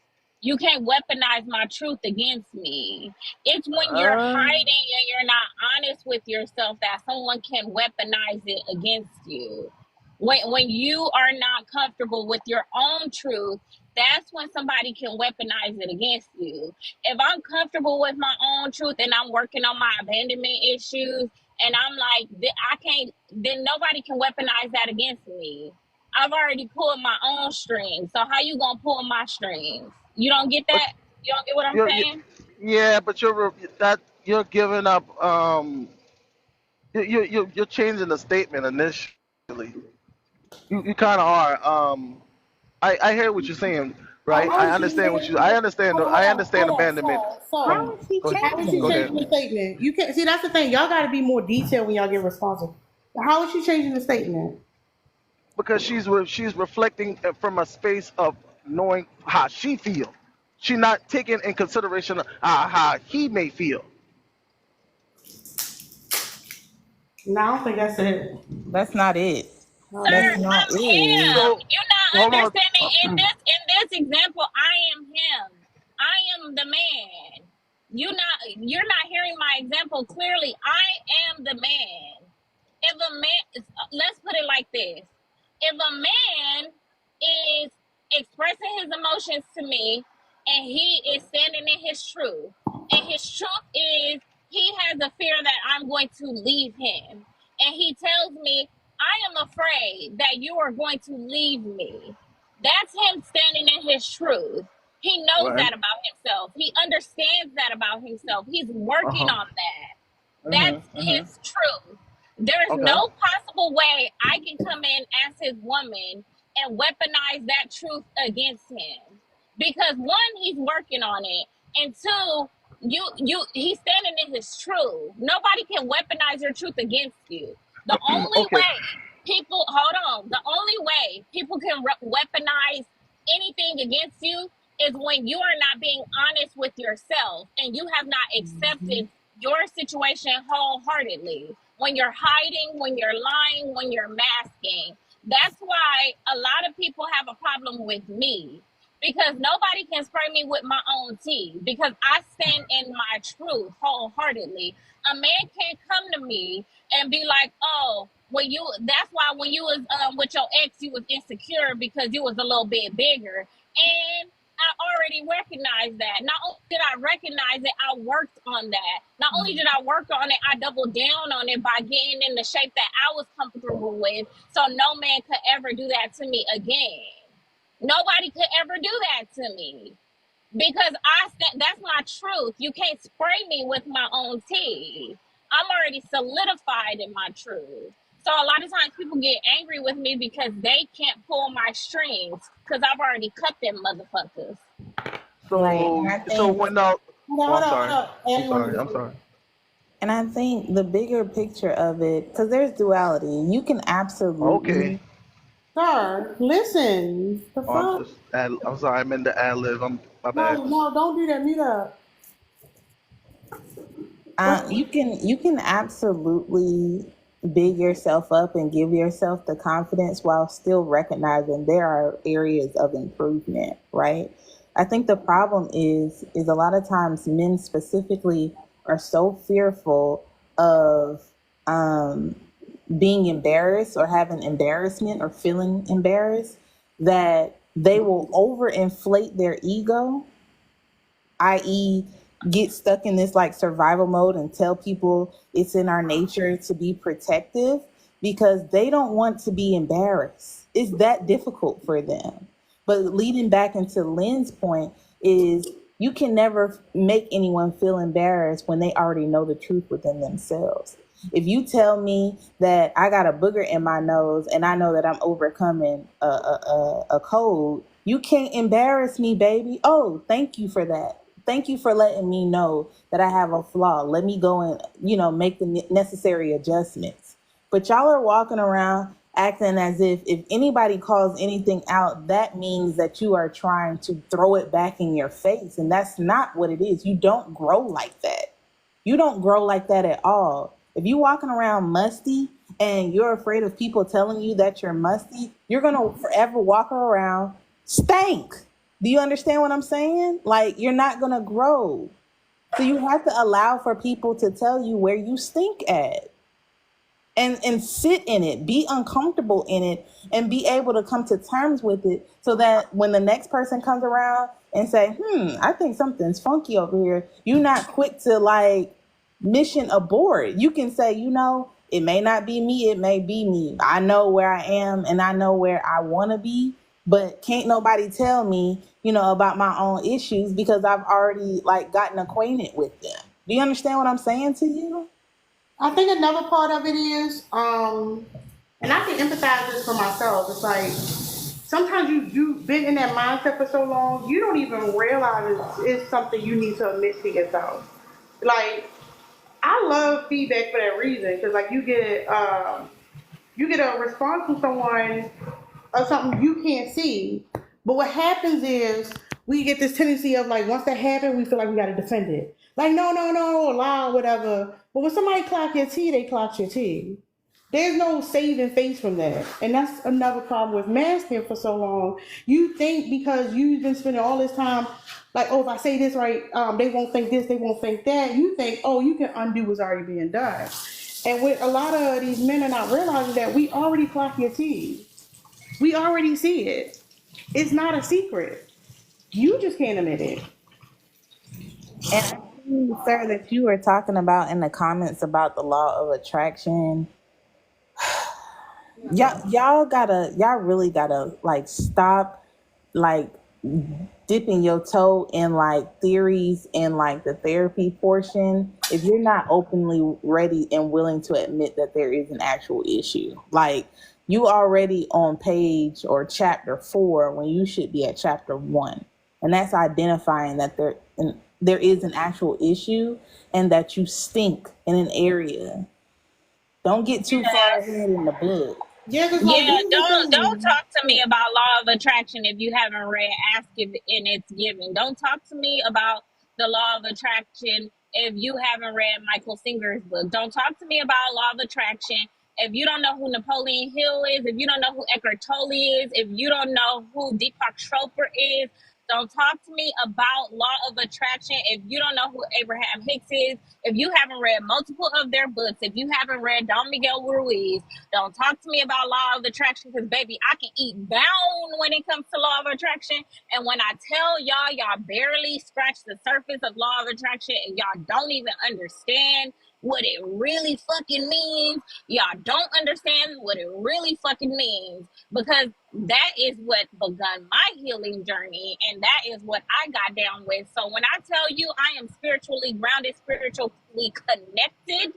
S8: You can't weaponize my truth against me. It's when you're hiding and you're not honest with yourself that someone can weaponize it against you. When you are not comfortable with your own truth, that's when somebody can weaponize it against you. If I'm comfortable with my own truth and I'm working on my abandonment issues and I'm like, I can't, then nobody can weaponize that against me. I've already pulled my own strings. So how you gonna pull my strings? You don't get
S10: But
S8: that? You don't get what I'm
S10: you're,
S8: saying?
S10: yeah, but you're giving up. You're changing the statement initially. You kind of are. I hear what you're saying, right?
S1: How is she
S10: I
S1: changing?
S10: understand.
S1: Hold
S10: I
S1: on,
S10: understand abandonment.
S8: How
S1: sir.
S8: is she
S10: Go ahead.
S1: How is she
S8: changing
S10: Go ahead.
S1: changing the
S8: it?
S1: statement? You can't see. That's the thing. Y'all got to be more detailed when y'all get responsive. How is she changing the statement?
S10: Because she's reflecting from a space of knowing how she feels. She's not taking in consideration how he may feel.
S1: No, I don't think that's it.
S2: That's not it.
S1: No,
S8: Sir,
S1: that's
S2: That's
S1: it.
S2: not
S8: I'm him.
S2: it.
S10: So
S8: You're not
S10: hold on.
S8: understanding. In this example, I am him. I am the man. You're not hearing my example clearly. I am the man. If a man, let's put it like this: if a man is expressing his emotions to me and he is standing in his truth, and his truth is he has a fear that I'm going to leave him, and he tells me, I am afraid that you are going to leave me. That's him standing in his truth. He knows
S10: Right.
S8: that about himself. He understands that about himself. He's
S10: Uh
S8: working
S10: huh.
S8: on that.
S10: Mhm.
S8: That's
S10: Mhm.
S8: his truth. There's
S10: Okay.
S8: no possible way I can come in as his woman and weaponize that truth against him. Because one, he's working on it, and two, he's standing in his truth. Nobody can weaponize your truth against you. The only
S10: Okay.
S8: way the only way people can weaponize anything against you is when you are not being honest with yourself and you have not accepted your situation wholeheartedly. When you're hiding, when you're lying, when you're masking. That's why a lot of people have a problem with me, because nobody can spray me with my own tea, because I stand in my truth wholeheartedly. A man can't come to me and be like, oh, that's why when you was with your ex, you was insecure because you was a little bit bigger. And I already recognized that. Not only did I recognize it, I worked on that. Not only did I work on it, I doubled down on it by getting in the shape that I was comfortable with, so no man could ever do that to me again. Nobody could ever do that to me, because that's my truth. You can't spray me with my own tea. I'm already solidified in my truth. So a lot of times people get angry with me because they can't pull my strings, because I've already cut them motherfuckers.
S2: Right. And
S10: So
S2: I
S10: so
S2: think
S10: when now?
S1: Hold
S10: Oh,
S1: on,
S10: I'm
S1: hold on, hold
S10: sorry.
S1: on.
S10: I'm
S1: Annie wanted
S10: sorry.
S1: to
S10: I'm
S1: say,
S10: sorry.
S2: and I think the bigger picture of it, because there's duality. You can
S10: Okay.
S2: absolutely
S1: sir, listen. The
S10: Oh, I'm
S1: fuck?
S10: just. I'm sorry. I'm in the ad lib. My bad.
S1: No, don't do that. Mute up. What?
S2: you can absolutely big yourself up and give yourself the confidence while still recognizing there are areas of improvement, right? I think the problem is a lot of times men specifically are so fearful of um being embarrassed or having embarrassment or feeling embarrassed that they will overinflate their ego, i.e., get stuck in this like survival mode and tell people it's in our nature to be protective because they don't want to be embarrassed. It's that difficult for them. But leading back into Lynn's point is you can never make anyone feel embarrassed when they already know the truth within themselves. If you tell me that I got a booger in my nose and I know that I'm overcoming a cold, you can't embarrass me, baby. Oh, thank you for that. Thank you for letting me know that I have a flaw. Let me go and, make the necessary adjustments. But y'all are walking around acting as if anybody calls anything out, that means that you are trying to throw it back in your face. And that's not what it is. You don't grow like that. You don't grow like that at all. If you're walking around musty and you're afraid of people telling you that you're musty, you're going to forever walk around stank.
S4: Do you understand what I'm saying? Like, you're not gonna grow. So you have to allow for people to tell you where you stink at. And sit in it, be uncomfortable in it, and be able to come to terms with it, so that when the next person comes around and say, I think something's funky over here, you're not quick to like mission abort. You can say, it may not be me, it may be me. I know where I am and I know where I want to be, but can't nobody tell me, about my own issues, because I've already like gotten acquainted with them. Do you understand what I'm saying to you?
S1: I think another part of it is, and I can empathize this for myself. It's like sometimes you've been in that mindset for so long, you don't even realize it's something you need to admit to yourself. Like, I love feedback for that reason, because like you get a response from someone of something you can't see. But what happens is we get this tendency of like, once that happens, we feel like we got to defend it. Like, no, allow whatever. But when somebody clock your tea, they clock your tea. There's no saving face from that. And that's another problem with masking for so long. You think because you've been spending all this time, like, oh, if I say this right, they won't think this, they won't think that. You think, oh, you can undo what's already being done. And with a lot of these men are not realizing that we already clock your tea. We already see it. It's not a secret. You just can't admit it.
S4: And I think, sir, that you were talking about in the comments about the law of attraction. Y'all really gotta like stop like dipping your toe in like theories and like the therapy portion if you're not openly ready and willing to admit that there is an actual issue. Like, you already on page or chapter 4 when you should be at chapter 1. And that's identifying that there is an actual issue and that you stink in an area. Don't get too far ahead in the book.
S1: Yeah,
S8: don't talk to me about law of attraction if you haven't read Ask It and It's Given. Don't talk to me about the law of attraction if you haven't read Michael Singer's book. Don't talk to me about law of attraction if you don't know who Napoleon Hill is, if you don't know who Eckhart Tolle is, if you don't know who Deepak Chopra is. Don't talk to me about law of attraction if you don't know who Abraham Hicks is, if you haven't read multiple of their books, if you haven't read Don Miguel Ruiz. Don't talk to me about law of attraction, because baby, I can eat down when it comes to law of attraction. And when I tell y'all barely scratch the surface of law of attraction and y'all don't even understand what it really fucking means. Y'all don't understand what it really fucking means, because that is what begun my healing journey, and that is what I got down with. So when I tell you I am spiritually grounded, spiritually connected,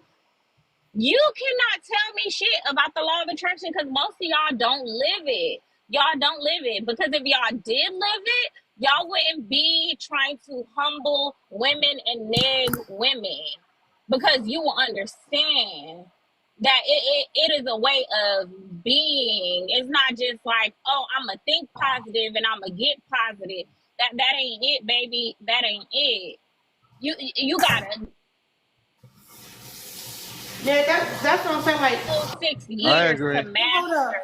S8: you cannot tell me shit about the law of attraction, because most of y'all don't live it. Y'all don't live it, because if y'all did live it, y'all wouldn't be trying to humble women and neg women, because you will understand that it is a way of being. It's not just like, oh, I'm going to think positive and I'm going to get positive. That ain't it, baby. That ain't it. You got to.
S1: Yeah, that's what I'm saying. Like,
S8: 6
S9: I
S8: years
S9: agree.
S8: to
S1: hold
S8: master.
S1: up,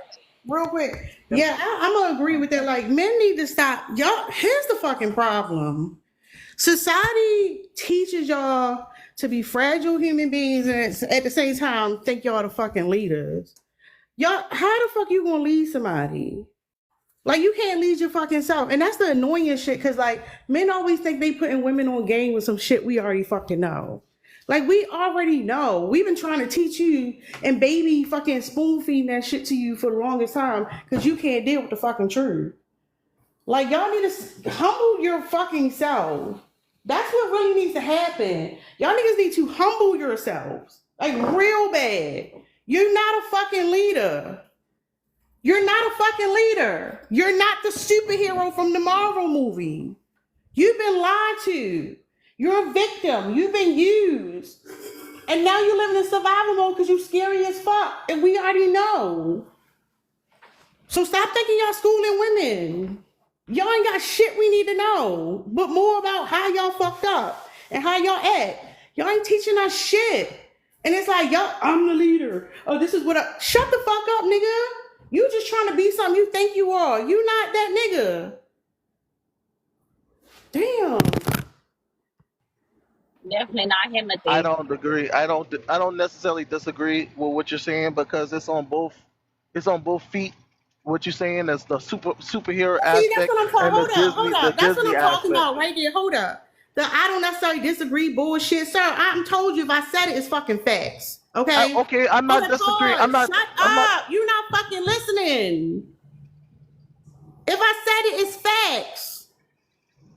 S1: real quick. Yeah, I'm gonna agree with that. Like, men need to stop. Y'all, here's the fucking problem. Society teaches y'all to be fragile human beings, and at the same time think y'all the fucking leaders. Y'all, how the fuck you gonna lead somebody? Like, you can't lead your fucking self. And that's the annoying shit, because like, men always think they putting women on game with some shit we already fucking know. Like, we already know. We've been trying to teach you and baby fucking spoon feeding that shit to you for the longest time, because you can't deal with the fucking truth. Like, y'all need to humble your fucking self. That's what really needs to happen. Y'all niggas need to humble yourselves. Like, real bad. You're not a fucking leader. You're not a fucking leader. You're not the superhero from the Marvel movie. You've been lied to. You're a victim. You've been used. And now you're living in survival mode because you're scary as fuck. And we already know. So stop thinking y'all schooling women. Y'all ain't got shit we need to know, but more about how y'all fucked up and how y'all act. Y'all ain't teaching us shit. And it's like, y'all, I'm the leader. Oh, this is what I... Shut the fuck up, nigga. You just trying to be something you think you are. You not that nigga.
S6: Damn.
S8: Definitely not
S10: I
S8: Timothy.
S10: don't agree. I don't necessarily disagree with what you're saying because it's on both feet. What you're saying is the superhero
S1: See, that's
S10: aspect
S1: what I'm talking.
S10: and the
S1: Hold
S10: Disney
S1: up. That's what I'm talking
S10: aspect.
S1: about right there. Hold up. I don't necessarily disagree. Bullshit, sir. I'm told you if I said it, it's fucking facts. Okay.
S10: Okay, I'm not disagreeing. I'm not.
S1: Shut
S10: I'm not.
S1: up. You're not fucking listening. If I said it, it's facts.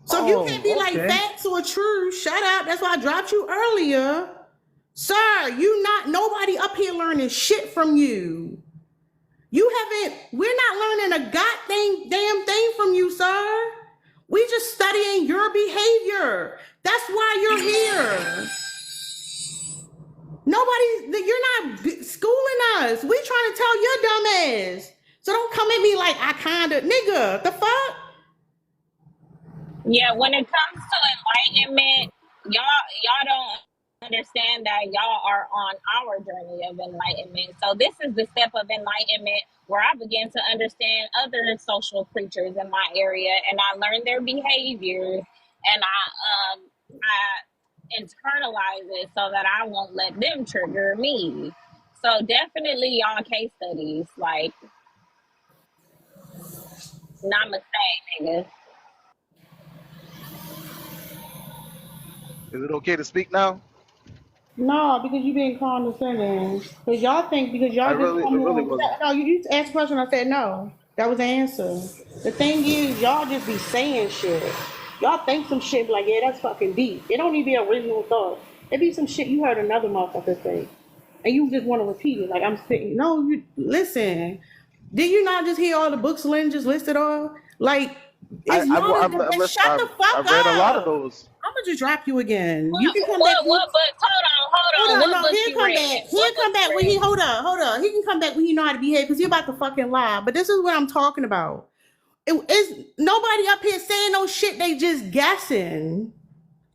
S1: So you can't be like
S10: okay.
S1: facts or true. Shut up. That's why I dropped you earlier. Sir, nobody up here learning shit from you. We're not learning a damn thing from you, sir. We just studying your behavior. That's why you're here. You're not schooling us. We trying to tell your dumb ass. So don't come at me like I kinda, nigga, the fuck?
S8: Yeah, when it comes to enlightenment, y'all don't understand that y'all are on our journey of enlightenment. So this is the step of enlightenment where I begin to understand other social creatures in my area, and I learn their behaviors, and I internalize it so that I won't let them trigger me. So definitely y'all case studies, like namaste, nigga.
S10: Is it okay to speak now?
S1: No, because you being condescending. Because y'all think because
S10: I
S1: y'all just
S10: really wasn't.
S1: no, you asked a question. I said no. That was the answer. The thing is, y'all just be saying shit. Y'all think some shit be like, yeah, that's fucking deep. It don't even be original thought. It be some shit you heard another motherfucker say, and you just want to repeat it. Like I'm saying, no, you listen. Did you not just hear all the books Lynn just listed off? Like, it's shut the fuck
S10: I've read a lot of
S1: up.
S10: those.
S1: I'm gonna just drop you again. You can come
S8: What
S1: back.
S8: but hold on. What book
S1: He'll
S8: you
S1: come
S8: read?
S1: back. He'll come back when he hold on. He can come back when he know how to behave because he about to fucking lie. But this is what I'm talking about. It's nobody up here saying no shit. They just guessing.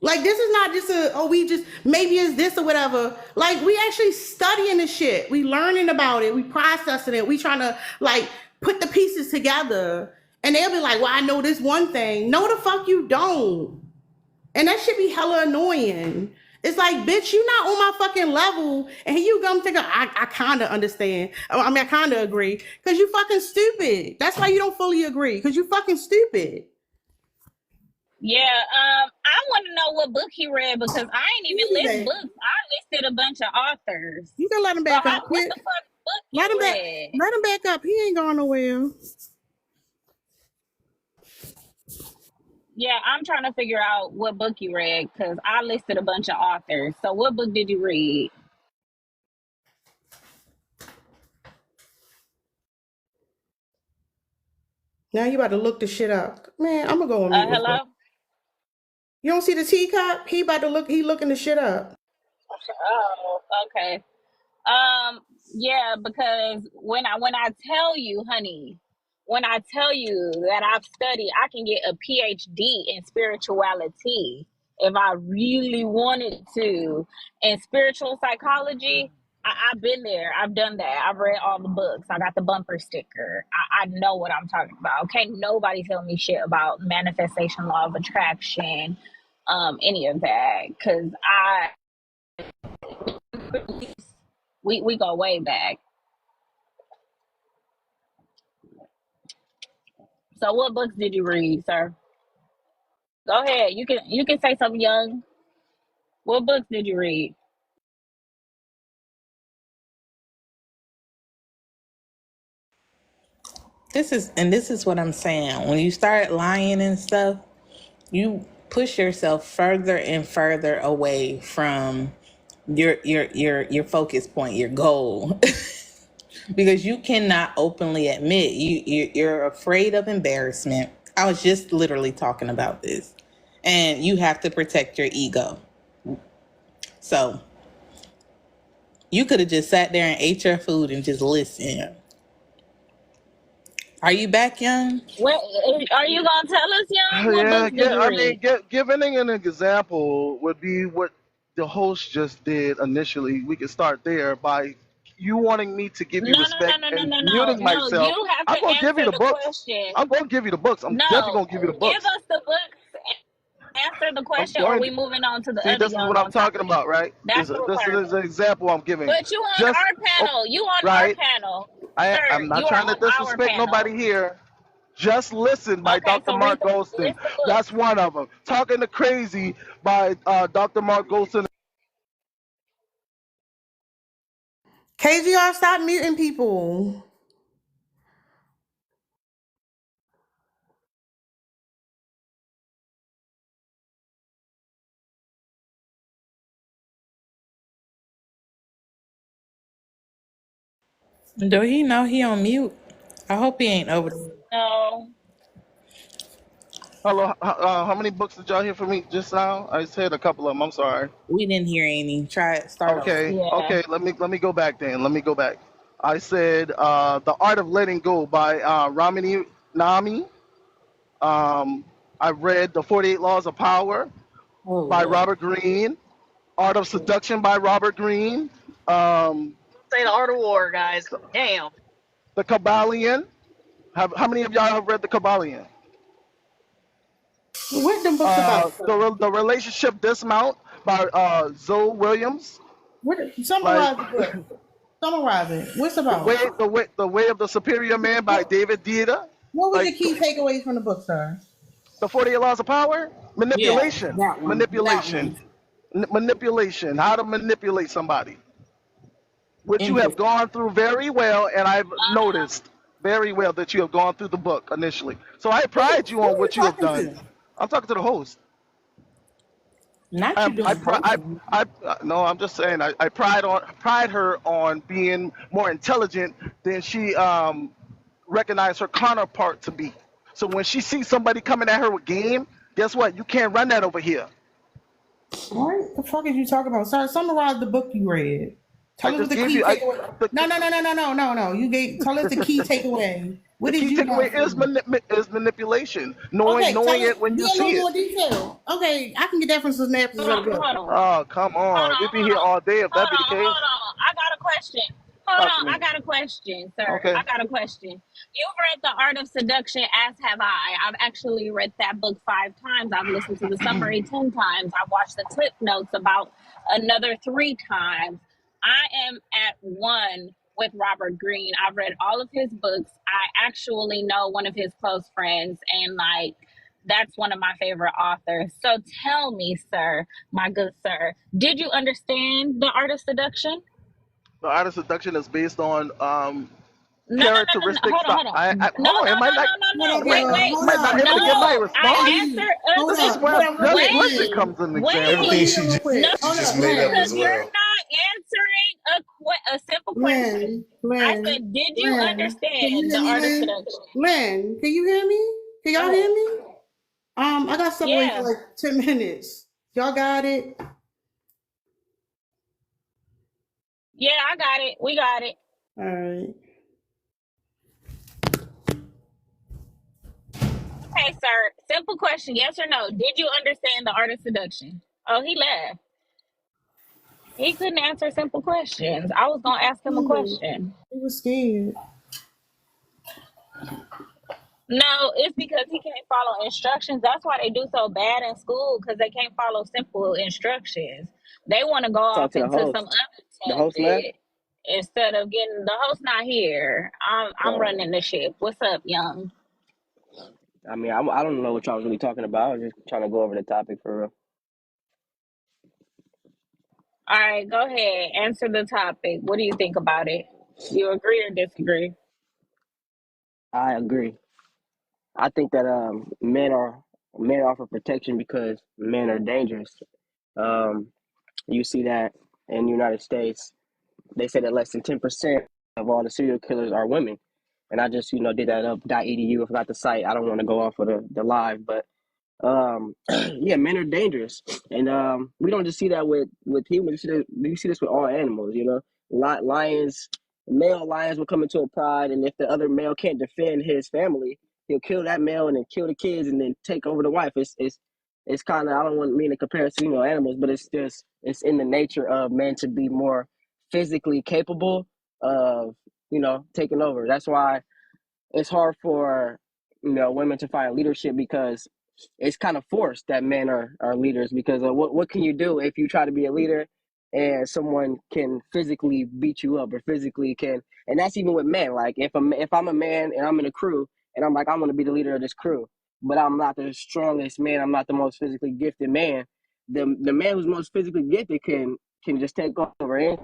S1: Like this is not just we just maybe it's this or whatever. Like we actually studying the shit. We learning about it. We processing it. We trying to like put the pieces together. And they'll be like, well, I know this one thing. No, the fuck you don't. And that should be hella annoying. It's like, bitch, you not on my fucking level. And you come think I kind of understand. I mean, I kind of agree. Because you fucking stupid. That's why you don't fully agree. Because you fucking stupid.
S8: Yeah, I want to know what book he read because I ain't even list books. I listed a bunch of authors.
S1: You can let him back up.
S8: What the fuck book
S1: let him
S8: read?
S1: Let him back up. He ain't going nowhere.
S8: Yeah, I'm trying to figure out what book you read because I listed a bunch of authors. So what book did you read?
S1: Now you about to look the shit up. Man, I'm gonna go on mute.
S8: Hello?
S1: You don't see the teacup? He about to look, he looking the shit up.
S8: Oh, okay. Yeah, because when I tell you, honey, when I tell you that I've studied, I can get a PhD in spirituality if I really wanted to. In spiritual psychology, I've been there. I've done that. I've read all the books. I got the bumper sticker. I know what I'm talking about. Can't nobody tell me shit about manifestation, law of attraction, any of that. Because we go way back. So what books did you read, sir? Go ahead. You can say something young. What books did you read?
S2: This is what I'm saying. When you start lying and stuff, you push yourself further and further away from your focus point, your goal. Because you cannot openly admit you're afraid of embarrassment. I was just literally talking about this. And you have to protect your ego. So you could have just sat there and ate your food and just listened. Are you back, Young?
S8: What are you gonna tell us, Young? What books did you read?
S10: Giving an example would be what the host just did initially. We could start there by you wanting me to give you respect and muting myself.
S8: You have
S10: I'm
S8: to
S10: gonna give you
S8: answer
S10: the
S8: the
S10: books.
S8: question.
S10: I'm gonna give you the books. I'm definitely gonna give you the books.
S8: Give us the books.
S13: Answer the
S10: I'm
S13: question, or
S10: going
S13: we
S10: to.
S13: moving on to the
S10: See,
S13: other
S10: this is
S13: young
S10: what I'm
S13: on top
S10: talking
S13: of you.
S10: about, right?
S13: That's the
S10: This
S13: requirement.
S10: is an example I'm giving.
S13: But you on
S10: Just
S13: our panel. You on our
S10: right.
S13: panel. Sir,
S10: I'm not
S13: you are
S10: trying to
S13: on our
S10: disrespect
S13: panel.
S10: nobody here. Just Listen by
S13: Okay,
S10: Dr.
S13: so read
S10: Mark
S13: the
S10: Goldstein.
S13: list the books.
S10: That's one of them. Talking to Crazy by Dr. Mark Goldstein.
S1: KGR, stop muting people.
S2: Do he know he on mute? I hope he ain't over there.
S13: No.
S10: Hello, how many books did y'all hear from me just now? I said a couple of them. I'm sorry.
S2: We didn't hear any. Try it. Start over.
S10: Okay,
S13: Yeah.
S10: okay. Let me go back then. Let me go back. I said The Art of Letting Go by Ramani Nami. I read The 48 Laws of Power
S2: Oh
S10: by
S2: Lord.
S10: Robert Greene. Art of Seduction by Robert Greene. Um,
S14: Say the Art of War, guys. Damn.
S10: the Kabbalion. How many of y'all have read The Kabbalion?
S1: What them books about?
S10: The Relationship Dismount by Zoe Williams. Like
S1: Summarize the book. Summarize it. What's about?
S10: the way of the Superior Man by David Dieter.
S1: What was your
S10: Like
S1: key takeaways from the book, sir?
S10: the 48 Laws of Power.
S1: Yeah,
S10: Manipulation.
S1: that one. That
S10: Manipulation.
S1: one.
S10: Manipulation. How to manipulate somebody. Which you have
S2: Interesting.
S10: gone through very well, and I've noticed very well that you have gone through the book initially. So I pride you
S1: Who
S10: on
S1: are you
S10: what you have
S1: talking
S10: done.
S1: to?
S10: I'm talking to the host.
S2: Not you doing hosting.
S10: No, I'm just saying. I pride her on being more intelligent than she recognized her counterpart to be. So when she sees somebody coming at her with game, guess what? You can't run that over here.
S1: What the fuck is you talking about? Sir, summarize the book you read.
S10: I
S1: Tell us what
S10: just
S1: the
S10: gave
S1: key
S10: you
S1: takeaway. No. You gave. Tell us the key takeaway. What
S10: the
S1: did
S10: key
S1: you
S10: takeaway
S1: got from it?
S10: is manipulation, knowing
S1: Okay, tell
S10: it
S1: us.
S10: when
S1: Be
S10: you
S1: a little
S10: see it.
S1: more detail. Okay, I can get that from synopsis of the book.
S13: Hold on.
S10: Oh, come on. We'd be here all day if that be the case.
S13: Hold on. I got a question. Hold
S10: Talk to
S13: on. I
S10: me.
S13: got a question, sir.
S10: Okay.
S13: I got a question. You've read The Art of Seduction, as have I. I've actually read that book 5 times. I've listened to the summary 10 times. I've watched the clip notes about another 3 times. I am at one with Robert Greene. I've read all of his books. I actually know one of his close friends, and like, that's one of my favorite authors. So tell me, sir, my good sir, did you understand The Art of Seduction?
S10: The Art of Seduction is based on
S13: No.
S10: characteristics.
S13: Hold on.
S10: Hold on. Am I not?
S1: Hold on,
S13: Wait.
S1: girl.
S10: Am I not able to get my
S13: No,
S10: response?
S13: I answered
S1: Hold
S10: This is
S1: up.
S10: where
S1: Hold up,
S10: just
S1: real
S10: listen
S1: quick.
S10: comes an
S13: Wait.
S10: example.
S1: Hold
S7: Everything
S1: on, real quick.
S13: No,
S7: she
S1: Hold
S7: just
S1: up,
S7: made up
S1: Glenn.
S7: as
S13: because you're
S7: well.
S13: not answering a simple question. I said, did you
S1: Glenn. Can you
S13: understand The
S1: hear me,
S13: Art of
S1: Glenn?
S13: Seduction?
S1: Glenn, can you hear me? Can y'all hear me? I got stuff away for
S13: Yeah.
S1: like 10 minutes. Y'all got it?
S13: Yeah, I got it. We got it.
S1: All right.
S13: Okay, sir. Simple question. Yes or no? Did you understand The Art of Seduction? Oh, he left. He couldn't answer simple questions. I was going to ask him a question.
S1: He was scared.
S13: No, it's because he can't follow instructions. That's why they do so bad in school, because they can't follow simple instructions. They want to go
S14: Talk
S13: off
S14: to the
S13: into
S14: host.
S13: some
S14: The
S13: other
S14: host left.
S13: tangent instead of getting the host not here. I'm running the ship. What's up, young?
S14: I mean, I don't know what y'all was really talking about. I was just trying to go over the topic for real.
S13: All right, go ahead. Answer the topic. What do you think about it? You agree or disagree?
S14: I agree. I think that men offer protection because men are dangerous. Um, you see that in the United States, they say that less than 10% of all the serial killers are women. And I just, did that up .edu. I forgot the site. I don't want to go off of the live, but yeah, men are dangerous, and we don't just see that with humans. You see this with all animals. Lions, male lions will come into a pride, and if the other male can't defend his family, he'll kill that male and then kill the kids and then take over the wife. It's kind of, I don't want to mean to compare it to animals, but it's in the nature of men to be more physically capable of taking over. That's why it's hard for women to find leadership, because it's kind of forced that men are leaders because what can you do if you try to be a leader and someone can physically beat you up or physically can, and that's even with men. Like if I'm a man and I'm in a crew and I'm like, I'm going to be the leader of this crew, but I'm not the strongest man, I'm not the most physically gifted man, the man who's most physically gifted can just take over and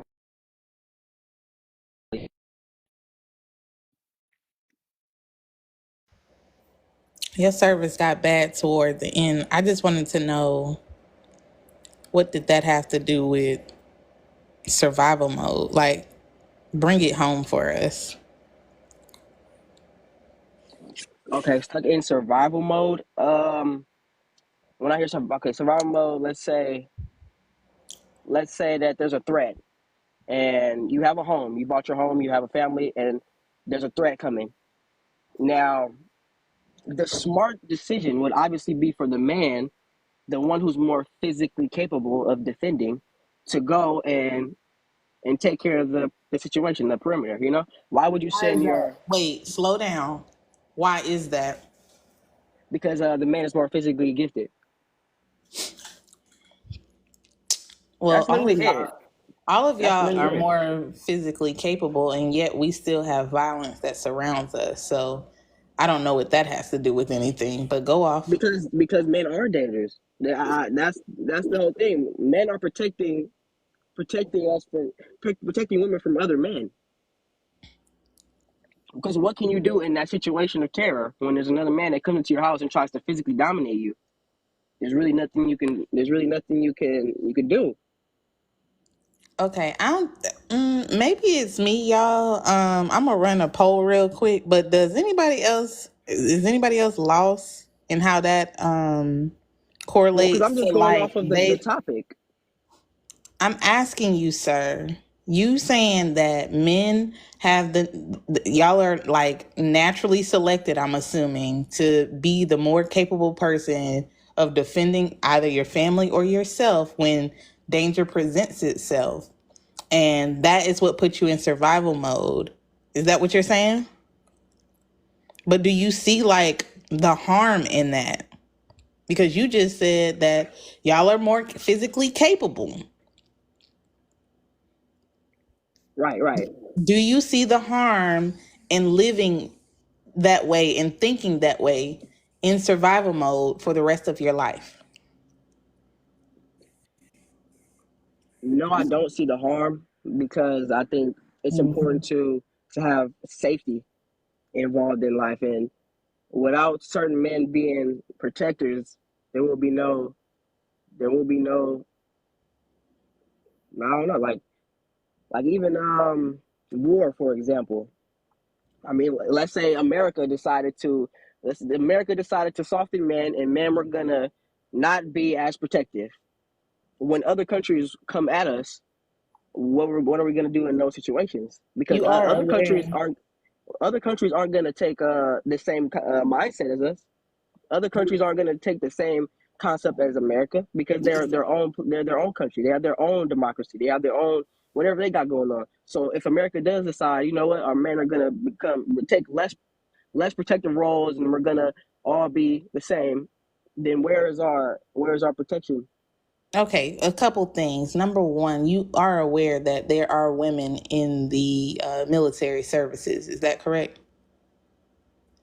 S2: Your service got bad toward the end. I just wanted to know, what did that have to do with survival mode? Like, bring it home for us.
S14: okay, stuck in survival mode. When I hear something, okay, survival mode, let's say that there's a threat and you have a home, you bought your home, you have a family, and there's a threat coming. Now, the smart decision would obviously be for the man, the one who's more physically capable of defending, to go and take care of the situation, the perimeter, you know? Why would you
S2: Why is
S14: send
S2: that?
S14: your,
S2: Wait, slow down. Why is that?
S14: because the man is more physically gifted.
S2: Well,
S14: That's literally it.
S2: all of
S14: That's
S2: y'all
S14: literally
S2: are
S14: it.
S2: more physically capable, and yet we still have violence that surrounds us. So I don't know what that has to do with anything, but go off.
S14: Because men are dangerous. That's the whole thing. Men are protecting us from protecting women from other men. Because what can you do in that situation of terror when there's another man that comes into your house and tries to physically dominate you? There's really nothing you can. There's really nothing you can do.
S2: Okay, maybe it's me, y'all. I'm gonna run a poll real quick, but is anybody else lost in how that
S14: Well, because
S2: correlates
S14: I'm
S2: to,
S14: just going
S2: like,
S14: off of the topic.
S2: I'm asking you, sir. You saying that men have y'all are like naturally selected, I'm assuming, to be the more capable person of defending either your family or yourself when danger presents itself. And that is what puts you in survival mode. Is that what you're saying? But do you see like the harm in that? Because you just said that y'all are more physically capable.
S14: Right.
S2: Do you see the harm in living that way and thinking that way in survival mode for the rest of your life?
S14: No, I don't see the harm because I think it's important to have safety involved in life, and without certain men being protectors, there will be no there will be no I don't know, like even war, for example. I mean, let's say America decided to soften men, and men were gonna not be as protective. When other countries come at us, what are we gonna do in those situations? Because
S2: You are aware.
S14: other countries aren't gonna take the same mindset as us. Other countries aren't gonna take the same concept as America because they're their own country. They have their own democracy. They have their own whatever they got going on. So if America does decide, you know what, our men are gonna take less protective roles and we're gonna all be the same, then where is our protection?
S2: Okay, a couple things. Number one, you are aware that there are women in the military services. Is that correct?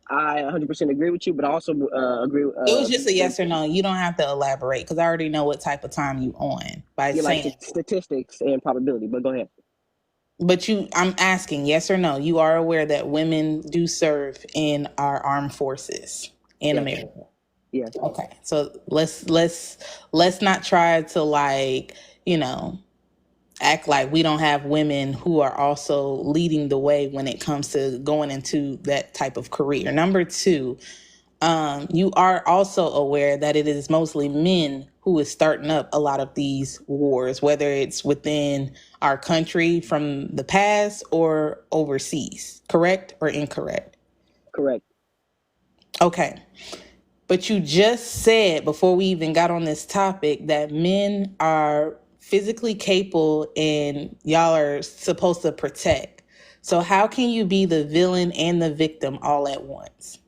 S14: I 100% agree with you, but I also agree.
S2: It was just a yes or no. You don't have to elaborate because I already know what type of time you on by
S14: You like
S2: saying.
S14: statistics and probability, but go ahead.
S2: But I'm asking yes or no. You are aware that women do serve in our armed forces in
S14: Yes,
S2: America.
S14: yes,
S2: Okay, so let's not try to, like, act like we don't have women who are also leading the way when it comes to going into that type of career. Number two, you are also aware that it is mostly men who is starting up a lot of these wars, whether it's within our country from the past or overseas. Correct or incorrect?
S14: correct.
S2: Okay. But you just said before we even got on this topic that men are physically capable and y'all are supposed to protect. So how can you be the villain and the victim all at once?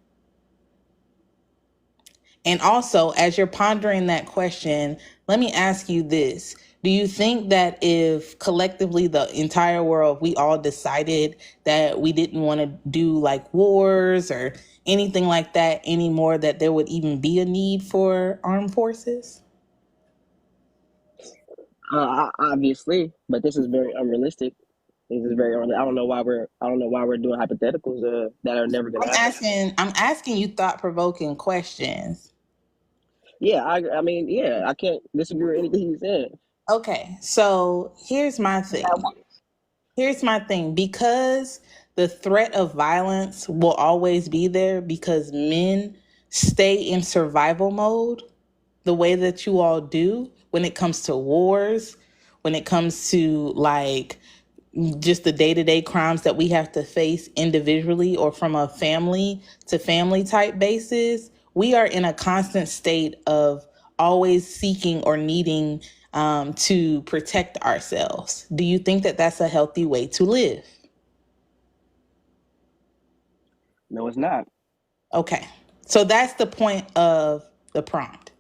S2: And also, as you're pondering that question, let me ask you this. Do you think that if collectively the entire world, we all decided that we didn't want to do like wars or anything like that anymore, that there would even be a need for armed forces?
S14: Obviously, but this is very unrealistic. This is very. I don't know why we're doing hypotheticals that are never gonna happen.
S2: I'm asking you thought-provoking questions.
S14: Yeah, I mean, yeah, I can't disagree with anything you said.
S2: Okay, so here's my thing. Because the threat of violence will always be there because men stay in survival mode the way that you all do when it comes to wars, when it comes to like just the day-to-day crimes that we have to face individually or from a family to family type basis. We are in a constant state of always seeking or needing to protect ourselves. Do you think that that's a healthy way to live?
S14: No, it's not.
S2: Okay. So that's the point of the prompt.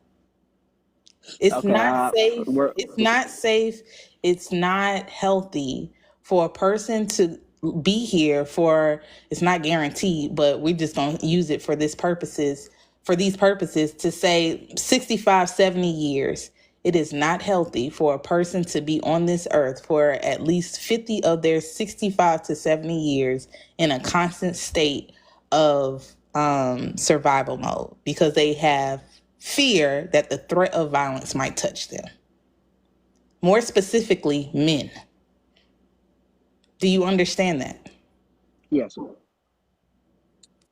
S2: It's
S14: Okay,
S2: not safe.
S14: we're
S2: It's not safe. It's not healthy for a person to be here for, it's not guaranteed, but we're just going to use it for these purposes to say 65, 70 years. It is not healthy for a person to be on this earth for at least 50 of their 65 to 70 years in a constant state of survival mode because they have fear that the threat of violence might touch them. More specifically, men. Do you understand that?
S14: Yes.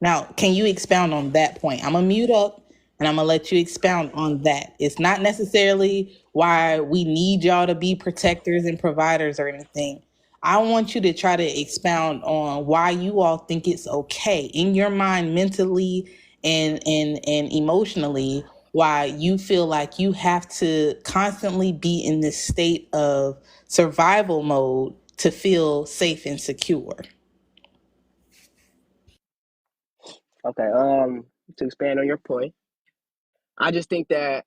S2: Now, can you expound on that point? I'm going to mute up and I'm going to let you expound on that. It's not necessarily why we need y'all to be protectors and providers or anything. I want you to try to expound on why you all think it's okay in your mind, mentally and emotionally, why you feel like you have to constantly be in this state of survival mode to feel safe and secure.
S14: Okay. To expand on your point, I just think that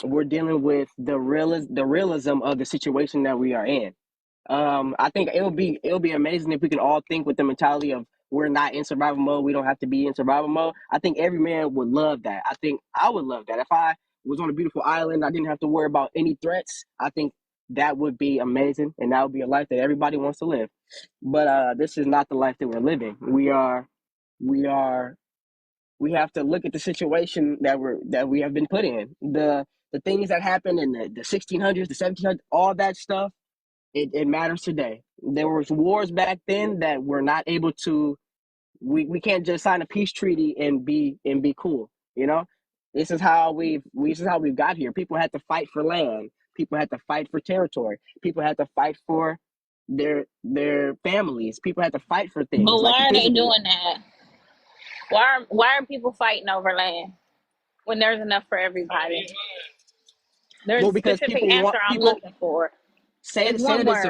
S14: we're dealing with the realism of the situation that we are in. I think it'll be amazing if we can all think with the mentality of we're not in survival mode. We don't have to be in survival mode. I think every man would love that. I think I would love that if I was on a beautiful island. I didn't have to worry about any threats. I think that would be amazing, and that would be a life that everybody wants to live. But this is not the life that we're living. We we have to look at the situation that we have been put in. The things that happened in the 1600s, the 1700s, all that stuff. It matters today. There was wars back then that we're not able to. We can't just sign a peace treaty and be cool. You know, this is how we've got here. People had to fight for land. People had to fight for territory. People had to fight for their families. People had to fight for things
S13: But
S14: like
S13: why are they
S14: physically.
S13: doing that? Why are people fighting over land when there's enough for everybody? There's
S14: Well,
S13: a
S14: because
S13: specific
S14: people want
S13: answer I'm
S14: people
S13: looking for.
S14: say
S13: It's
S14: say
S13: one
S14: that it's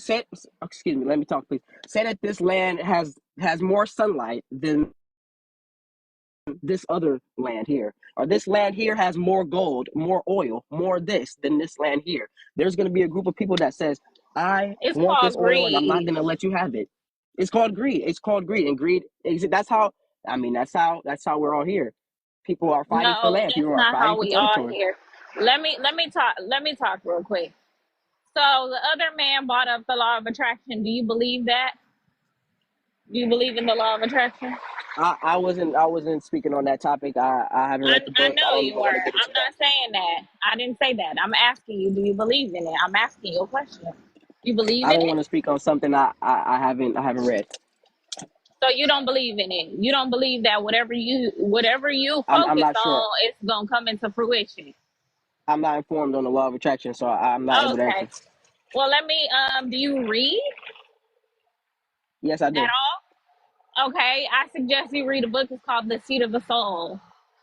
S14: a
S13: word.
S14: excuse me, let me talk, please. Say that this land has more sunlight than this other land here, or this land here has more gold, more oil, more this than this land here. There's going to be a group of people that says, I
S13: It's
S14: want this
S13: called
S14: oil and I'm not
S13: greed.
S14: going to let you have it. It's called greed. It's called greed. And greed is that's how I mean that's how we're all here. People are fighting for
S13: No,
S14: land.
S13: that's
S14: People are
S13: not
S14: fighting
S13: how
S14: for
S13: we all
S14: territory.
S13: here. Let me talk real quick. So the other man brought up the law of attraction. Do you believe that? Do you believe in the law of attraction?
S14: I wasn't speaking on that topic. I haven't read the
S13: I
S14: book. I
S13: know
S14: don't
S13: you
S14: even want to
S13: were.
S14: get into
S13: I'm
S14: that.
S13: not saying that. I didn't say that. I'm asking you, do you believe in it? I'm asking you a question. You believe
S14: I
S13: in
S14: don't
S13: it?
S14: want to speak on something I haven't read.
S13: So you don't believe in it. You don't believe that whatever you
S14: I'm
S13: focus
S14: not sure.
S13: on is gonna come into fruition.
S14: I'm not informed on the law of attraction, so I'm not able to answer.
S13: Okay. Well, let me. Do you read
S14: Yes, I
S13: at
S14: do.
S13: all? Okay. I suggest you read a book. It's called The Seat of the Soul.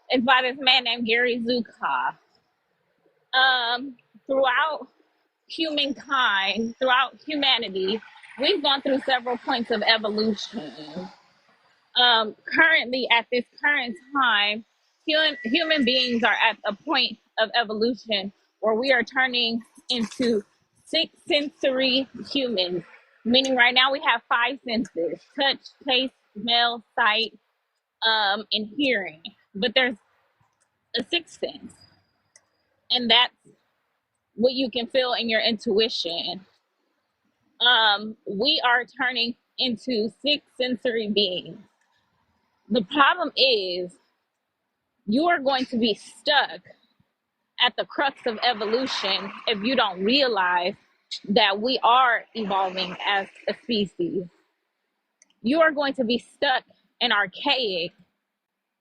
S13: It's by this man named Gary Zukav. Throughout humankind, throughout humanity, we've gone through several points of evolution. Currently, at this current time, human beings are at a point of evolution where we are turning into six sensory humans, meaning right now we have five senses: touch, taste, smell, sight, and hearing. But there's a sixth sense, and that's what you can feel in your intuition. We are turning into six sensory beings. The problem is you are going to be stuck at the crux of evolution if you don't realize that we are evolving as a species. You are going to be stuck in archaic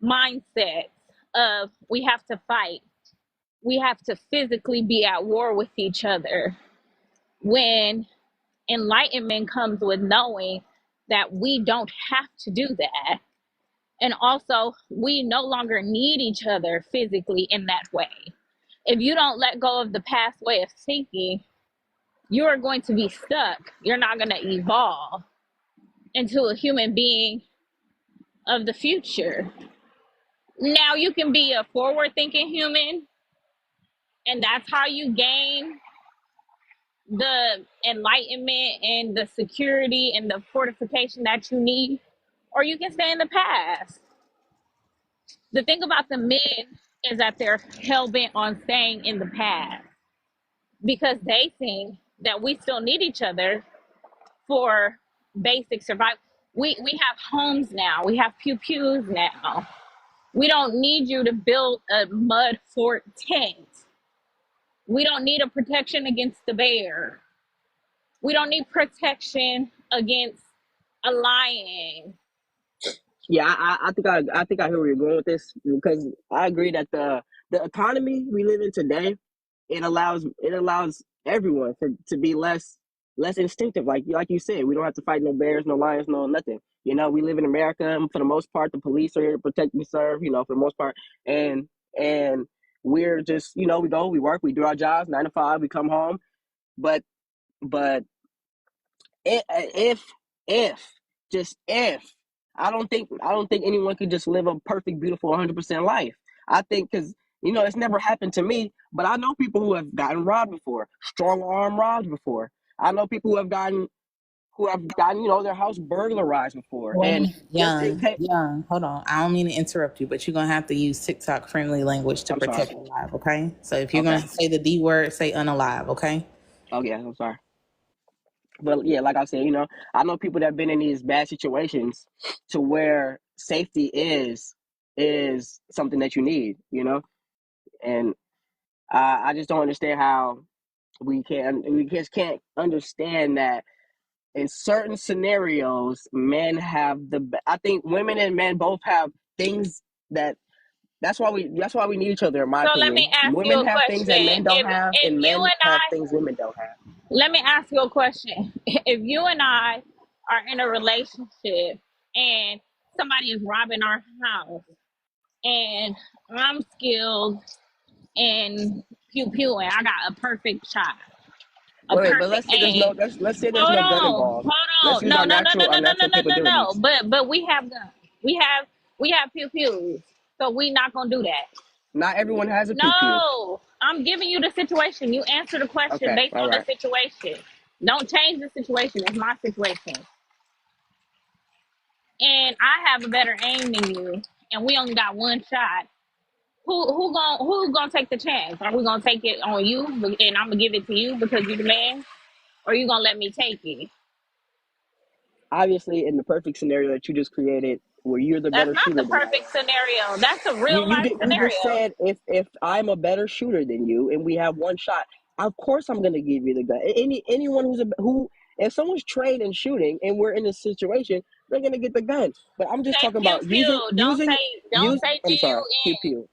S13: mindsets of we have to fight, we have to physically be at war with each other, when enlightenment comes with knowing that we don't have to do that. And also, we no longer need each other physically in that way. If you don't let go of the past way of thinking, you are going to be stuck. You're not going to evolve into a human being of the future. Now, you can be a forward thinking human, and that's how you gain the enlightenment and the security and the fortification that you need, or you can stay in the past. The thing about the men is that they're hell-bent on staying in the past because they think that we still need each other for basic survival. We have homes now. We have pew-pews now. We don't need you to build a mud fort tent. We don't need a protection against the bear. We don't need protection against a lion.
S14: Yeah, I think I hear where you're going with this, because I agree that the economy we live in today, it allows everyone to be less instinctive. Like you said, we don't have to fight no bears, no lions, no nothing. You know, we live in America, and for the most part, the police are here to protect and serve. You know, for the most part, and we're just, you know, we go, we work, we do our jobs, 9 to 5, we come home, but but if just if I don't think anyone could just live a perfect, beautiful, 100% life. I think, because you know, it's never happened to me, but I know people who have gotten robbed before, strong arm robbed before. I know people who have gotten, you know, their house burglarized before, and
S2: Wait,
S14: just in case.
S2: young, hold on. I don't mean to interrupt you, but you're gonna have to use TikTok friendly language to
S14: I'm
S2: protect
S14: sorry.
S2: your life, okay? So if you're
S14: Okay.
S2: gonna say the D word, say unalive, okay?
S14: Oh yeah, I'm sorry. But yeah, like I said, you know, I know people that have been in these bad situations to where safety is something that you need, you know, and I just don't understand how we just can't understand that in certain scenarios, men have I think women and men both have things that that's why we need each other, in my
S13: So let me
S14: opinion.
S13: ask you
S14: Women
S13: a
S14: have things that
S13: question.
S14: men don't have,
S13: If
S14: and
S13: you
S14: men
S13: and
S14: have
S13: I,
S14: things women don't have.
S13: let me ask you a question. If you and I are in a relationship and somebody is robbing our house, and I'm skilled in pew pew and I got a perfect shot, a
S14: Wait, but
S13: perfect aim.
S14: let's say there's
S13: Hold
S14: no gun
S13: on,
S14: involved.
S13: hold
S14: Let's
S13: on.
S14: use
S13: No,
S14: our
S13: no, no, no, no, no, no,
S14: natural
S13: no, no, no.
S14: capabilities.
S13: But we have guns. We have pew pews. So we not gonna do that.
S14: Not everyone has a pew pew.
S13: No, I'm giving you the situation. You answer the question
S14: Okay,
S13: based
S14: all
S13: on the
S14: right.
S13: situation. Don't change the situation. It's my situation. And I have a better aim than you, and we only got one shot. Who gonna take the chance? Are we gonna take it on you, and I'm gonna give it to you because you're the man, or you gonna let me take it?
S14: Obviously, in the perfect scenario that you just created, where you're the
S13: That's
S14: better
S13: not the
S14: shooter than I
S13: perfect
S14: am,
S13: scenario. That's a
S14: you
S13: real
S14: you
S13: life
S14: did you just
S13: scenario.
S14: said, if I'm a better shooter than you and we have one shot, of course I'm gonna give you the gun. Anyone who, if someone's trained in shooting and we're in this situation, they're gonna get the gun. But I'm just
S13: Say
S14: talking
S13: pew
S14: about using
S13: pew. Don't
S14: using
S13: say
S14: use. I'm sorry, pew
S13: GUN.
S14: pew.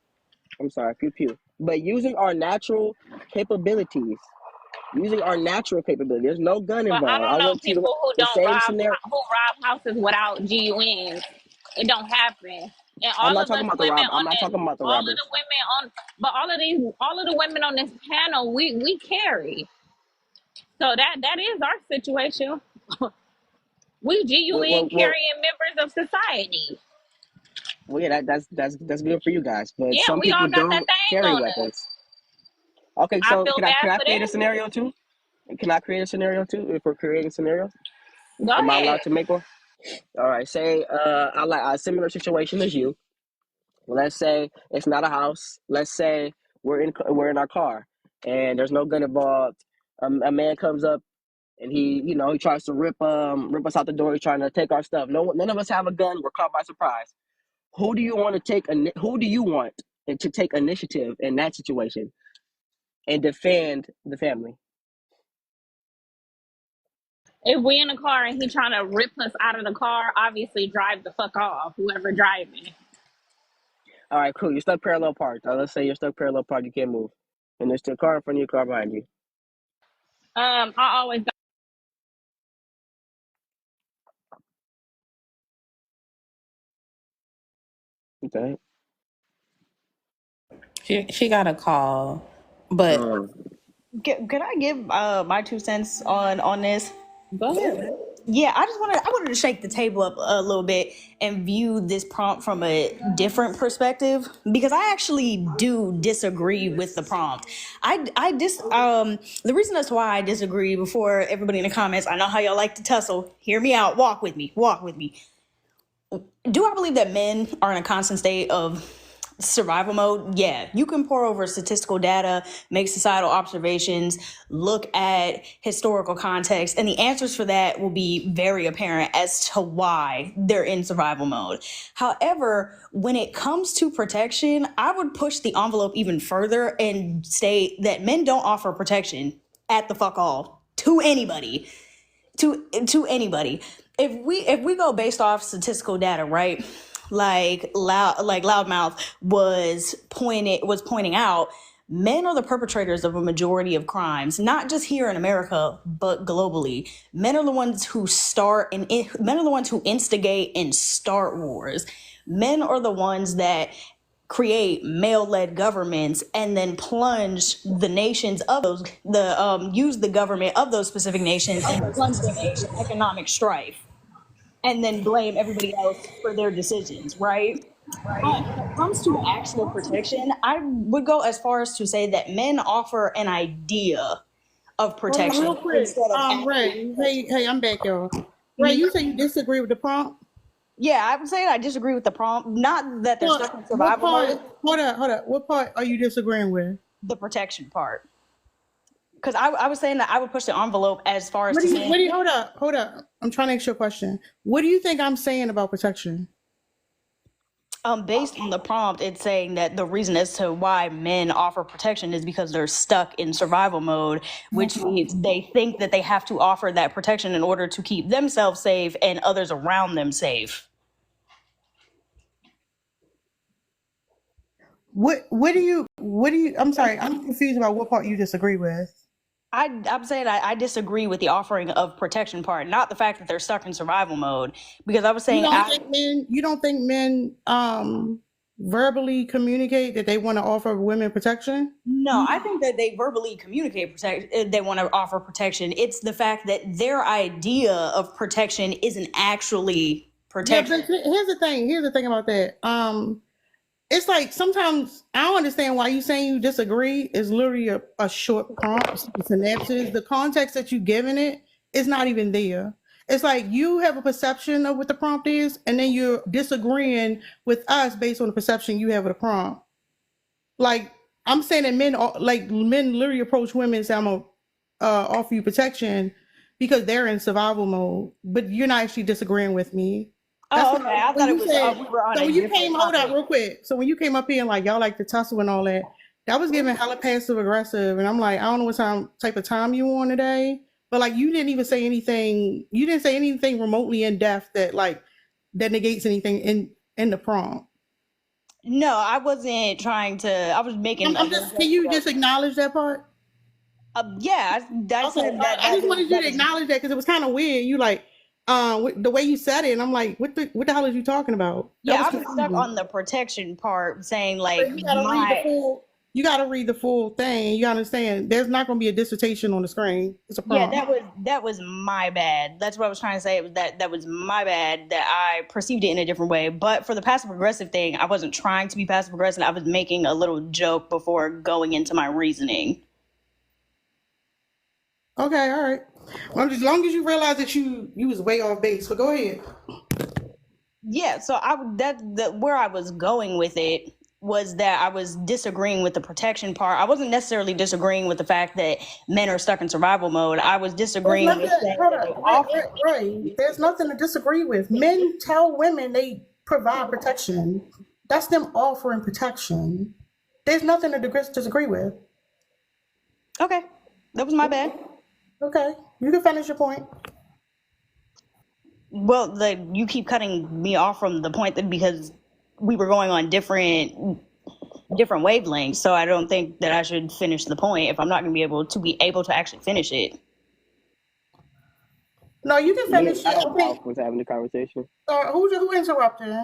S14: I'm sorry, pew pew. But using our natural capabilities, using our natural capability. There's no gun
S13: But I
S14: involved. I
S13: don't know
S14: went to
S13: people who
S14: the
S13: don't
S14: same scenario.
S13: rob houses without GUNs. It don't happen. And
S14: I'm
S13: all
S14: not
S13: of
S14: talking
S13: us
S14: about the
S13: women
S14: rob. I'm
S13: on
S14: not
S13: this,
S14: talking about the
S13: all of
S14: robbers.
S13: the women on, but all of the women on this panel, we carry. So that is our situation. We
S14: Well,
S13: GUN
S14: well, well,
S13: carrying members of society.
S14: Well, yeah, that's good for you guys, but
S13: Yeah,
S14: some
S13: we
S14: people
S13: all got that
S14: don't
S13: thing
S14: carry
S13: on us.
S14: weapons. Okay,
S13: I
S14: so
S13: feel
S14: can
S13: bad
S14: I
S13: for
S14: create a
S13: them.
S14: scenario too? Can I create a scenario too? If we're creating scenarios,
S13: Go
S14: am I
S13: ahead.
S14: allowed to make one? All right. Say I like a similar situation as you. Let's say it's not a house. Let's say we're in our car and there's no gun involved. A man comes up and he tries to rip us out the door. He's trying to take our stuff. None of us have a gun. We're caught by surprise. Who do you want to take? Who do you want to take initiative in that situation and defend the family?
S13: If we in a car and he trying to rip us out of the car, obviously drive the fuck off. Whoever driving.
S14: All right, cool. You're stuck parallel parked. Let's say you're stuck parallel parked. You can't move, and there's still a car in front of you, a car behind you.
S13: I always got
S14: Okay.
S2: She got a call, but
S14: Um,
S15: Can I give my 2 cents on this?
S2: go ahead.
S15: Yeah, I wanted to shake the table up a little bit and view this prompt from a different perspective because I actually do disagree with the prompt. The reason as to why I disagree, before everybody in the comments, I know how y'all like to tussle. Hear me out. Walk with me. Walk with me. Do I believe that men are in a constant state of survival mode? Yeah, you can pour over statistical data, make societal observations, look at historical context, and the answers for that will be very apparent as to why they're in survival mode. However, when it comes to protection, I would push the envelope even further and state that men don't offer protection at the fuck all to anybody. To anybody. If we go based off statistical data, right? Like Loudmouth was pointing out, men are the perpetrators of a majority of crimes, not just here in America, but globally. Men are the ones who men are the ones who instigate and start wars. Men are the ones that create male-led governments and then plunge the nations of those use the government of those specific nations and plunge them into economic strife and then blame everybody else for their decisions, right? But when it comes to actual protection, I would go as far as to say that men offer an idea of
S1: Hold on, real
S15: protection
S1: quick.
S15: instead of actual
S1: Ray.
S15: protection.
S1: Hey, I'm back, y'all. Ray, you say you disagree with the prompt?
S15: Yeah, I would say I disagree with the prompt. Not that they're stuck in
S1: What
S15: survival
S1: part?
S15: mode,
S1: Hold up. What part are you disagreeing with?
S15: the protection part. Because I was saying that I would push the envelope as far as to say,
S1: Hold up. I'm trying to ask you a question. What do you think I'm saying about protection?
S15: based on the prompt, it's saying that the reason as to why men offer protection is because they're stuck in survival mode, which means they think that they have to offer that protection in order to keep themselves safe and others around them safe.
S1: What do you I'm sorry, I'm confused about what part you disagree with.
S15: I'm saying I disagree with the offering of protection part, not the fact that they're stuck in survival mode. Because I was saying,
S1: You don't think men verbally communicate that they want to offer women protection?
S15: no, I think that they verbally communicate they want to offer protection. It's the fact that their idea of protection isn't actually protection.
S1: Yeah, but here's the thing about that. It's like sometimes I don't understand why you saying you disagree is literally a short prompt, synopsis. The context that you giving it is not even there. It's like you have a perception of what the prompt is, and then you're disagreeing with us based on the perception you have of the prompt. Like I'm saying that men literally approach women and say, I'm gonna offer you protection because they're in survival mode, but you're not actually disagreeing with me.
S15: Oh, okay. I thought it was we were on
S1: so
S15: a
S1: when you
S15: different
S1: came, hold up
S15: topic.
S1: real quick. So when you came up here and like y'all like to tussle and all that, that was giving hella passive aggressive. And I'm like, I don't know what type of time you on today. But like you didn't even say anything, you didn't say anything remotely in depth that negates anything in the prompt.
S15: No, I wasn't trying to. I was making.
S1: Can you just acknowledge that part?
S15: Yeah, that's
S1: okay. I just wanted you to acknowledge that because it was kind of weird. You like the way you said it, and I'm like, what the hell are you talking about?
S15: Yeah, I was stuck on the protection part, saying like
S1: you you got to read the full thing. You understand? There's not going to be a dissertation on the screen. It's a
S15: Yeah,
S1: prompt.
S15: that was my bad. That's what I was trying to say. It was that was my bad that I perceived it in a different way. But for the passive aggressive thing, I wasn't trying to be passive aggressive. I was making a little joke before going into my reasoning.
S1: Okay, all right. Well, as long as you realize that you was way off base, but go ahead.
S15: Yeah, so where I was going with it was that I was disagreeing with the protection part. I wasn't necessarily disagreeing with the fact that men are stuck in survival mode. I was
S1: There's
S15: disagreeing with
S1: nothing.
S15: that
S1: Hold
S15: they
S1: on,
S15: offer.
S1: right. There's nothing to disagree with. Men tell women they provide protection. That's them offering protection. There's nothing to disagree with.
S15: Okay, that was my bad.
S1: Okay, you can finish your point.
S15: Well, you keep cutting me off from the point that because we were going on different wavelengths, so I don't think that I should finish the point if I'm not going to be able to actually finish it.
S1: No, you can
S14: Yeah,
S1: finish it.
S14: I thought
S1: Okay.
S14: Ralph was having the conversation.
S1: Who interrupted?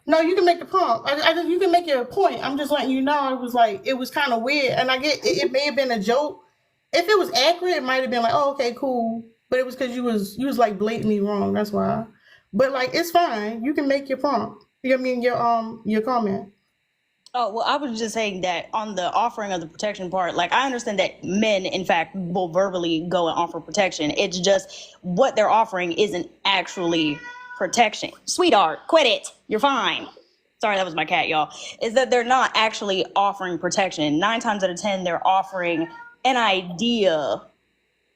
S1: No, you can make the point. You can make your point. I'm just letting you know it was kind of weird, and I get it may have been a joke. If it was accurate, it might have been like, oh, okay, cool. But it was because you was like blatantly wrong. That's why. But like, it's fine. You can make your prompt. You know what I mean, your comment.
S15: Oh, well, I was just saying that on the offering of the protection part, like I understand that men, in fact, will verbally go and offer protection. It's just what they're offering isn't actually protection. Sweetheart, quit it. You're fine. Sorry, that was my cat, y'all. Is that they're not actually offering protection. 9 times out of 10, they're offering an idea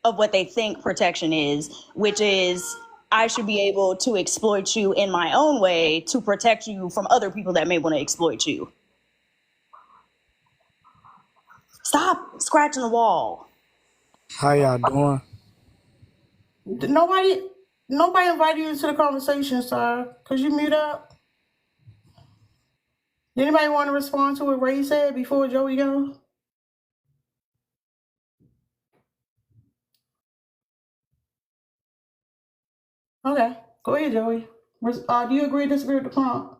S15: of what they think protection is, which is I should be able to exploit you in my own way to protect you from other people that may want to exploit you. Stop scratching the wall.
S16: How y'all doing?
S1: Nobody invited you into the conversation, sir. Could you mute up? Did anybody want to respond to what Ray said before Joey goes? Okay, go ahead, Joey. Do you agree or disagree with the prompt?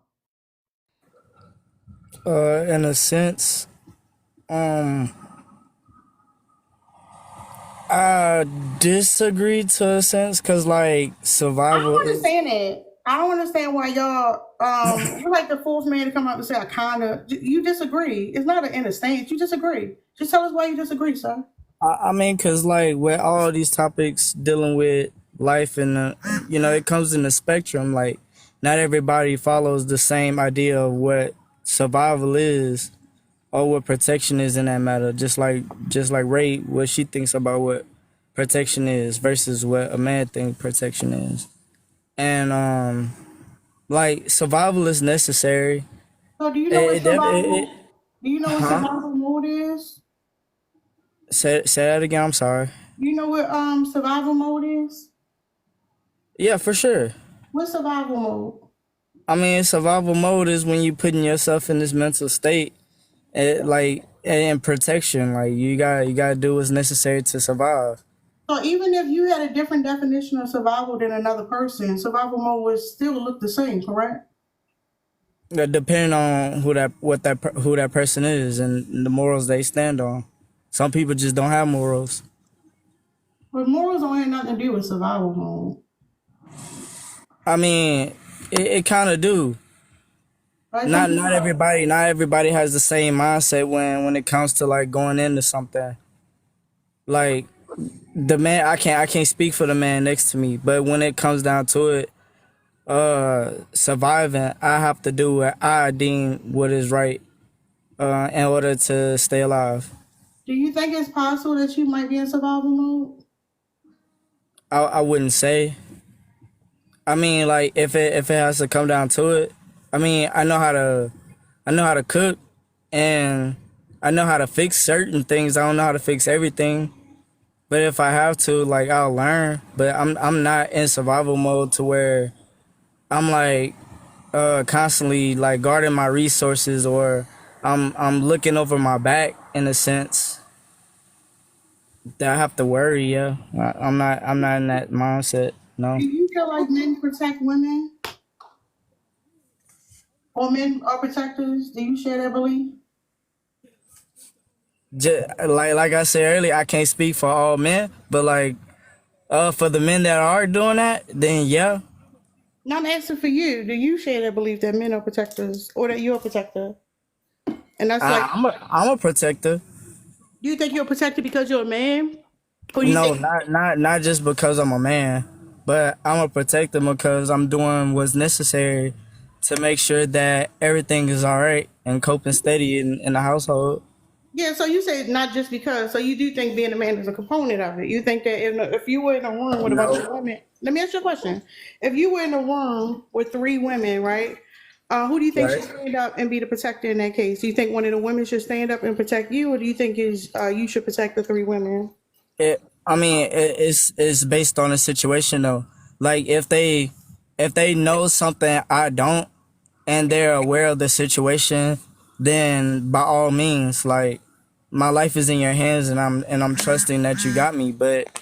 S16: In a sense, I disagree to a sense because like
S1: I
S16: survival
S1: don't
S16: is.
S1: understand it. I don't understand why y'all you're like the fourth man to come out and say I kinda you disagree. It's not an inner you disagree. Just tell us why you disagree, sir.
S16: I mean, cause like with all these topics dealing with life and it comes in the spectrum. Like, not everybody follows the same idea of what survival is or what protection is in that matter. Just like Ray, what she thinks about what protection is versus what a man thinks protection is, and like survival is necessary.
S1: So do you know what survival do you know what
S16: Huh?
S1: survival mode is?
S16: Say that again. I'm sorry.
S1: Do you know what survival mode is?
S16: Yeah, for sure.
S1: What's survival mode?
S16: I mean, survival mode is when you putting yourself in this mental state, and protection. Like you gotta do what's necessary to survive.
S1: So even if you had a different definition of survival than another person, survival mode would still look the same, correct?
S16: Depending on who that person is and the morals they stand on. Some people just don't have morals.
S1: But morals don't have nothing to do with survival mode.
S16: I mean, it kind of do.
S1: Right?
S16: Not everybody has the same mindset when it comes to like going into something. Like the man, I can't speak for the man next to me, but when it comes down to it, surviving, I have to do what I deem what is right, in order to stay alive.
S1: Do you think it's possible that you might be in survival mode?
S16: I wouldn't say. I mean, like if it has to come down to it, I mean, I know how to cook, and I know how to fix certain things. I don't know how to fix everything, but if I have to, like, I'll learn. But I'm not in survival mode to where I'm like constantly like guarding my resources, or I'm looking over my back in a sense that I have to worry. Yeah, I'm not in that mindset. No.
S1: Do you feel like men protect women? Or men are protectors? Do you share that belief?
S16: just like I said earlier, I can't speak for all men, but like for the men that are doing that, then yeah,
S1: Now I'm asking for you. Do you share that belief that men are protectors or that you're a protector? And that's like,
S16: I'm a protector.
S1: do you think you're a protector because you're a man? Or do you
S16: No,
S1: think
S16: not just because I'm a man, but I'm a protector because I'm doing what's necessary to make sure that everything is all right and coping steady in the household.
S1: yeah, so you say not just because. So you do think being a man is a component of it. You think that if you were in a room with a bunch of
S16: No,
S1: women, let me ask you a question. If you were in a room with three women, right? Who do you think should
S16: right?
S1: stand up and be the protector in that case? Do you think one of the women should stand up and protect you, or do you think is you should protect the three women?
S16: I mean, it's based on the situation though. Like if they know something I don't and they're aware of the situation, then by all means, like my life is in your hands and I'm trusting that you got me. But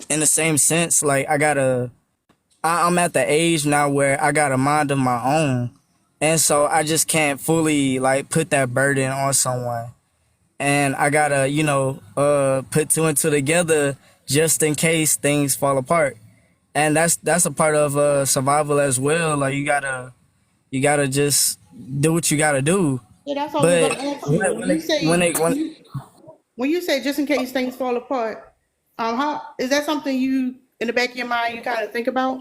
S16: in the same sense, like I'm at the age now where I got a mind of my own. And so I just can't fully like put that burden on someone. And I gotta, put two and two together just in case things fall apart. And that's a part of survival as well. Like you gotta just do what you gotta do.
S1: Yeah, that's all we're
S16: But
S1: gonna ask you. When you when you say just in case things fall apart, how is that something you in the back of your mind you kind of think about?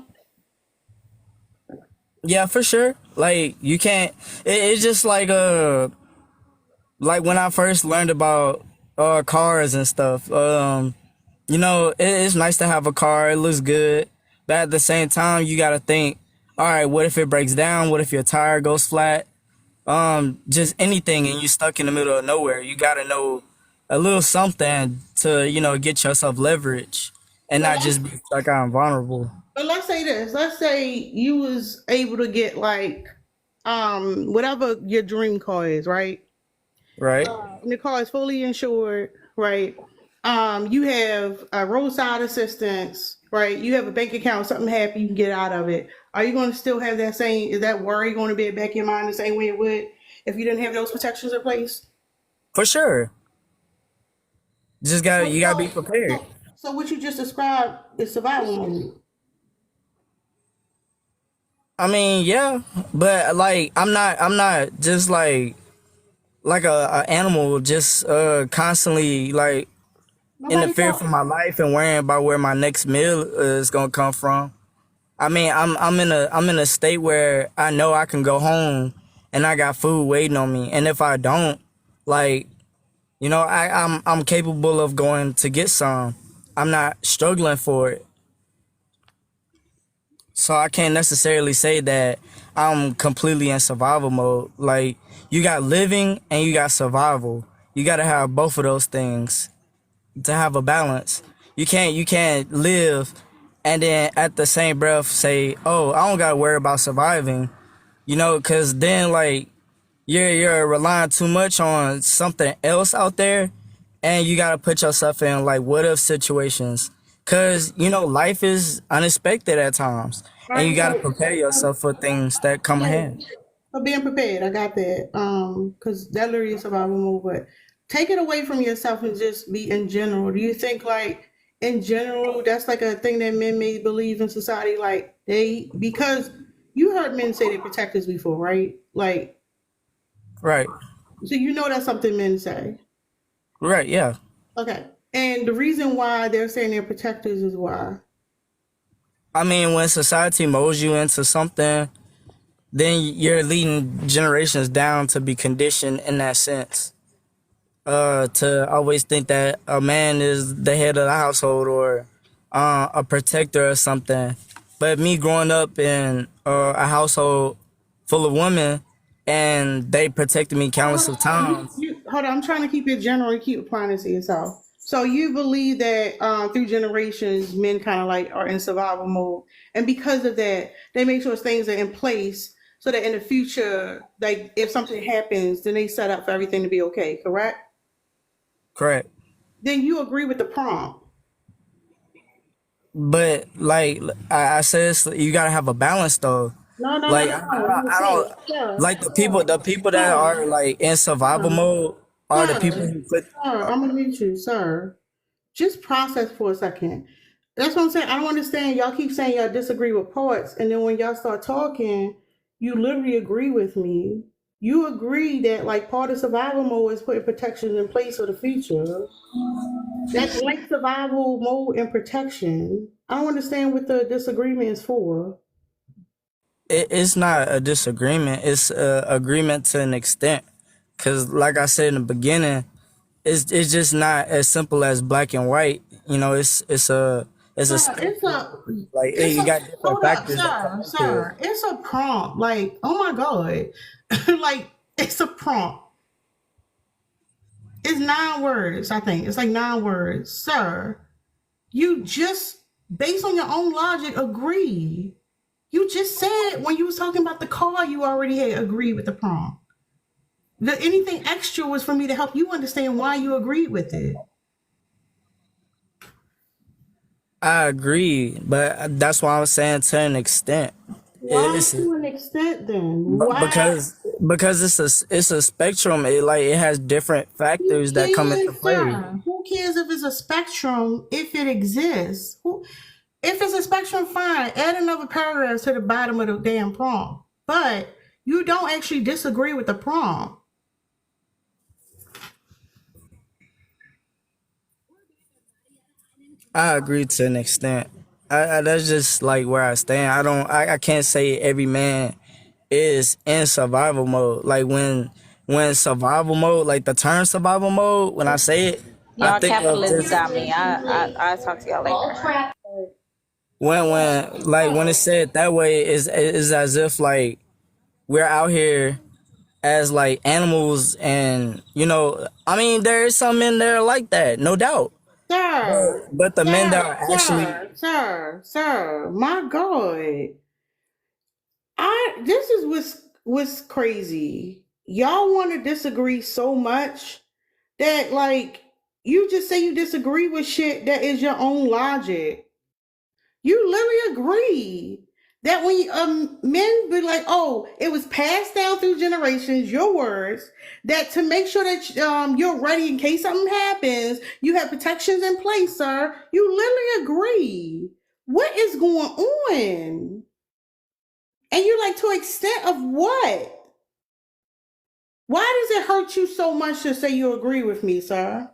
S16: yeah, for sure. Like you can't. It's just like when I first learned about cars and stuff. It's nice to have a car. It looks good, but at the same time, you gotta think. All right, what if it breaks down? What if your tire goes flat? Just anything, and you're stuck in the middle of nowhere. You gotta know a little something to get yourself leverage and
S1: But
S16: not just be stuck out and vulnerable.
S1: let's say this. Let's say you was able to get like whatever your dream car is, right?
S16: Right?
S1: And the car is fully insured, right? You have a roadside assistance, right? You have a bank account, something happen, you can get out of it. Are you going to still have that same, is that worry going to be back in your mind the same way it would if you didn't have those protections in place?
S16: For sure. You gotta be prepared.
S1: So what you just described is survival mode.
S16: I mean, yeah, but like I'm not just like a animal just constantly like in the
S1: Nobody
S16: fear for
S1: talking.
S16: my life and worrying about where my next meal is gonna come from. I mean, I'm in a state where I know I can go home and I got food waiting on me. And if I don't, like, I'm capable of going to get some. I'm not struggling for it. So I can't necessarily say that I'm completely in survival mode. Like you got living and you got survival. You got to have both of those things to have a balance. You can't live and then at the same breath say, "Oh, I don't got to worry about surviving." Cuz then like you're relying too much on something else out there and you got to put yourself in like what if situations cuz life is unexpected at times and you
S1: Right.
S16: got to prepare yourself for things that come ahead.
S1: For being prepared, I got that. Because that literally is survival mode. But take it away from yourself and just be in general. Do you think like in general that's like a thing that men may believe in society? Like because you heard men say they protect us before, right? Like
S16: Right.
S1: so that's something men say.
S16: Right, yeah.
S1: Okay. And the reason why they're saying they're protectors is why.
S16: I mean, when society molds you into something, then you're leading generations down to be conditioned in that sense. To always think that a man is the head of the household or a protector or something. But me growing up in a household full of women and they protected me countless of times.
S1: Hold on, I'm trying to keep it general and keep applying it to yourself. So you believe that through generations, men kind of like are in survival mode, and because of that, they make sure things are in place so that in the future, like if something happens, then they set up for everything to be okay. Correct?
S16: Correct.
S1: Then you agree with the prompt.
S16: But like I said, you gotta have a balance though.
S1: No, no, no,
S16: Like
S1: no.
S16: I don't
S1: Sarah,
S16: like the people that
S1: Sarah,
S16: are like in survival mode. are the people
S1: Sir,
S16: who put.
S1: I'm gonna need you, sir. Just process for a second. That's what I'm saying. I don't understand. Y'all keep saying y'all disagree with poets, and then when y'all start talking, you literally agree with me. You agree that like part of survival mode is putting protections in place for the future. That's like survival mode and protection. I don't understand what the disagreement is for.
S16: It's not a disagreement. It's a agreement to an extent. Cause like I said in the beginning, it's just not as simple as black and white. You know, it's a
S1: Sir,
S16: spectrum. Like you got different
S1: hold up,
S16: factors that come
S1: sir,
S16: into it.
S1: sir. It's a prompt. Like, oh my God. Like, it's a prompt. It's 9 words, I think. It's like 9 words. Sir, you just, based on your own logic, agree. You just said when you was talking about the car, you already had agreed with the prompt. Anything extra was for me to help you understand why you agreed with it.
S16: I agree, but that's why I'm saying to an extent.
S1: Why
S16: It's
S1: to an extent then? Why?
S16: because it's a spectrum. It has different
S1: Who
S16: factors that come into
S1: cares,
S16: play.
S1: sir? Who cares if it's a spectrum if it exists? If it's a spectrum, fine. Add another paragraph to the bottom of the damn prompt. But you don't actually disagree with the prompt.
S16: I agree to an extent. I that's just like where I stand. I can't say every man is in survival mode. Like when survival mode, like the term survival mode, when I say it, I
S8: Y'all
S16: think of
S8: capitalists
S16: just
S8: got me. I'll talk to y'all later.
S16: when it's said that way is as if like we're out here as like animals, and I mean there is some men there like that, no doubt.
S1: Sir,
S16: But the men that are actually
S1: sir, my God. This is what's crazy. Y'all want to disagree so much that like you just say you disagree with shit that is your own logic. You literally agree that when men be like, oh, it was passed down through generations, your words, that to make sure that you're ready in case something happens, you have protections in place, sir. You literally agree. What is going on? And you're like, to extent of what? Why does it hurt you so much to say you agree with me, sir?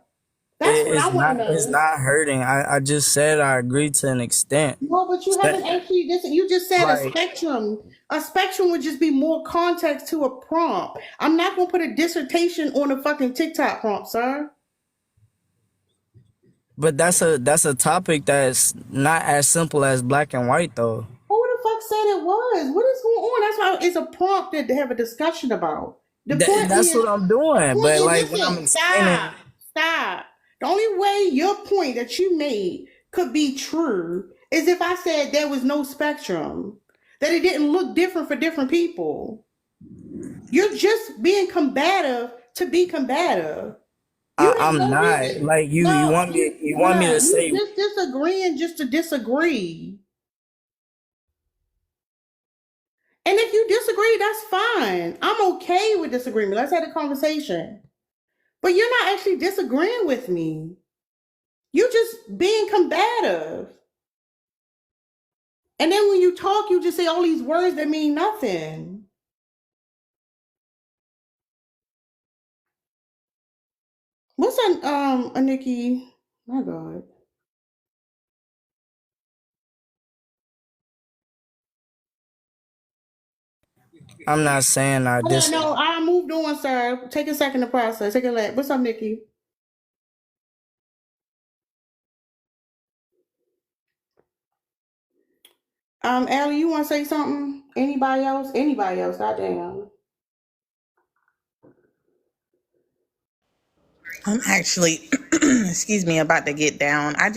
S1: That's what I want to
S16: it's
S1: know.
S16: not hurting. I just said I agree to an extent.
S1: No, but you haven't actually. You just said a
S16: Like
S1: spectrum. A spectrum would just be more context to a prompt. I'm not gonna put a dissertation on a fucking TikTok prompt, sir.
S16: but that's a topic that's not as simple as black and white though.
S1: Who the fuck said it was? What is going on? That's why it's a prompt to have a discussion about. The point
S16: That's
S1: is,
S16: what I'm doing. But like when I'm
S1: listen,
S16: explaining,
S1: stop. The only way your point that you made could be true is if I said there was no spectrum, that it didn't look different for different people. You're just being combative to be combative.
S16: I'm not like you. You want me to say
S1: you just disagreeing just to disagree. And if you disagree, that's fine. I'm okay with disagreement. Let's have a conversation. But you're not actually disagreeing with me. You're just being combative. And then when you talk, you just say all these words that mean nothing. What's that, Nikki? My God.
S16: I'm not saying I disagree.
S1: No, I moved on, sir. Take a second to process. Take a let. What's up, Nikki? Allie, you want to say something? Anybody else? Anybody else? Goddamn.
S2: I'm actually, excuse me, about to get down. I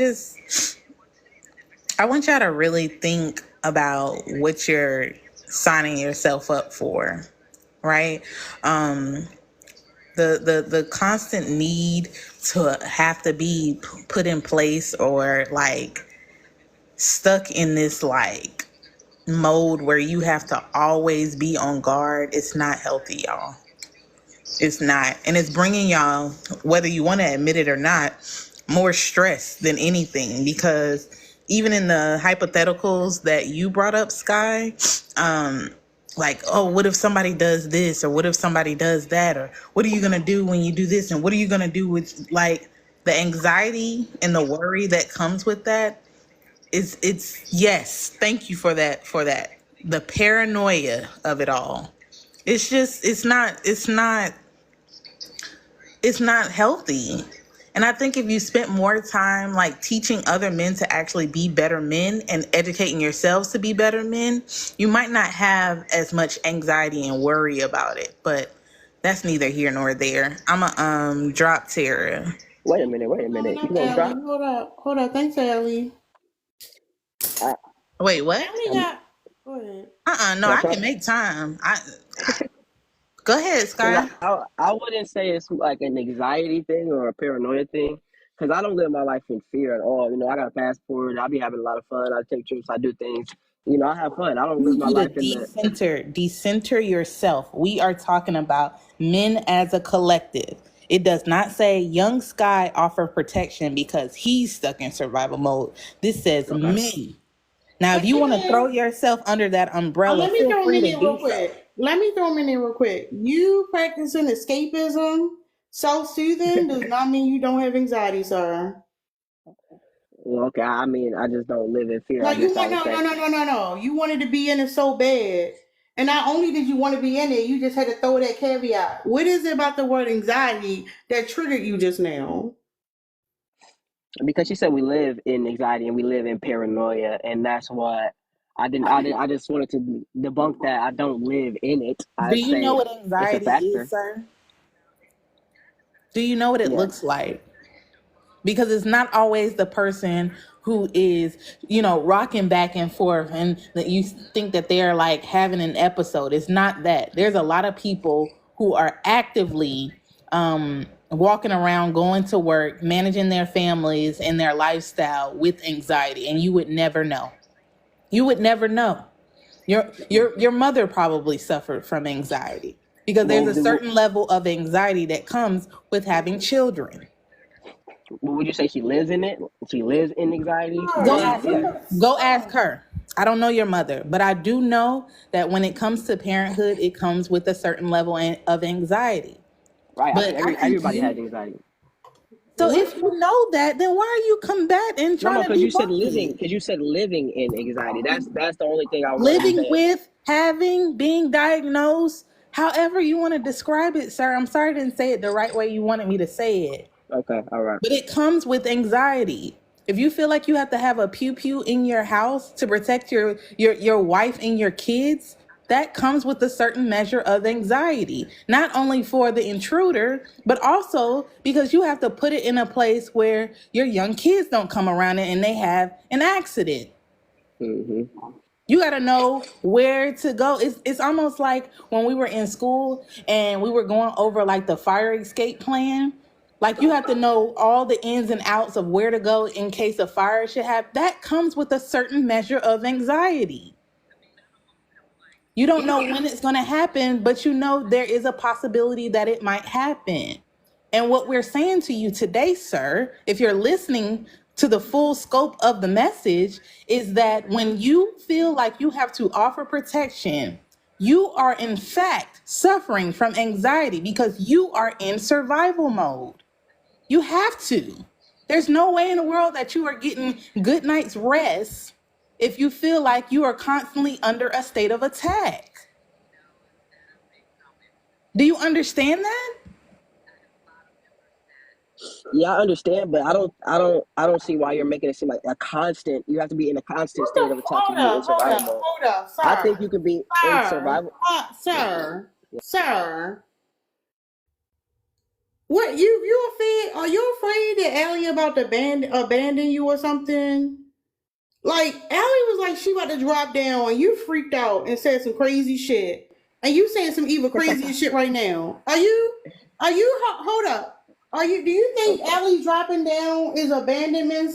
S2: want y'all to really think about what you're signing yourself up for, right? The constant need to have to be put in place or like stuck in this like mode where you have to always be on guard. It's not healthy, y'all. It's not. And it's bringing y'all, whether you want to admit it or not, more stress than anything. Because even in the hypotheticals that you brought up, Sky, like, oh, what if somebody does this? Or what if somebody does that? Or what are you going to do when you do this? And what are you going to do with, like, the anxiety and the worry that comes with that? It's yes, thank you for that, the paranoia of it all. It's just it's not healthy. And I think if you spent more time like teaching other men to actually be better men and educating yourselves to be better men, you might not have as much anxiety and worry about it. But that's neither here nor there. I'm a drop Tara.
S14: Wait a minute.
S1: No,
S14: You
S1: not
S14: gonna
S1: Allie.
S14: drop?
S1: Hold up. Thanks, Allie.
S14: I,
S2: Wait, what?
S1: Allie
S14: I'm,
S1: got. Go ahead.
S2: No,
S14: can I
S2: I
S14: talk?
S2: can make time. Go ahead,
S14: Because
S2: Sky.
S14: I wouldn't say it's like an anxiety thing or a paranoia thing. Because I don't live my life in fear at all. You know, I got a passport. I be having a lot of fun. I take trips. I do things. You know, I have fun. I don't live
S2: Need
S14: my
S2: you to
S14: life in the.
S2: decenter yourself. We are talking about men as a collective. It does not say young Sky offer protection because he's stuck in survival mode. This says
S14: Okay.
S2: men. Now, if you want to throw
S1: Again,
S2: yourself under that umbrella,
S1: let me
S2: feel
S1: throw him
S2: free
S1: in
S2: to
S1: there real
S2: do so.
S1: quick. You practicing escapism, self-soothing, does not mean you don't have anxiety, sir.
S14: Well, okay. I mean, I just don't live in fear.
S1: No,
S14: I
S1: you
S14: guess I
S1: want
S14: would say.
S1: no. You wanted to be in it so bad. And not only did you want to be in it, you just had to throw that caveat. What is it about the word anxiety that triggered you just now?
S14: Because she said we live in anxiety and we live in paranoia, and that's what I just wanted to debunk that. I don't live in it.
S2: Do
S14: I'd
S2: you know
S14: say
S2: what
S14: it's a
S2: anxiety is,
S14: factor.
S2: sir? Do you know what it
S14: Yeah.
S2: looks like? Because it's not always the person who is, rocking back and forth and that you think that they're like having an episode. It's not that. There's a lot of people who are actively walking around, going to work, managing their families and their lifestyle with anxiety, and you would never know. You would never know. Your mother probably suffered from anxiety because there's
S14: Well,
S2: a certain level of anxiety that comes with having children.
S14: would you say she lives in it? She lives in anxiety.
S2: Go
S14: Then
S2: ask
S14: yeah,
S2: her. Go ask her. I don't know your mother, but I do know that when it comes to parenthood, it comes with a certain level of anxiety.
S14: right. I
S2: But
S14: think
S2: I think
S14: everybody has
S2: you.
S14: anxiety.
S2: So
S1: What?
S2: if you know that, then why are you combating
S14: No,
S2: trying to
S14: because you said
S2: debunk
S14: living.
S2: it?
S14: Because you said living in anxiety. That's the only thing I would
S2: Living
S14: understand.
S2: with, having, being diagnosed, however you want to describe it, sir. I'm sorry I didn't say it the right way you wanted me to say it.
S14: Okay, all right.
S2: But it comes with anxiety. If you feel like you have to have a pew pew in your house to protect your wife and your kids, that comes with a certain measure of anxiety. Not only for the intruder, but also because you have to put it in a place where your young kids don't come around it and they have an accident.
S14: hmm
S2: You got to know where to go. It's almost like when we were in school and we were going over like the fire escape plan. Like you have to know all the ins and outs of where to go in case a fire should happen. That comes with a certain measure of anxiety. You don't know when it's going to happen, but you know there is a possibility that it might happen. And what we're saying to you today, sir, if you're listening to the full scope of the message, is that when you feel like you have to offer protection, you are in fact suffering from anxiety because you are in survival mode. You have to. There's no way in the world that you are getting good night's rest if you feel like you are constantly under a state of attack. Do you understand that?
S14: Yeah, I understand, but I don't see why you're making it seem like a constant. You have to be in a constant
S1: What the?
S14: state of attack to be in survival mode.
S1: Hold up,
S14: I think
S1: sir.
S14: you could be in survival.
S1: Sir. What you afraid? Are you afraid that Allie about to abandon you or something? Like Allie was like she about to drop down and you freaked out and said some crazy shit. And you saying some even crazier shit right now. Are you hold up. Do you think Allie dropping down is abandonment,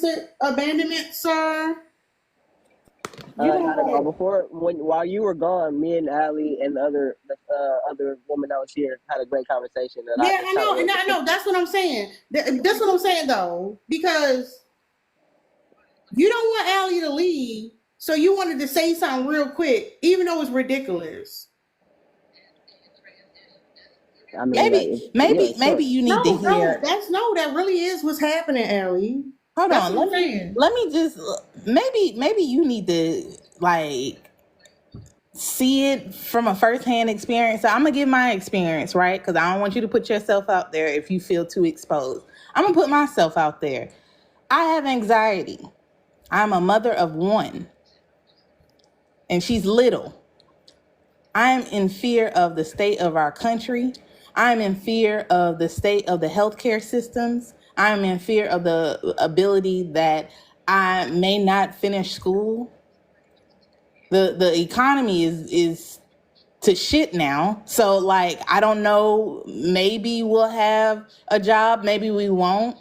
S1: sir? You know
S14: Not at all.
S1: what?
S14: Before, while you were gone, me and Ali and the other woman that was here had a great conversation, and I
S1: Yeah,
S14: just
S1: I
S14: kind of
S1: know, and
S14: wanted to
S1: I know.
S14: piggyback.
S1: That's what I'm saying. That's what I'm saying though, because you don't want Allie to leave, so you wanted to say something real quick, even though it's ridiculous.
S14: I mean, like,
S2: Maybe,
S14: yeah,
S2: maybe,
S14: sure.
S2: maybe you need to
S1: No, no,
S2: hear.
S1: that really is what's happening, Allie.
S2: Hold
S1: That's
S2: on,
S1: what I'm saying.
S2: let me just maybe you need to like see it from a firsthand experience. So I'm gonna give my experience, right? Because I don't want you to put yourself out there if you feel too exposed. I'm gonna put myself out there. I have anxiety. I'm a mother of one, and she's little. I'm in fear of the state of our country. I'm in fear of the state of the healthcare systems. I'm in fear of the ability that I may not finish school. The economy is to shit now. So like I don't know, maybe we'll have a job, maybe we won't.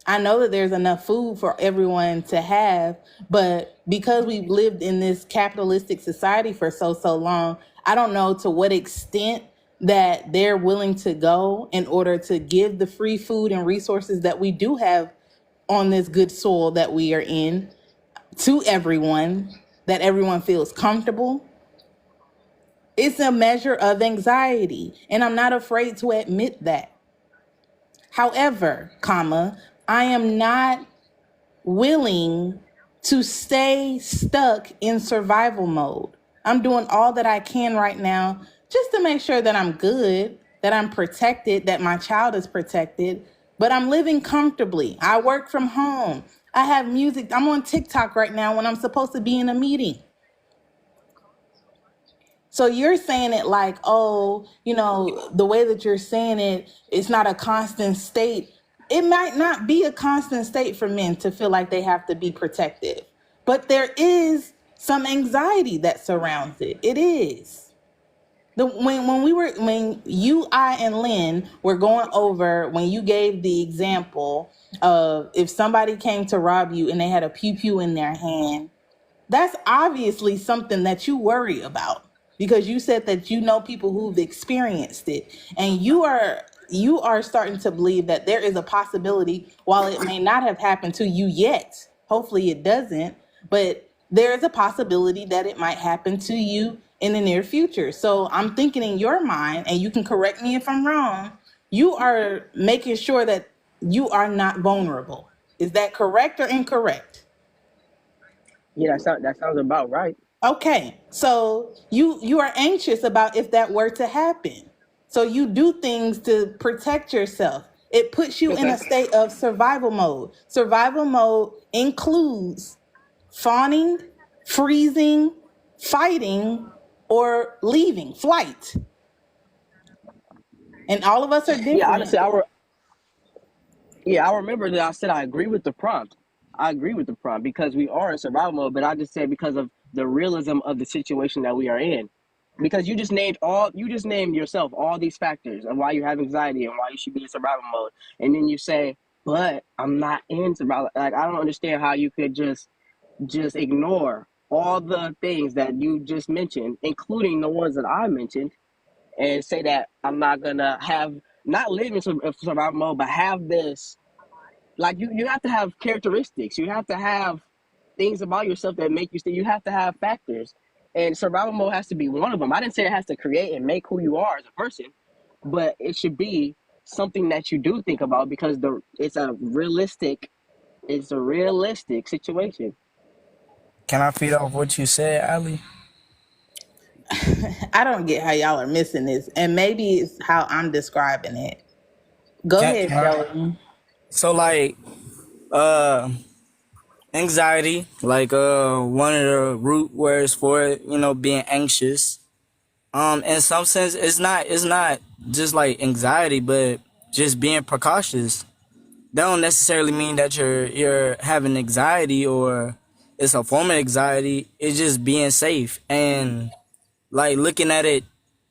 S2: I know that there's enough food for everyone to have, but because we've lived in this capitalistic society for so long, I don't know to what extent that they're willing to go in order to give the free food and resources that we do have on this good soil that we are in to everyone, that everyone feels comfortable. It's a measure of anxiety, and I'm not afraid to admit that. However, I am not willing to stay stuck in survival mode. I'm doing all that I can right now just to make sure that I'm good, that I'm protected, that my child is protected, but I'm living comfortably. I work from home. I have music. I'm on TikTok right now when I'm supposed to be in a meeting. So you're saying it like, oh, the way that you're saying it, it's not a constant state. It might not be a constant state for men to feel like they have to be protective, but there is some anxiety that surrounds it. It is. When you, I, and Lynn were going over, when you gave the example of if somebody came to rob you and they had a pew pew in their hand, that's obviously something that you worry about because you said that you know people who've experienced it, and you are starting to believe that there is a possibility, while it may not have happened to you yet, hopefully it doesn't, but there is a possibility that it might happen to you in the near future. So I'm thinking in your mind, and you can correct me if I'm wrong, you are making sure that you are not vulnerable. Is that correct or incorrect?
S14: Yeah, that sounds about right.
S2: Okay, so you are anxious about if that were to happen. So you do things to protect yourself. It puts you in
S14: Okay.
S2: a state of survival mode. Survival mode includes fawning, freezing, fighting, or leaving, flight. And all of us are
S14: Yeah,
S2: different.
S14: honestly, I remember that I said I agree with the prompt. I agree with the prompt because we are in survival mode, but I just said because of the realism of the situation that we are in. Because you just named yourself all these factors of why you have anxiety and why you should be in survival mode. And then you say, but I'm not in survival. Like I don't understand how you could just ignore all the things that you just mentioned, including the ones that I mentioned, and say that I'm not gonna have not live in survival mode, but have this like you have to have characteristics. You have to have things about yourself that make you stay. You have to have factors, and survival mode has to be one of them. I didn't say it has to create and make who you are as a person, but it should be something that you do think about because it's a realistic situation.
S16: Can I feed off what you said, Ali?
S2: I don't get how y'all are missing this, and maybe it's how I'm describing it. Go ahead,
S16: Can I?
S2: Joey.
S16: So like, uh, anxiety, like one of the root words for it, being anxious. In some sense, it's not just like anxiety, but just being precautious. That don't necessarily mean that you're having anxiety or it's a form of anxiety. It's just being safe and like looking at it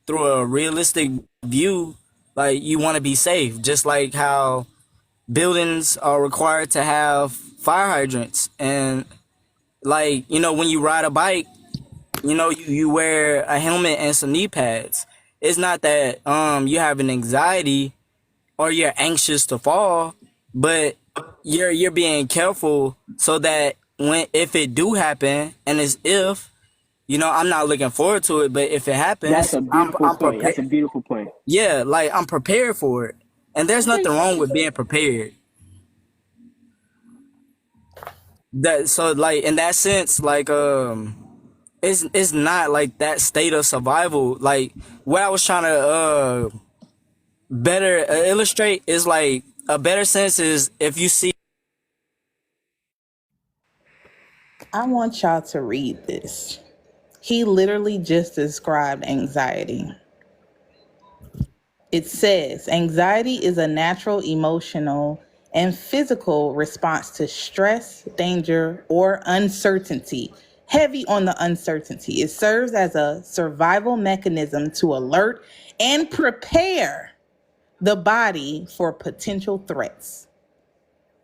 S16: through a realistic view. Like you want to be safe, just like how buildings are required to have fire hydrants and like, when you ride a bike, you wear a helmet and some knee pads. It's not that you have an anxiety or you're anxious to fall, but you're being careful so that if it do happen, and it's if, I'm not looking forward to it, but if it happens,
S14: That's a beautiful
S16: I'm
S14: point. That's
S16: prepared.
S14: a beautiful point.
S16: Yeah, like I'm prepared for it. And there's nothing wrong with being prepared. That so like in that sense, like it's not like that state of survival. Like what I was trying to better illustrate is like a better sense is if you see.
S2: I want y'all to read this. He literally just described anxiety. It says, anxiety is a natural emotional and physical response to stress, danger, or uncertainty. Heavy on the uncertainty. It serves as a survival mechanism to alert and prepare the body for potential threats.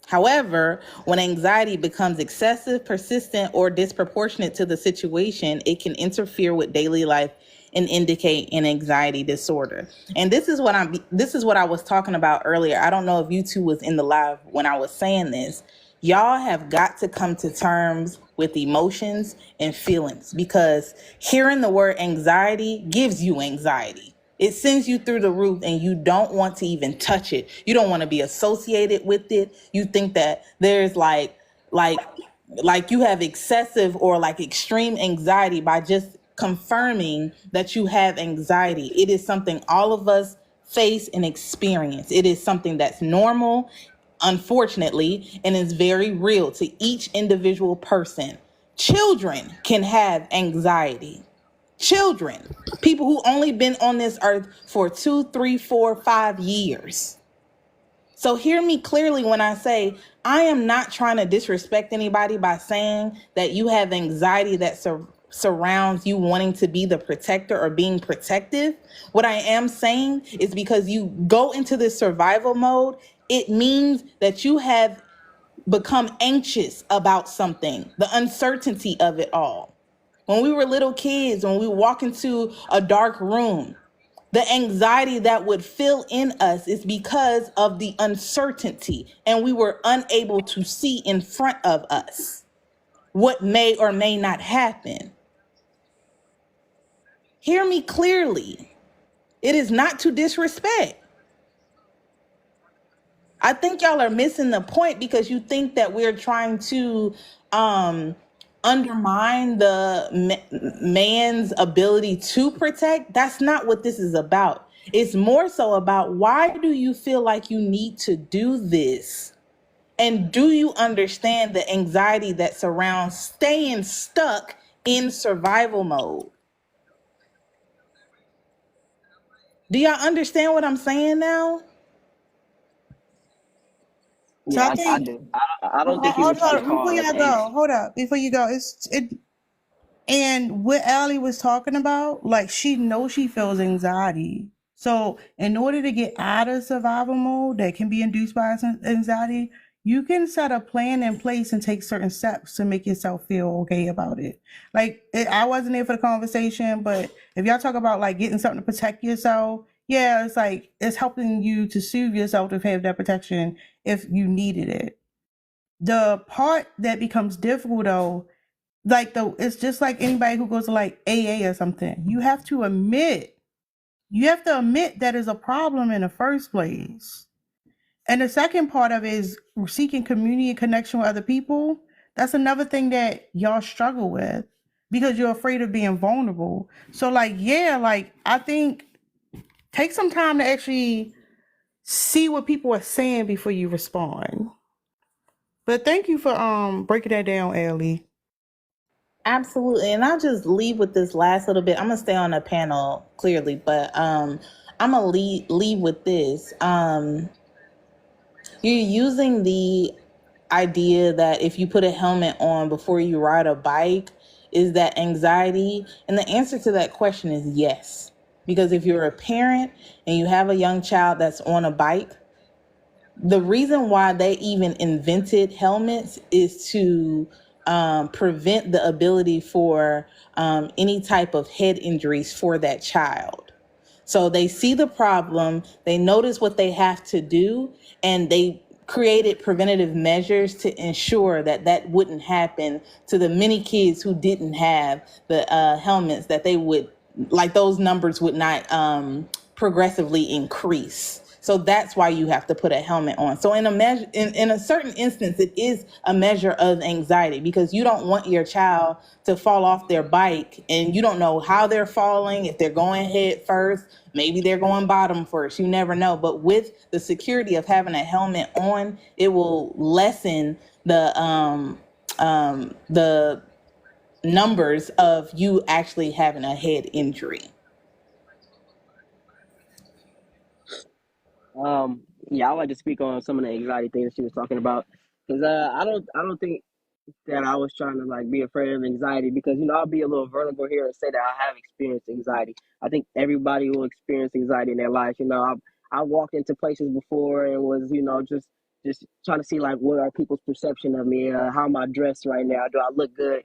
S2: However, when anxiety becomes excessive, persistent, or disproportionate to the situation, it can interfere with daily life and indicate an anxiety disorder. And this is what I was talking about earlier. I don't know if you two was in the live when I was saying this. Y'all have got to come to terms with emotions and feelings, because hearing the word anxiety gives you anxiety. It sends you through the roof and you don't want to even touch it. You don't want to be associated with it. You think that there's like you have excessive or like extreme anxiety by just confirming that you have anxiety. It is something all of us face and experience. It is something that's normal, unfortunately, and is very real to each individual person. Children can have anxiety. Children, people who only been on this earth for 2, 3, 4, 5 years. So hear me clearly when I say I am not trying to disrespect anybody by saying that you have anxiety that surrounds you wanting to be the protector or being protective. What I am saying is because you go into this survival mode, it means that you have become anxious about something, the uncertainty of it all. When we were little kids, when we walk into a dark room, the anxiety that would fill in us is because of the uncertainty, and we were unable to see in front of us what may or may not happen. Hear me clearly. It is not to disrespect. I think y'all are missing the point because you think that we're trying to undermine the man's ability to protect. That's not what this is about. It's more so about, why do you feel like you need to do this? And do you understand the anxiety that surrounds staying stuck in survival mode? Do y'all understand what I'm saying now?
S15: So I
S14: Yeah, I
S15: think,
S14: do. I don't think he was
S15: hold
S14: trying to
S15: on, before
S14: call us
S15: y'all go,
S14: anxious.
S15: hold up, before you go, and what Allie was talking about, like, she knows she feels anxiety. So in order to get out of survival mode that can be induced by anxiety, you can set a plan in place and take certain steps to make yourself feel okay about it. Like, I wasn't there for the conversation, but if y'all talk about like getting something to protect yourself, yeah, it's like it's helping you to soothe yourself to have that protection if you needed it. The part that becomes difficult though, it's just like anybody who goes to like AA or something. You have to admit that is a problem in the first place. And the second part of it is seeking community and connection with other people. That's another thing that y'all struggle with because you're afraid of being vulnerable. So I think take some time to actually see what people are saying before you respond. But thank you for breaking that down, Ellie.
S2: Absolutely. And I'll just leave with this last little bit. I'm gonna stay on the panel clearly, but I'm gonna leave with this. You're using the idea that if you put a helmet on before you ride a bike, is that anxiety? And the answer to that question is yes. Because if you're a parent and you have a young child that's on a bike, the reason why they even invented helmets is to prevent the ability for any type of head injuries for that child. So they see the problem, they notice what they have to do, and they created preventative measures to ensure that that wouldn't happen to the many kids who didn't have the helmets, that they would, like, those numbers would not progressively increase. So that's why you have to put a helmet on. So in a certain instance, it is a measure of anxiety, because you don't want your child to fall off their bike and you don't know how they're falling, if they're going head first, maybe they're going bottom first, you never know. But with the security of having a helmet on, it will lessen the numbers of you actually having a head injury.
S14: Yeah, I like to speak on some of the anxiety things she was talking about, because I don't think that I was trying to like be afraid of anxiety, because I'll be a little vulnerable here and say that I have experienced anxiety. I think everybody will experience anxiety in their life. I walked into places before and was just trying to see like what are people's perception of me, how am I dressed right now, do I look good,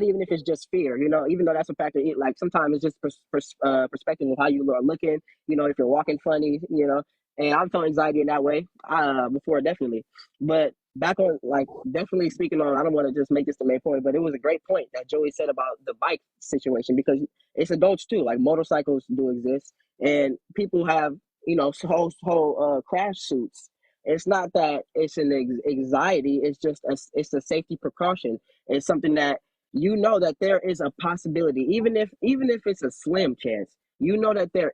S14: even if it's just fear, even though that's a factor. Like sometimes it's just perspective of how you are looking, if you're walking funny, and I've felt anxiety in that way before, definitely. But back on, like, definitely speaking on, I don't want to just make this the main point, but it was a great point that Joey said about the bike situation, because it's adults too. Like, motorcycles do exist, and people have, whole crash suits. It's not that it's an anxiety, it's just it's a safety precaution. It's something that that there is a possibility, even if it's a slim chance, if there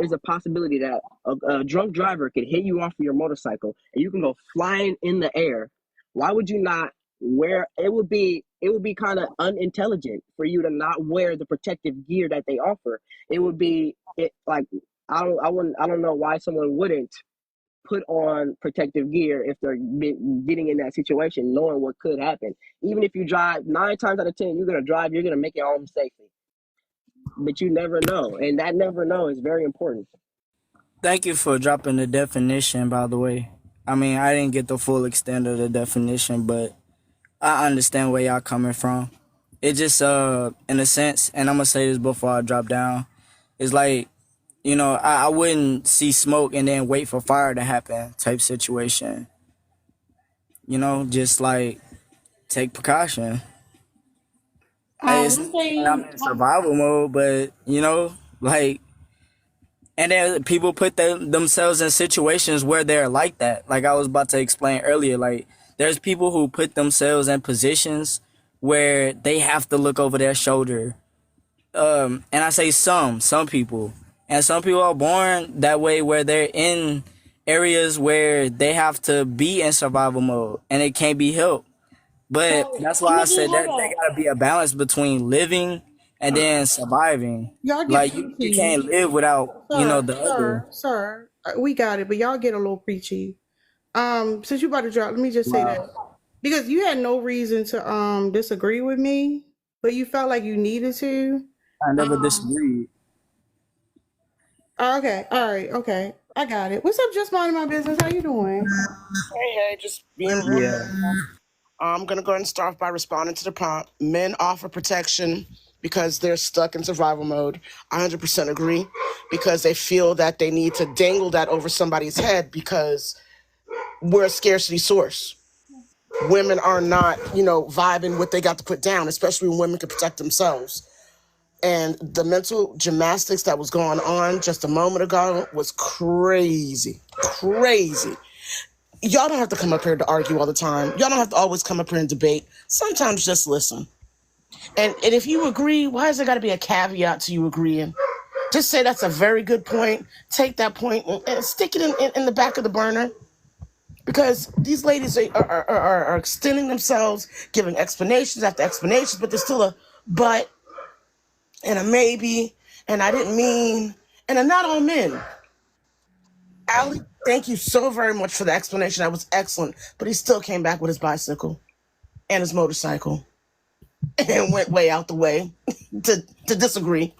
S14: is a possibility that a drunk driver could hit you off of your motorcycle and you can go flying in the air, why would you not wear it? Would be kind of unintelligent for you to not wear the protective gear that they offer. It would be like, I don't know why someone wouldn't put on protective gear if they're getting in that situation, knowing what could happen. Even if you drive, 9 times out of 10, you're going to make it home safely. But you never know. And that never know is very important.
S16: Thank you for dropping the definition, by the way. I mean, I didn't get the full extent of the definition, but I understand where y'all coming from. It just, in a sense, and I'm going to say this before I drop down, it's like, I wouldn't see smoke and then wait for fire to happen type situation. Just like take precaution. I'm in survival mode, but like, and then people put themselves in situations where they're like that. Like I was about to explain earlier, like there's people who put themselves in positions where they have to look over their shoulder. And I say some people. And some people are born that way, where they're in areas where they have to be in survival mode and it can't be helped. But that's why I said that there gotta be a balance between living and then surviving.
S1: Y'all get
S16: Like you can't live without, the other.
S1: Sir, we got it, but y'all get a little preachy. Since you about to drop, let me just say that. Because you had no reason to disagree with me, but you felt like you needed to.
S16: I never disagreed.
S1: Okay, all right, okay. I got it. What's up, just minding my business? How you doing?
S17: Hey, just being real.
S16: Yeah.
S17: I'm going to go ahead and start off by responding to the prompt. Men offer protection because they're stuck in survival mode. I 100% agree, because they feel that they need to dangle that over somebody's head because we're a scarcity source. Women are not, vibing what they got to put down, especially when women can protect themselves. And the mental gymnastics that was going on just a moment ago was crazy. Crazy. Y'all don't have to come up here to argue all the time. Y'all don't have to always come up here and debate. Sometimes just listen. And if you agree, why has there got to be a caveat to you agreeing? Just say that's a very good point. Take that point and stick it in the back of the burner. Because these ladies are extending themselves, giving explanations after explanations, but there's still a but and a maybe, and I didn't mean, and I'm not all men. Ali, thank you so very much for the explanation. That was excellent. But he still came back with his bicycle and his motorcycle and went way out the way to disagree.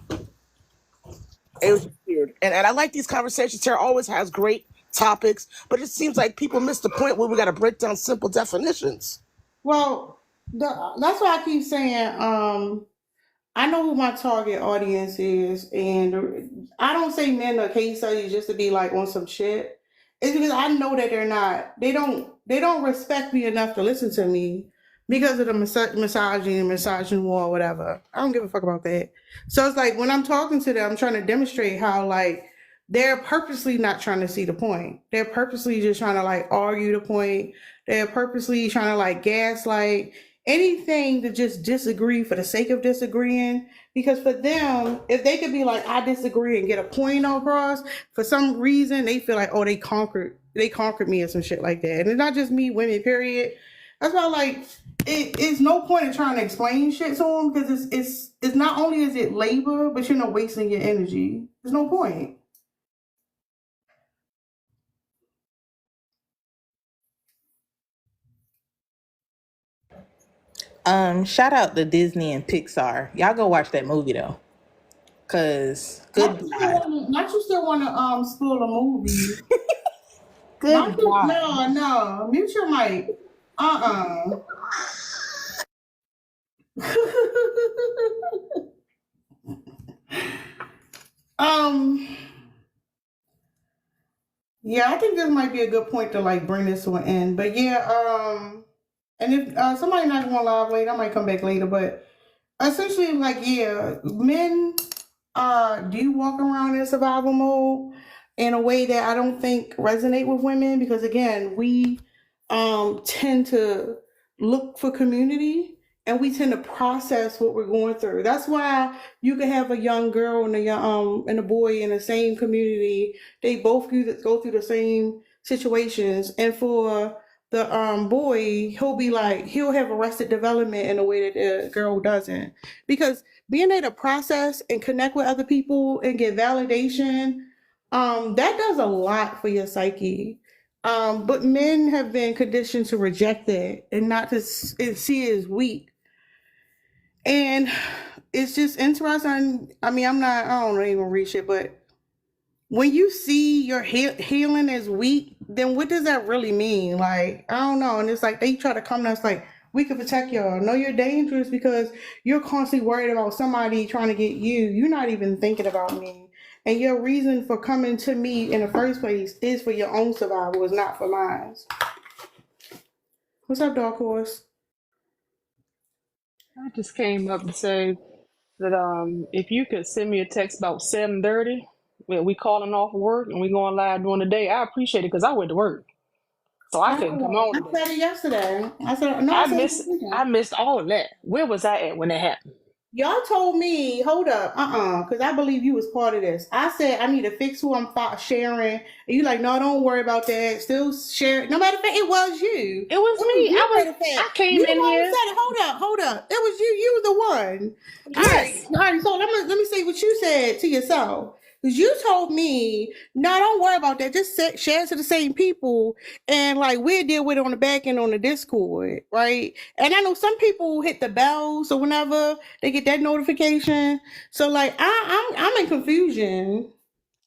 S17: It was weird. And I like these conversations. Tara always has great topics, but it seems like people miss the point where we got to break down simple definitions.
S1: Well, that's why I keep saying, I know who my target audience is, and I don't say men are case studies just to be like on some shit. It's because I know that they don't respect me enough to listen to me because of the misogyny war, or whatever. I don't give a fuck about that. So it's like when I'm talking to them, I'm trying to demonstrate how like they're purposely not trying to see the point. They're purposely just trying to like argue the point. They're purposely trying to like gaslight anything to just disagree for the sake of disagreeing. Because for them, if they could be like, I disagree and get a point across, for some reason they feel like, oh, they conquered me or some shit like that. And it's not just me, women, period. That's why like it's no point in trying to explain shit to them because it's not only is it labor, but you're not wasting your energy. There's no point.
S2: Shout out to Disney and Pixar. Y'all go watch that movie though. Cause good God.
S1: Not you still want to spoil a movie.
S2: Good God.
S1: No, mute your mic. Yeah, I think this might be a good point to like bring this to an end. But yeah, and if somebody not going live late, I might come back later. But essentially, like, yeah, men do walk around in survival mode in a way that I don't think resonate with women because again, we tend to look for community and we tend to process what we're going through. That's why you can have a young girl and a boy in the same community. They both go through the same situations, and for the boy, he'll have arrested development in a way that the girl doesn't, because being able to process and connect with other people and get validation, that does a lot for your psyche. But men have been conditioned to reject it and not to see it as weak. And it's just interesting. I mean, I don't even read shit, but when you see your healing as weak, then what does that really mean? Like, I don't know. And it's like they try to come to us like, we can protect y'all. No, you're dangerous because you're constantly worried about somebody trying to get you. You're not even thinking about me. And your reason for coming to me in the first place is for your own survival, is not for mine. What's up, Dark Horse?
S18: I just came up to say that if you could send me a text about 7:30 when we calling off work and we going live during the day, I appreciate it because I went to work, so I couldn't come on
S1: I
S18: today.
S1: said it yesterday. I said no.
S18: I missed all of that. Where was I at when that happened?
S1: Y'all told me, hold up, because I believe you was part of this. I said I need to fix who I'm sharing, and you like, no, don't worry about that. Still share. No matter of fact, it was you.
S18: It was me. I came
S1: you
S18: in here.
S1: Said it. Hold up. It was you. You was the one.
S18: Yes.
S1: All right. So let me say what you said to yourself. Because you told me, no, don't worry about that. Just share it to the same people. And like, we'll deal with it on the back end on the Discord, right? And I know some people hit the bell. So whenever they get that notification. So like, I'm in confusion.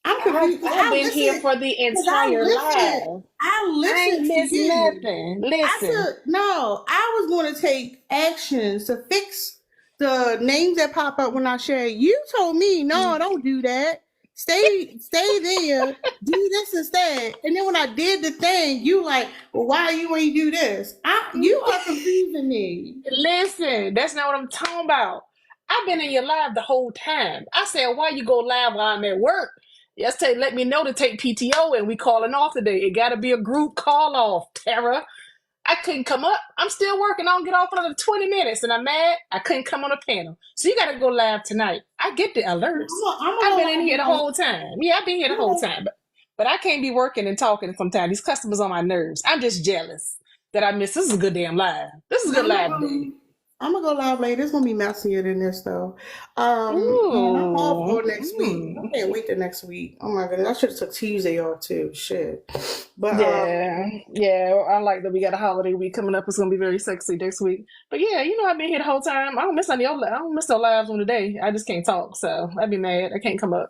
S1: I'm confused.
S18: I've been here for the entire live.
S1: I listened
S18: I ain't missed nothing. Listen.
S1: I was going to take actions to fix the names that pop up when I share. You told me, no, don't do that. Stay there, do this instead. And then when I did the thing, you like, well, why you ain't do this? You are confusing me.
S18: Listen, that's not what I'm talking about. I've been in your live the whole time. I said, why you go live while I'm at work? Yesterday, let me know to take PTO and we calling off today. It got to be a group call off, Tara. I couldn't come up. I'm still working. I don't get off for another 20 minutes and I'm mad. I couldn't come on a panel. So you got to go live tonight. I get the alerts. I've been in here the whole time. Yeah, I've been here the whole time. But I can't be working and talking sometimes. These customers on my nerves. I'm just jealous that I missed. This is a good damn live. This is a good live today.
S1: I'm gonna go live later. It's gonna be messier than this though. I'm off for next week. I can't wait till next week. Oh my goodness, I should have took Tuesday off too. Shit. But
S18: yeah. I like that we got a holiday week coming up. It's gonna be very sexy next week. But yeah, I've been here the whole time. I don't miss any. I don't miss no lives on the day. I just can't talk, so I'd be mad. I can't come up.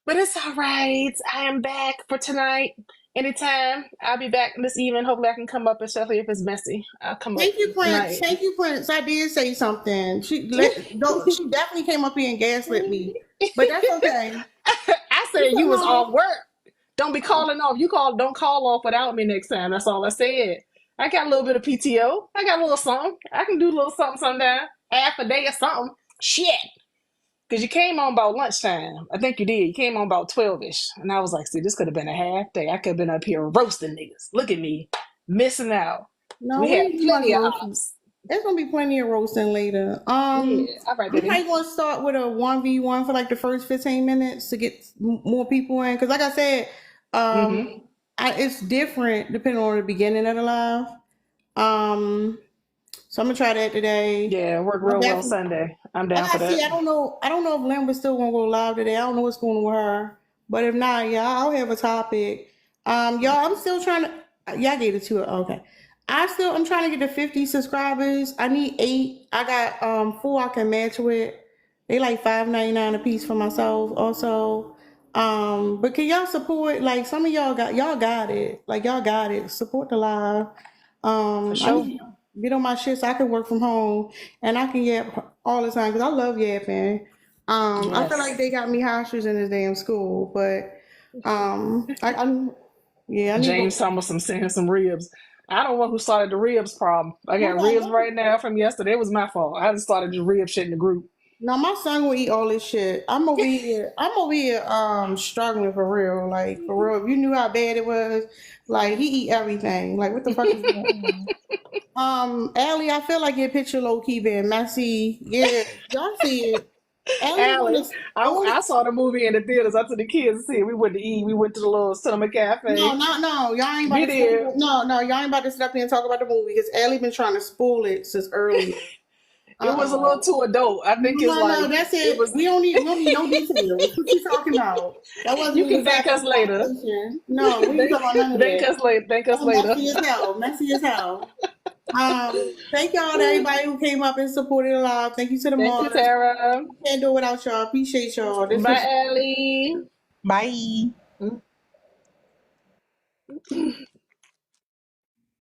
S18: But it's all right. I am back for tonight. anytime. I'll be back this evening. Hopefully I can come up, especially if it's messy. I'll come up
S1: Thank you, Prince.
S18: tonight.
S1: Thank you, Prince. I did say something. She definitely came up here and gaslit me, but that's okay.
S18: I said you was off work. Don't be calling off. Don't call off without me next time. That's all I said. I got a little bit of PTO. I got a little something. I can do a little something sometime. Half a day or something. Shit. Because you came on about lunchtime. I think you did. You came on about 12-ish. And I was like, see, this could have been a half day. I could have been up here roasting niggas. Look at me. Missing out.
S1: No,
S18: we had plenty of
S1: roasting.
S18: ops.
S1: There's gonna be plenty of roasting later.
S18: Yeah, all right,
S1: we
S18: baby.
S1: might want to start with a 1v1 for like the first 15 minutes to get more people in. Because like I said, it's different depending on the beginning of the live. So I'm gonna try that today.
S18: Yeah, work real well Sunday. I'm down for that.
S1: I don't know if Lynn was still gonna go live today. I don't know what's going on with her. But if not, yeah, I'll have a topic. Y'all, I'm still trying to. Y'all gave it to her. Okay. I'm trying to get to 50 subscribers. I need 8. I got 4 I can match with. They like $5.99 a piece for myself also. But can y'all support, like some of y'all got it. Like y'all got it. Support the live.
S18: For sure.
S1: I need to get on my shit so I can work from home and I can yap all the time because I love yapping. I feel like they got me hostage in this damn school, but I need
S18: James Thomas sending some ribs. I don't know who started the ribs problem. I got ribs right now from yesterday. It was my fault. I just started the rib shit in the group.
S1: No, my son will eat all this shit. I'm over here struggling for real. Like for real. If you knew how bad it was, like he eat everything. Like what the fuck is going on? Allie, I feel like your picture low key being messy. Yeah, y'all see it.
S18: Allie, I saw the movie in the theaters. I took the kids to see it. We went to eat. We went to the little cinema cafe.
S1: No. Y'all ain't about to y'all ain't about to sit up here and talk about the movie because Allie been trying to spoil it since early.
S18: It was a little too adult. I think
S1: No, that's it. We don't need no details. What you talking about? That wasn't
S18: you can thank us later.
S1: No, we ain't talking about none of that.
S18: Thank us later.
S1: Messy as hell. Thank y'all to everybody who came up and supported the live. Thank you to the
S18: Thank you, Tara.
S1: Can't do it without y'all. Appreciate y'all.
S18: Bye, Allie.
S2: Bye.